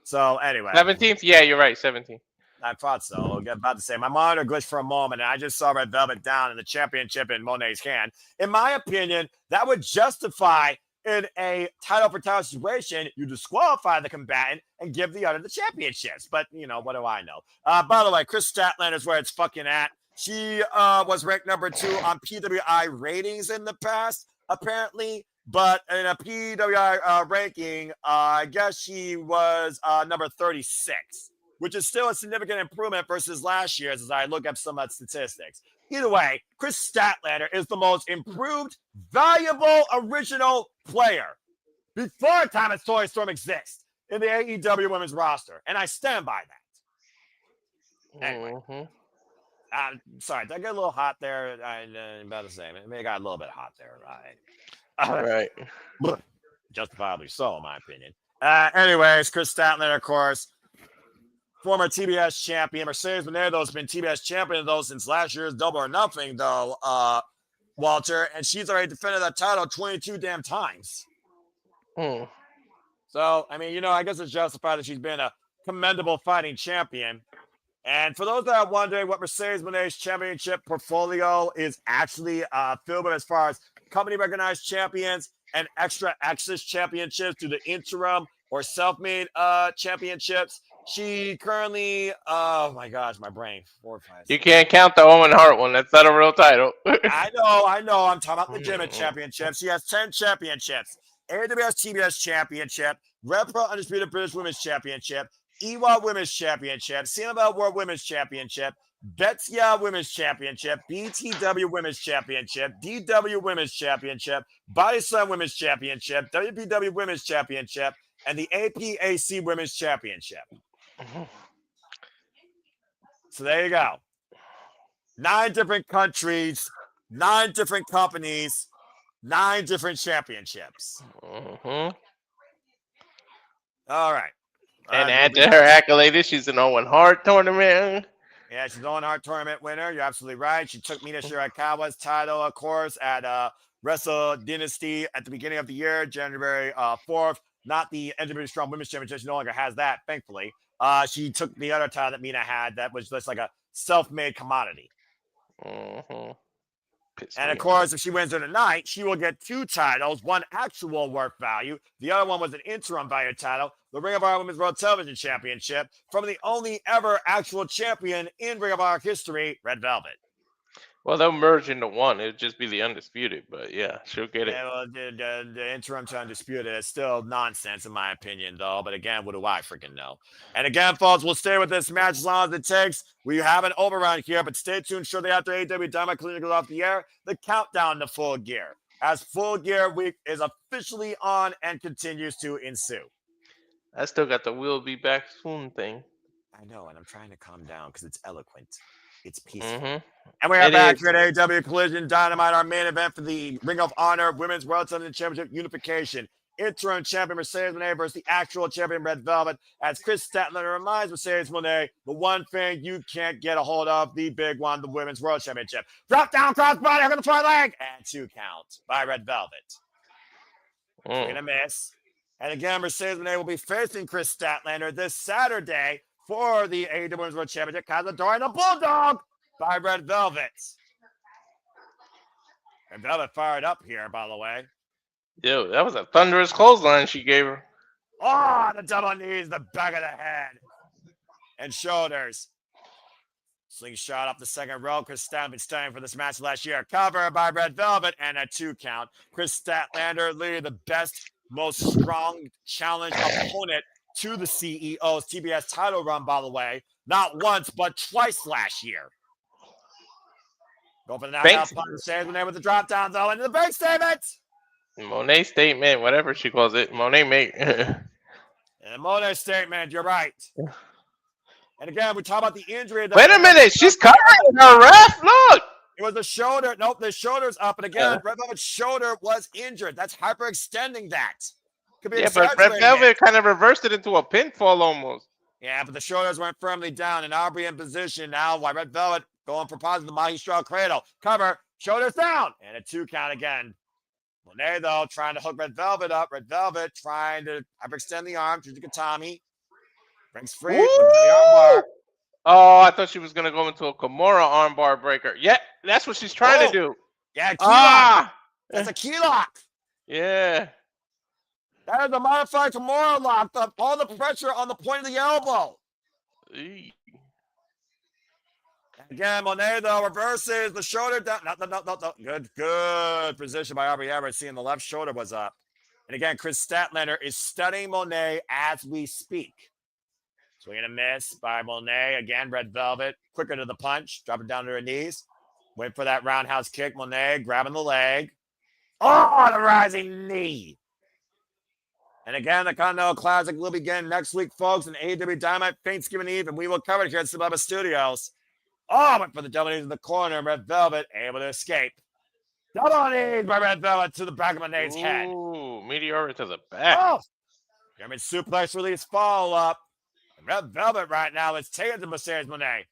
So anyway. 17th? Yeah, you're right. 17th. I thought so. I was about to say, my monitor glitched for a moment, and I just saw Red Velvet down in the championship in Monet's hand. In my opinion, that would justify in a title for title situation, you disqualify the combatant and give the other the championships. But, you know, what do I know? By the way, Chris Statlander is where it's fucking at. She was ranked number 2 on PWI ratings in the past, apparently. But in a PWI ranking, I guess she was number 36, which is still a significant improvement versus last year's as I look up some of the statistics. Either way, Chris Statlander is the most improved, valuable, original player before Thomas Toy Storm exists in the AEW women's roster. And I stand by that. Anyway. Sorry, did I get a little hot there? I'm about to say, maybe I got a little bit hot there. Right. Justifiably so, in my opinion. Anyways, Chris Statlander, of course, former TBS champion. Mercedes Monet-has been TBS champion though since last year's Double or Nothing, though, Walter, and she's already defended that title 22 damn times. So, I mean, you know, I guess it's justified that she's been a commendable fighting champion. And for those that are wondering what Mercedes Monet's championship portfolio is actually filled with as far as company-recognized champions and extra access championships to the interim or self-made championships, she currently, oh my gosh, my brain. 4 or 5. You can't count the Owen Hart one. That's not a real title. I know. I'm talking about legitimate championships. She has 10 championships. AWS TBS Championship, Red Pro Undisputed British Women's Championship, EWA Women's Championship, CMLL World Women's Championship, Betsia Women's Championship, BTW Women's Championship, DW Women's Championship, Body Slam Women's Championship, WPW Women's Championship, and the APAC Women's Championship. So there you go. 9 different countries, 9 different companies, 9 different championships. Mm-hmm. All right. And We'll add be to her accolades, she's an Owen Hart tournament. Yeah, she's an Owen Hart tournament winner. You're absolutely right. She took Mina Shirakawa's title, of course, at Wrestle Dynasty at the beginning of the year, January 4th. Not the NWA Strong Women's Championship. She no longer has that, thankfully. She took the other title that Mina had that was just like a self-made commodity. Mm-hmm. And of course, if she wins her tonight, she will get 2 titles, one actual worth value. The other one was an interim value title, the Ring of Honor Women's World Television Championship, from the only ever actual champion in Ring of Honor history, Red Velvet. Well, they'll merge into one. It'll just be the Undisputed, but yeah, she'll get it. Yeah, well, the interim to Undisputed is still nonsense, in my opinion, though. But again, what do I freaking know? And again, folks, we'll stay with this match as long as it takes. We have an overrun here, but stay tuned. Shortly after AEW Dynamite Clinic goes off the air, the countdown to Full Gear, as Full Gear Week is officially on and continues to ensue. I still got the "We'll be back soon" thing. I know, and I'm trying to calm down because it's eloquent. It's peaceful. Mm-hmm. And we are back here at AEW Collision Dynamite, our main event for the Ring of Honor Women's World Television Championship Unification. Interim champion Mercedes Moné versus the actual champion Red Velvet, as Chris Statlander reminds Mercedes Moné the one thing you can't get a hold of, the big one, the Women's World Championship. Drop down, crossbody, hook on the front leg, and 2 count by Red Velvet. We're going to miss. And again, Mercedes Moné will be facing Chris Statlander this Saturday for the AEW Women's World Championship. Cazador and the Bulldog by Red Velvet. Red Velvet fired up here, by the way. Yo, that was a thunderous clothesline she gave her. Oh, the double knees, the back of the head, and shoulders. Slingshot up the second row. Chris Statlander standing for this match last year. Cover by Red Velvet and a 2 count. Chris Statlander, literally the best, most strong challenge opponent to the CEO's TBS title run, by the way. Not once, but twice last year. Go for the knockout punch. Saves Moné with the drop down, though, into the bank statement. Moné statement, whatever she calls it. Moné make. And Moné statement, you're right. And again, we talk about the injury. Wait a minute, she's covering her ref. Look. It was the shoulder. Nope, the shoulder's up. And again, Red Velvet's shoulder was injured. That's hyperextending that. Could be but Red Velvet kind of reversed it into a pinfall almost. Yeah, but the shoulders went firmly down, and Aubrey in position now. While Red Velvet going for positive Mahi Straw Cradle. Cover, shoulders down, and a 2 count again. Moné, though, trying to hook Red Velvet up. Red Velvet trying to hyperextend the arm. Through the Katami. Brings free with the armbar. Oh, I thought she was going to go into a Kimura armbar breaker. Yeah, that's what she's trying to do. Yeah, key lock. That's a key lock. Yeah. That is a modified Kimura lock. All the pressure on the point of the elbow. Again, Moné, though, reverses the shoulder down. No. Good position by Aubrey Everett, seeing the left shoulder was up. And again, Chris Statlander is studying Moné as we speak. Swing and a miss by Moné. Again, Red Velvet, quicker to the punch, dropping down to her knees. Wait for that roundhouse kick. Moné grabbing the leg. Oh, the rising knee. And again, the Continental Classic will begin next week, folks, in AEW Dynamite Thanksgiving Eve, and we will cover it here at Subaba Studios. Oh, but for the double knees in the corner, Red Velvet able to escape. Double knees by Red Velvet to the back of Moné's head. Ooh, Meteora to the back. Oh, German suplex release follow-up. Red Velvet right now is taken to Mercedes Moné.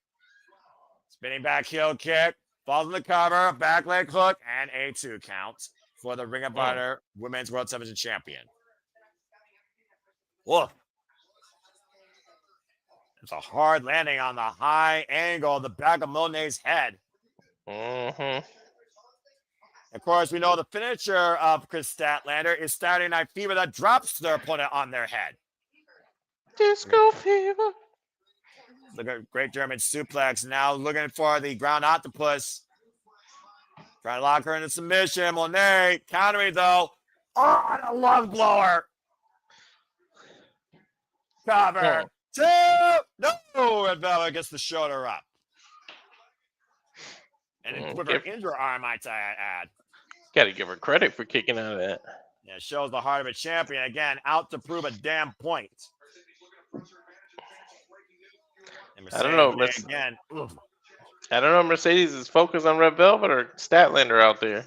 Spinning back heel kick, falls in the cover, back leg hook, and a 2 count for the Ring of Honor Women's World Television Champion. Whoa. It's a hard landing on the high angle of the back of Moné's head. Mm-hmm. Of course, we know the finisher of Chris Statlander is Saturday Night Fever that drops their opponent on their head. Disco Fever. Look at great German suplex. Now looking for the ground octopus. Trying to lock her into submission. Moné countering though. Oh, and a lung blower. Cover. 2. No, Red Velvet gets the shoulder up. And with her injured arm, I add. Got to give her credit for kicking out of that. Yeah, shows the heart of a champion. Again, out to prove a damn point. I don't know. Again. I don't know if Mercedes is focused on Red Velvet or Statlander out there.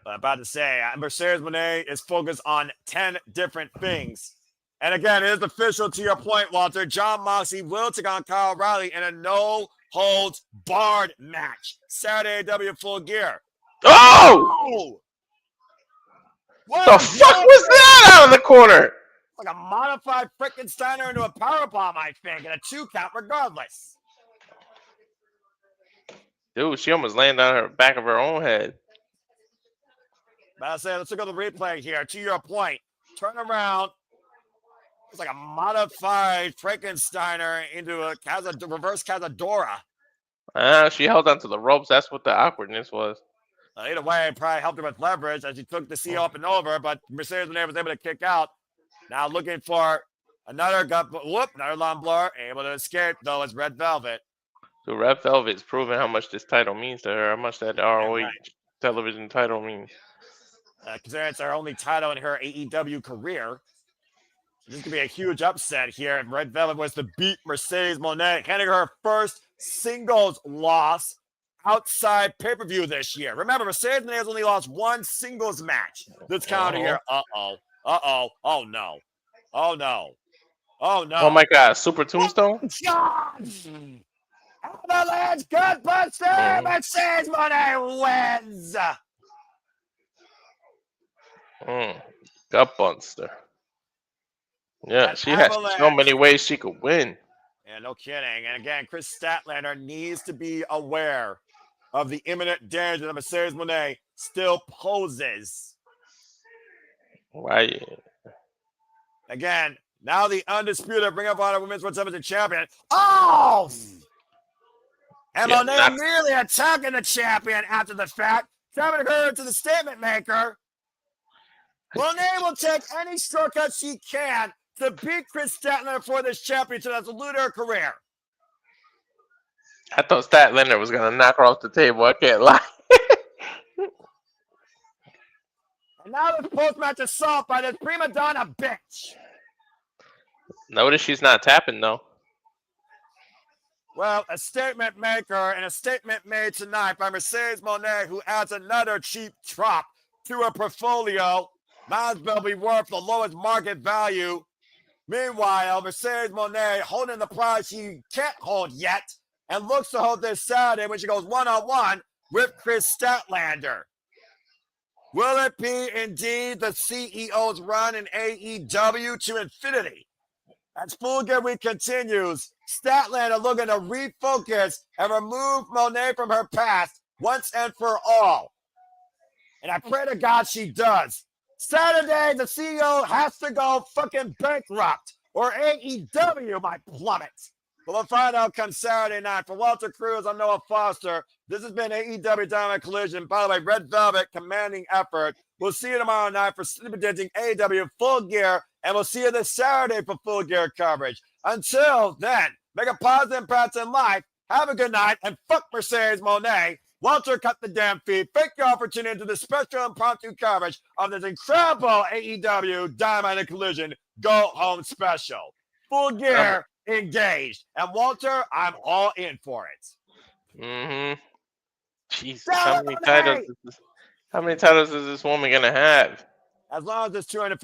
But I'm about to say, Mercedes Moné is focused on 10 different things. And again, it is official to your point, Walter. John Moxley will take on Kyle O'Reilly in a no-holds-barred match. Saturday AEW Full Gear. Oh! What The fuck was that out of the corner? Like a modified frickin' Steiner into a powerbomb, I think, and a 2 count regardless. Dude, she almost landed on her back of her own head. But I say, let's look at the replay here. To your point, turn around. It's like a modified Frankensteiner into a reverse Cazadora. She held onto the ropes. That's what the awkwardness was. Either way, it probably helped her with leverage as she took the CO up and over, but Mercedes Moné was able to kick out. Now looking for another another long blower. Able to escape, though, as Red Velvet. So Red Velvet's proven how much this title means to her, how much that ROH television title means. Considering it's her only title in her AEW career. This could be a huge upset here if Red Velvet was to beat Mercedes Moné, handing her first singles loss outside pay-per-view this year. Remember, Mercedes Moné has only lost one singles match this calendar year. Uh-oh. Oh, no. Oh, no. Oh, no. Oh, my God. Super Tombstone? Oh, God! Avalanche Gutbuster! Mercedes Moné wins! Gutbuster. Yeah, she has so many ways she could win. Yeah, no kidding. And again, Chris Statlander needs to be aware of the imminent danger that Mercedes Moné still poses. Right. Again, now the undisputed Ring of Honor Women's World Championship champion. Oh! And Moné immediately attacking the champion after the fact, coming her to the statement maker. Moné will take any shortcut she can to beat Chris Statlander for this championship that's eluded her career. I thought Statlander was going to knock her off the table. I can't lie. And now this post-match assault by this prima donna bitch. Notice she's not tapping, though. Well, a statement maker and a statement made tonight by Mercedes Moné, who adds another cheap trop to her portfolio. Might as well be worth the lowest market value. Meanwhile, Mercedes Moné holding the prize she can't hold yet and looks to hold this Saturday when she goes one-on-one with Chris Statlander. Will it be indeed the CEO's run in AEW to infinity? As Full Gear Week continues, Statlander looking to refocus and remove Moné from her past once and for all. And I pray to God she does. Saturday, the CEO has to go fucking bankrupt, or AEW might plummet. But we'll find out come Saturday night. For Walter Cruz, I'm Noah Foster. This has been AEW Dynamite Collision. By the way, Red Velvet, commanding effort. We'll see you tomorrow night for presenting AEW Full Gear, and we'll see you this Saturday for Full Gear coverage. Until then, make a positive impact in life. Have a good night, and fuck Mercedes Moné. Walter cut the damn feed. Thank you all for tuning into the special impromptu coverage of this incredible AEW Dynamite Collision Go Home Special. Full Gear engaged. And Walter, I'm all in for it. Jesus, how many titles is this woman gonna have? As long as it's 250.